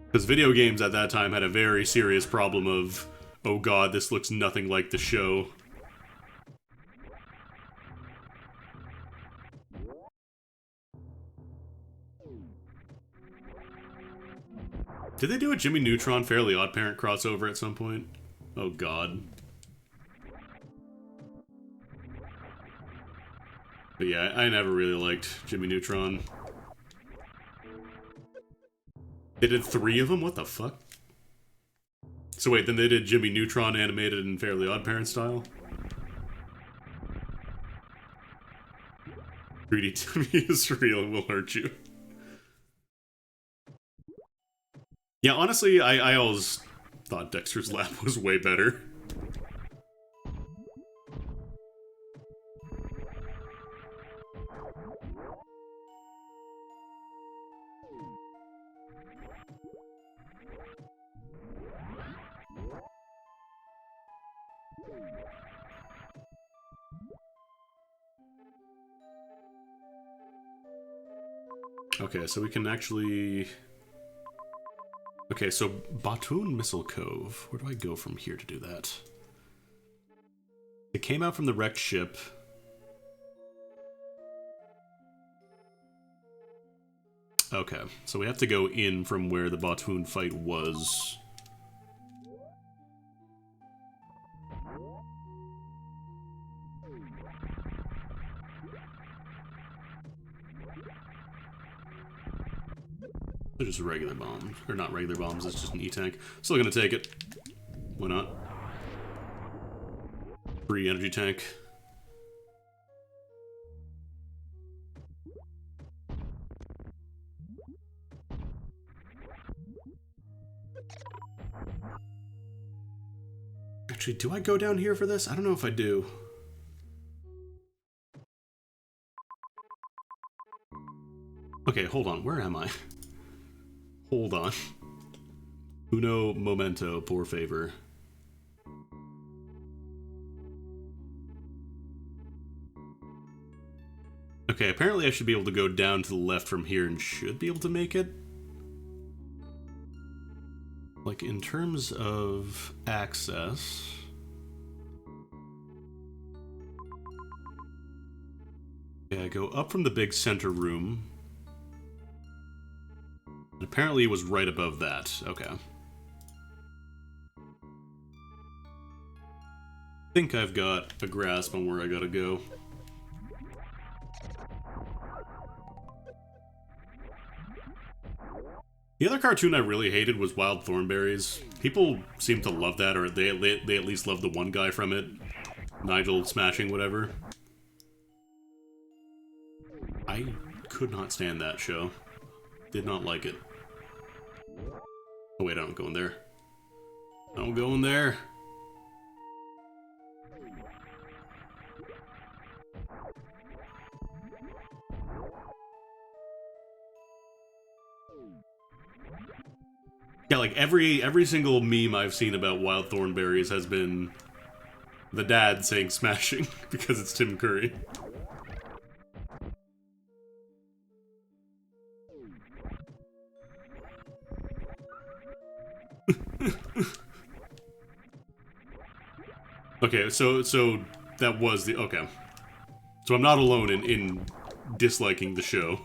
Because video games at that time had a very serious problem of, oh god, this looks nothing like the show. Did they do a Jimmy Neutron Fairly OddParent crossover at some point? Oh god. But yeah, I never really liked Jimmy Neutron. They did 3 of them? What the fuck? So wait, then they did Jimmy Neutron animated in Fairly OddParent style? 3D Timmy is real and will hurt you. Yeah, honestly, I always thought Dexter's Lab was way better. Okay, so we can actually... Okay, so Batoon Missile Cove. Where do I go from here to do that? It came out from the wrecked ship. Okay, so we have to go in from where the Batoon fight was. They're just regular bombs. Or not regular bombs, it's just an E-tank. Still gonna take it. Why not? Free energy tank. Actually, do I go down here for this? I don't know if I do. Okay, hold on. Where am I? Hold on. Uno momento, por favor. Okay, apparently I should be able to go down to the left from here and should be able to make it. Like, in terms of access... Yeah, go up from the big center room. And apparently it was right above that. Okay. I think I've got a grasp on where I gotta go. The other cartoon I really hated was Wild Thornberrys. People seem to love that, or they at least love the one guy from it. Nigel smashing whatever. I could not stand that show. Did not like it. Oh wait, I don't go in there. I don't go in there. Yeah, like every single meme I've seen about Wild Thornberrys has been the dad saying smashing because it's Tim Curry. Okay, so that was the... Okay. So I'm not alone in disliking the show.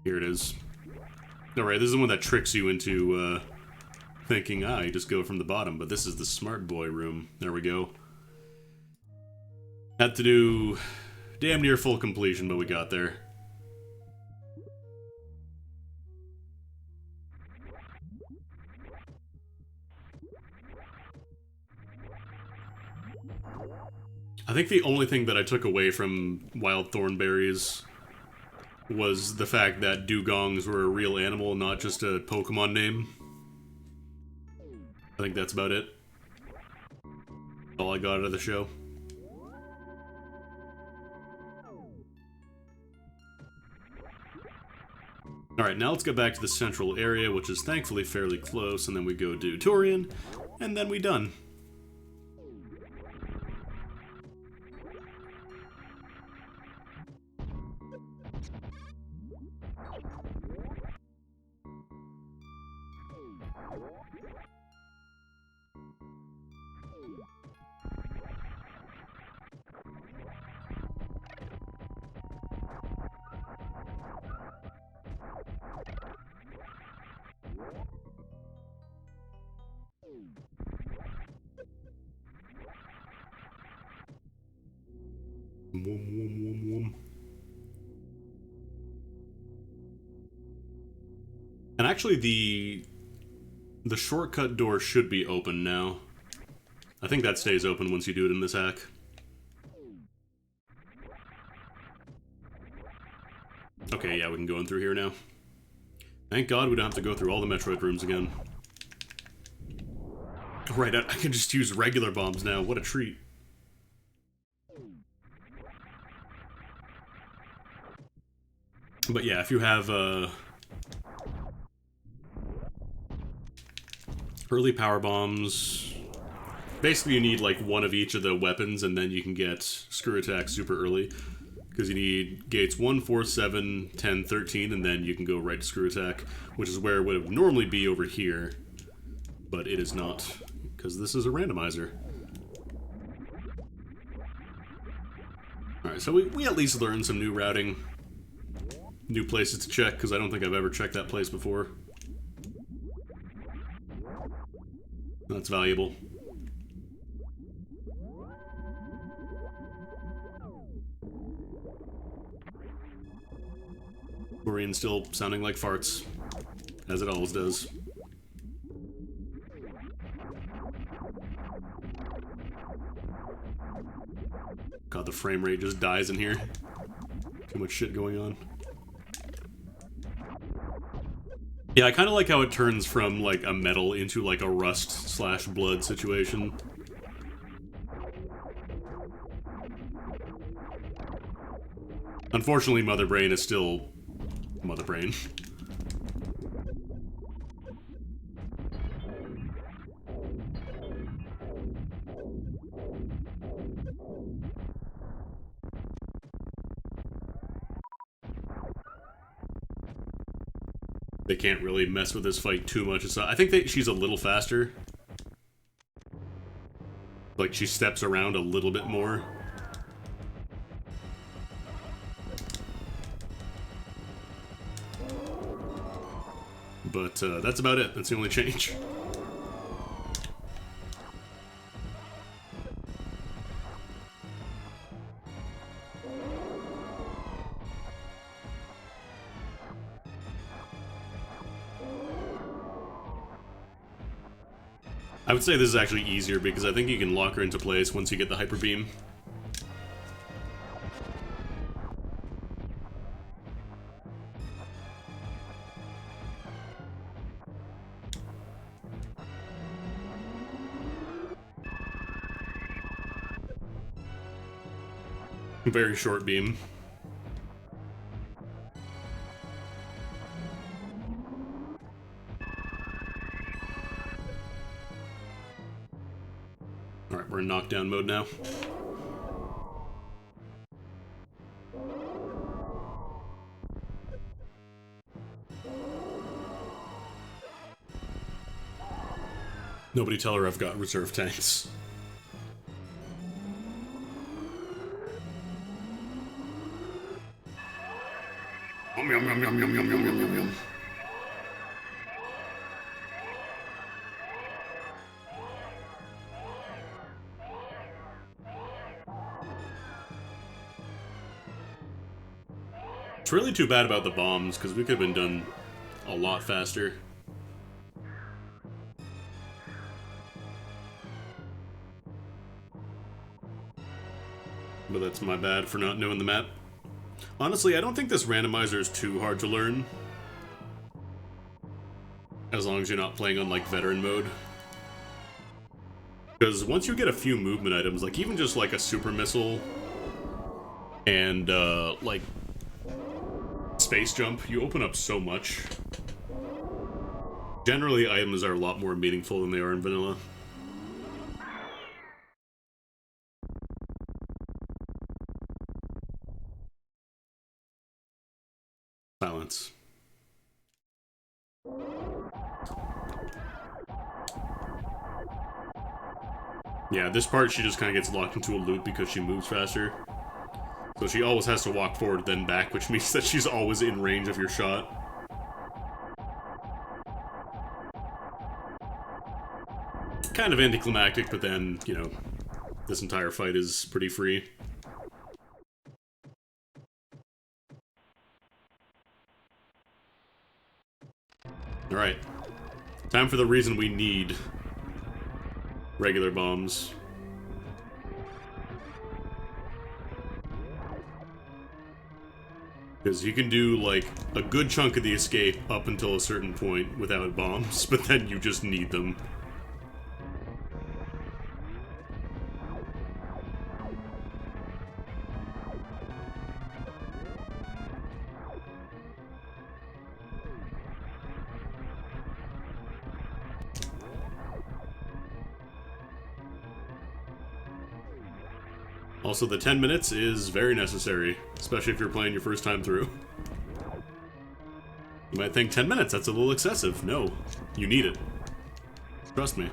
Here it is. Alright, this is the one that tricks you into thinking, you just go from the bottom, but this is the smart boy room. There we go. Had to do damn near full completion, but we got there. I think the only thing that I took away from Wild Thornberrys was the fact that dugongs were a real animal, not just a Pokemon name. I think that's about it. All I got out of the show. Alright, now let's get back to the central area, which is thankfully fairly close, and then we go do Torian, and then we done. And actually, the shortcut door should be open now. I think that stays open once you do it in this hack. Okay, yeah, we can go in through here now. Thank God we don't have to go through all the Metroid rooms again. Right, I can just use regular bombs now. What a treat. But yeah, if you have early power bombs, basically you need like one of each of the weapons, and then you can get screw attack super early. Because you need gates 1, 4, 7, 10, 13, and then you can go right to screw attack, which is where it would normally be over here. But it is not, because this is a randomizer. Alright, so we at least learned some new routing. New places to check, because I don't think I've ever checked that place before. That's valuable. Orion still sounding like farts, as it always does. God, the frame rate just dies in here. Too much shit going on. Yeah, I kind of like how it turns from, like, a metal into, like, a rust/blood situation. Unfortunately, Mother Brain is still Mother Brain. They can't really mess with this fight too much. I think that she's a little faster. Like, she steps around a little bit more. But that's about it. That's the only change. I would say this is actually easier because I think you can lock her into place once you get the Hyper Beam. Very short beam. Alright, we're in knockdown mode now. Nobody tell her I've got reserve tanks. Yum, yum, yum, yum, yum, yum, yum, yum, yum, yum. It's really too bad about the bombs, because we could have been done a lot faster. But that's my bad for not knowing the map. Honestly, I don't think this randomizer is too hard to learn. As long as you're not playing on, like, veteran mode. Because once you get a few movement items, like, even just, like, a super missile and, like, space jump, you open up so much. Generally, items are a lot more meaningful than they are in vanilla. Silence. Yeah, this part she just kind of gets locked into a loop because she moves faster. So she always has to walk forward then back, which means that she's always in range of your shot. Kind of anticlimactic, but then, you know, this entire fight is pretty free. Alright. Time for the reason we need regular bombs. Because you can do, like, a good chunk of the escape up until a certain point without bombs, but then you just need them. Also, the 10 minutes is very necessary, especially if you're playing your first time through. You might think 10 minutes, that's a little excessive. No, you need it. Trust me.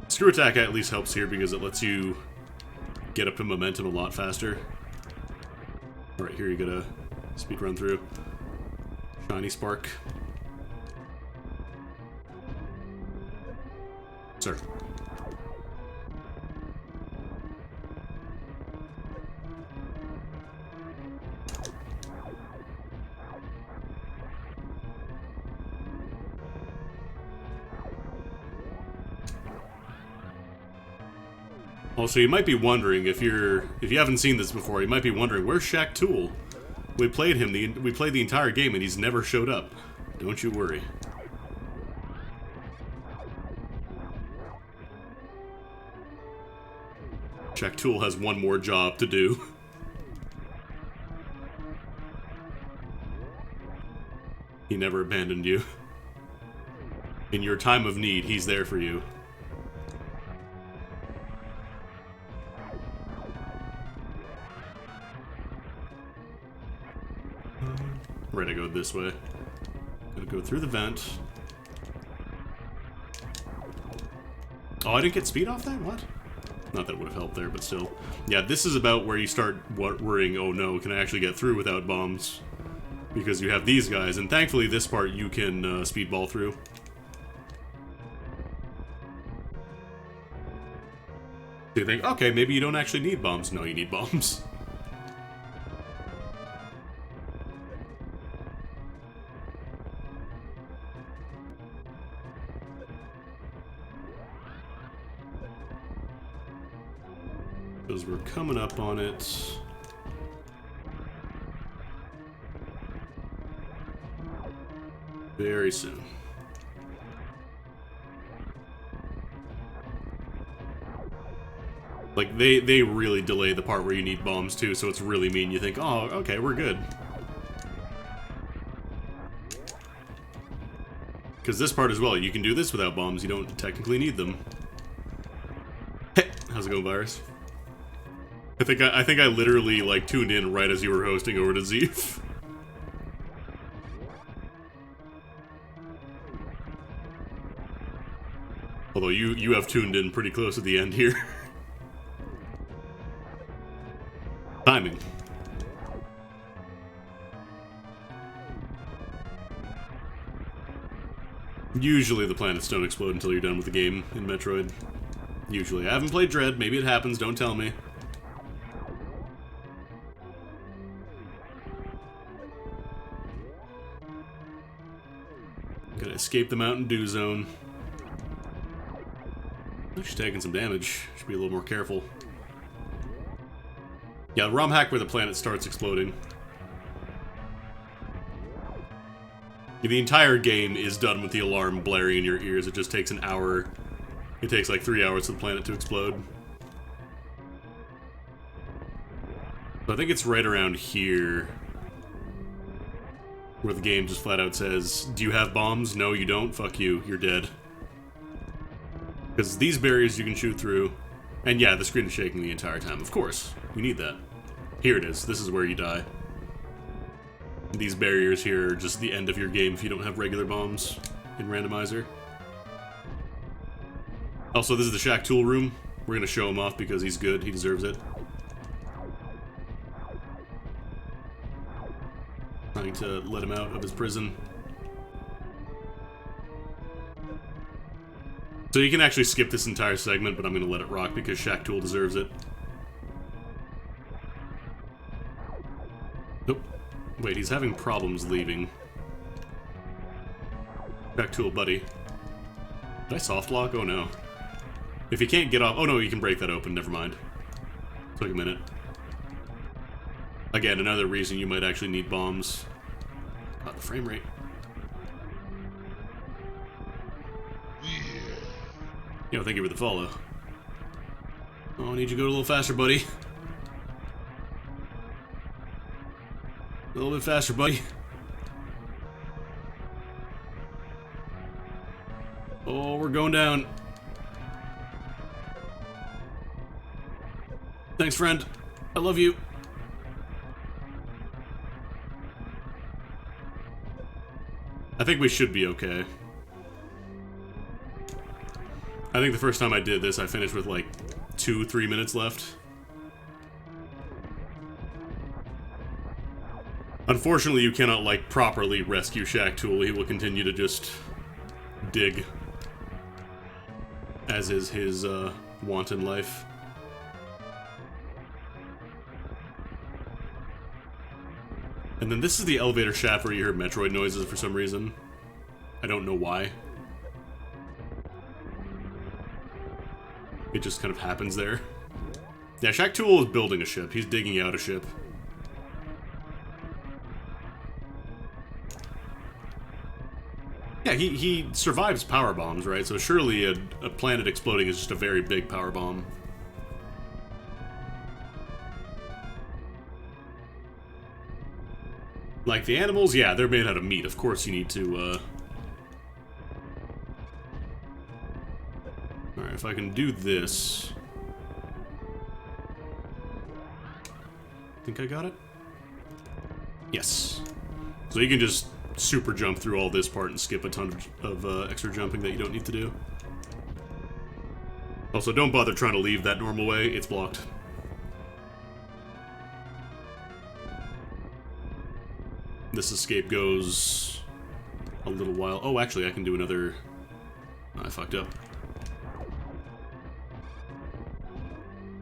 Screw attack at least helps here because it lets you get up to momentum a lot faster. Alright, here you get a speed run through. Shiny spark. Sir. Also, you might be wondering, if you haven't seen this before, you might be wondering, where's Shaq Tool? We played the entire game and he's never showed up. Don't you worry. Shaq Tool has one more job to do. He never abandoned you. In your time of need, he's there for you. Right, I go this way. Gotta go through the vent. Oh, I didn't get speed off that? What? Not that it would have helped there, but still. Yeah, this is about where you start worrying, oh no, can I actually get through without bombs? Because you have these guys, and thankfully this part you can speedball through. So you think, okay, maybe you don't actually need bombs. No, you need bombs. Because we're coming up on it. Very soon. Like, they really delay the part where you need bombs, too, so it's really mean. You think, oh, okay, we're good. Because this part as well, you can do this without bombs. You don't technically need them. Hey, how's it going, Virus? I think I literally, like, tuned in right as you were hosting over to Zeef. Although you have tuned in pretty close at the end here. Timing. Usually the planets don't explode until you're done with the game in Metroid. Usually. I haven't played Dread. Maybe it happens. Don't tell me. Gonna escape the Mountain Dew zone. She's taking some damage. Should be a little more careful. Yeah, ROM hack where the planet starts exploding. The entire game is done with the alarm blaring in your ears. It just takes an hour. It takes like 3 hours for the planet to explode. So I think it's right around here where the game just flat out says, do you have bombs? No, you don't. Fuck you. You're dead. Because these barriers you can shoot through. And yeah, the screen is shaking the entire time. Of course. You need that. Here it is. This is where you die. These barriers here are just the end of your game if you don't have regular bombs in randomizer. Also, this is the Shaq Tool room. We're gonna show him off because he's good. He deserves it. Trying to let him out of his prison. So you can actually skip this entire segment, but I'm gonna let it rock because Shaq Tool deserves it. Nope. Wait, he's having problems leaving. Shaq Tool, buddy. Did I soft lock? Oh no. If he can't get off... Oh no, you can break that open. Never mind. Took a minute. Again, another reason you might actually need bombs. God, the frame rate. Yo, thank you for the follow. Oh, I need you to go a little faster, buddy. A little bit faster, buddy. Oh, we're going down. Thanks, friend. I love you. I think we should be okay. I think the first time I did this, I finished with like 2-3 minutes left. Unfortunately, you cannot, like, properly rescue Shaq Tool. He will continue to just dig. As is his, wanton life. And then this is the elevator shaft where you hear Metroid noises for some reason. I don't know why. It just kind of happens there. Yeah, Shaq Tool is building a ship. He's digging out a ship. Yeah, he survives power bombs, right? So surely a planet exploding is just a very big power bomb. Like the animals, yeah, they're made out of meat. Of course you need to, Alright, if I can do this... Think I got it? Yes. So you can just super jump through all this part and skip a ton of extra jumping that you don't need to do. Also, don't bother trying to leave that normal way. It's blocked. This escape goes a little while. Oh, actually, I can do another... I fucked up.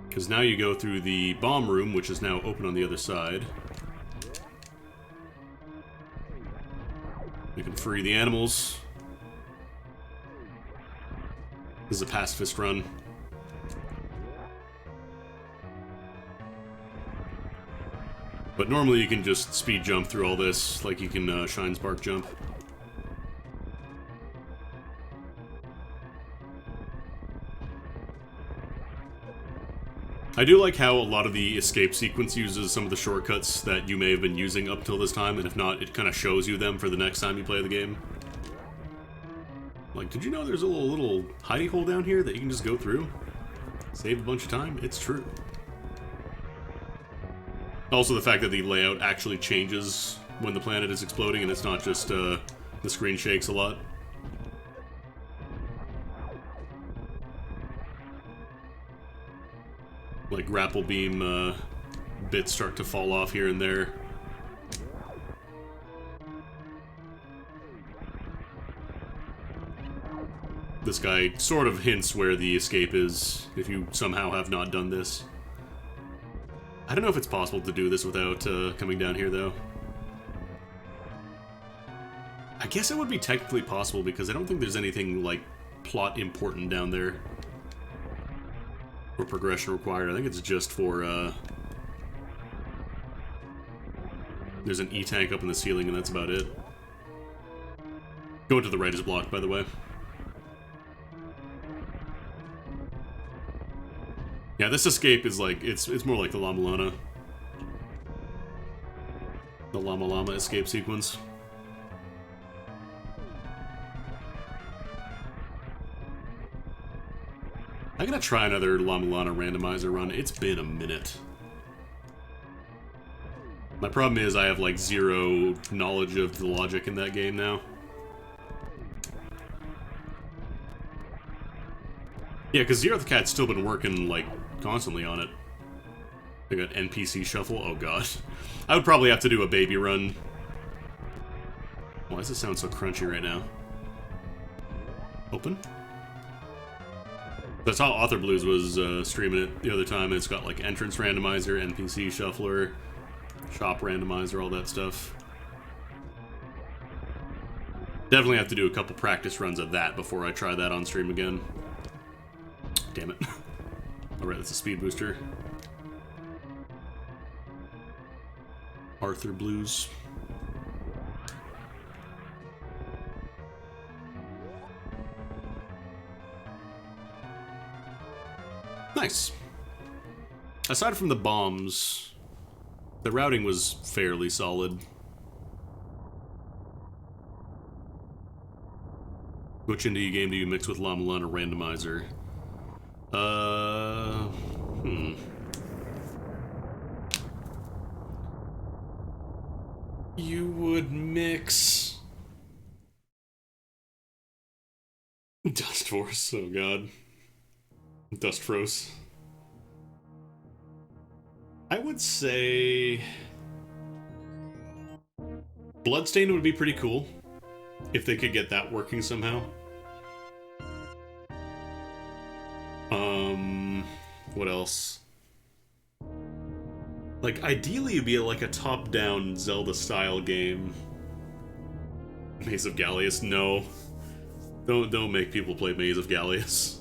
Because now you go through the bomb room, which is now open on the other side. You can free the animals. This is a pacifist run. But normally you can just speed jump through all this, like you can Shine Spark jump. I do like how a lot of the escape sequence uses some of the shortcuts that you may have been using up till this time, and if not, it kind of shows you them for the next time you play the game. Like, did you know there's a little hidey hole down here that you can just go through? Save a bunch of time? It's true. Also the fact that the layout actually changes when the planet is exploding, and it's not just, the screen shakes a lot. Like, grapple beam bits start to fall off here and there. This guy sort of hints where the escape is, if you somehow have not done this. I don't know if it's possible to do this without coming down here, though. I guess it would be technically possible, because I don't think there's anything, like, plot important down there. Or progression required. I think it's just for, there's an E-tank up in the ceiling, and that's about it. Going to the right is blocked, by the way. Yeah, this escape is like, it's more like the Llama Lana. The Llama Llama escape sequence. I'm gonna try another Llama Lana randomizer run. It's been a minute. My problem is I have like zero knowledge of the logic in that game now. Yeah, because Zero the Cat's still been working like constantly on it. They got NPC shuffle. Oh god. I would probably have to do a baby run. Why does it sound so crunchy right now? Open? That's how Author Blues was streaming it the other time, and it's got like entrance randomizer, NPC shuffler, shop randomizer, all that stuff. Definitely have to do a couple practice runs of that before I try that on stream again. Damn it. Alright, that's a speed booster. Arthur Blues. Nice. Aside from the bombs, the routing was fairly solid. Which indie game do you mix with Llama Lana randomizer? You would mix... Dust Force, oh god. Dust Froze. I would say... Bloodstained would be pretty cool, if they could get that working somehow. What else? Like, ideally it'd be like a top-down Zelda-style game. Maze of Gallius, no. Don't make people play Maze of Gallius.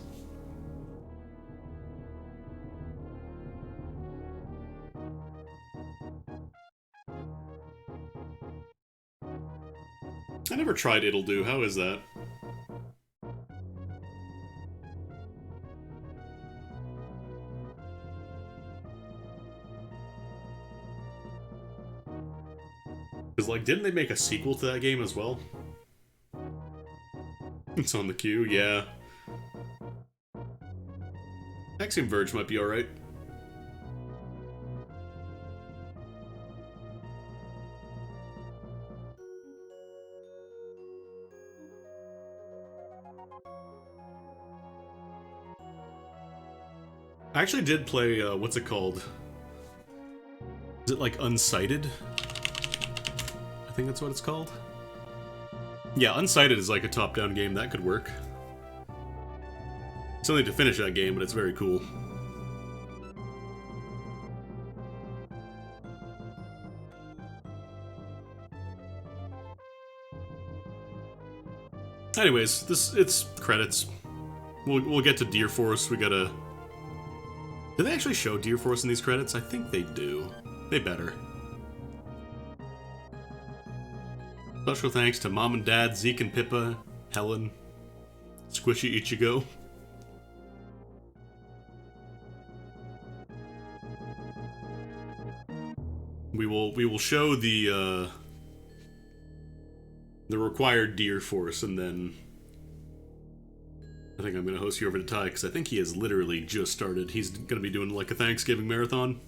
I never tried It'll Do. How is that? Because, like, didn't they make a sequel to that game as well? It's on the queue, yeah. Axiom Verge might be alright. I actually did play, what's it called? Is it like Unsighted? I think that's what it's called. Yeah, Unsighted is like a top-down game. That could work. Still need to finish that game, but it's very cool. Anyways, it's credits. We'll get to Deer Force. We gotta... Do they actually show Deer Force in these credits? I think they do. They better. Special thanks to Mom and Dad, Zeke and Pippa, Helen, Squishy Ichigo. We will show the required Deer Force, and then I think I'm going to host you over to Ty, because I think he has literally just started. He's going to be doing like a Thanksgiving marathon.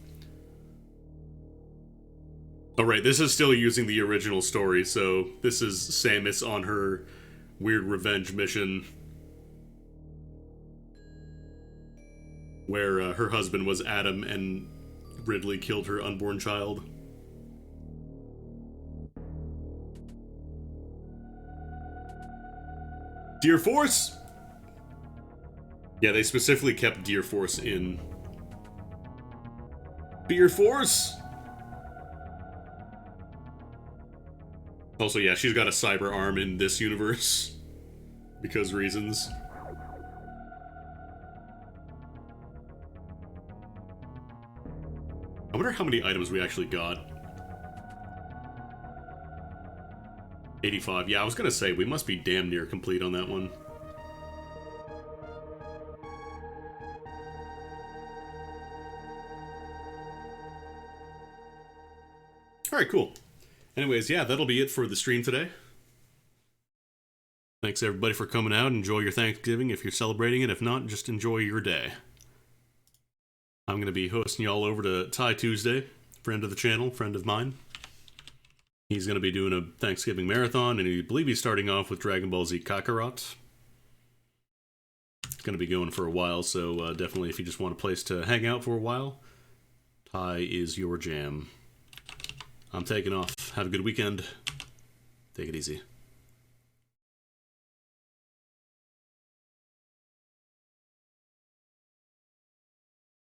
Oh right, this is still using the original story, so this is Samus on her weird revenge mission where her husband was Adam and Ridley killed her unborn child. Deer Force! Yeah, they specifically kept Deer Force in. Deer Force! Also, yeah, she's got a cyber arm in this universe. Because reasons. I wonder how many items we actually got. 85. Yeah, I was gonna say, we must be damn near complete on that one. Alright, cool. Anyways, yeah, that'll be it for the stream today. Thanks everybody for coming out. Enjoy your Thanksgiving if you're celebrating it. If not, just enjoy your day. I'm going to be hosting y'all over to Ty Tuesday, friend of the channel, friend of mine. He's going to be doing a Thanksgiving marathon, and I believe he's starting off with Dragon Ball Z Kakarot. It's going to be going for a while, so definitely if you just want a place to hang out for a while, Ty is your jam. I'm taking off. Have a good weekend. Take it easy.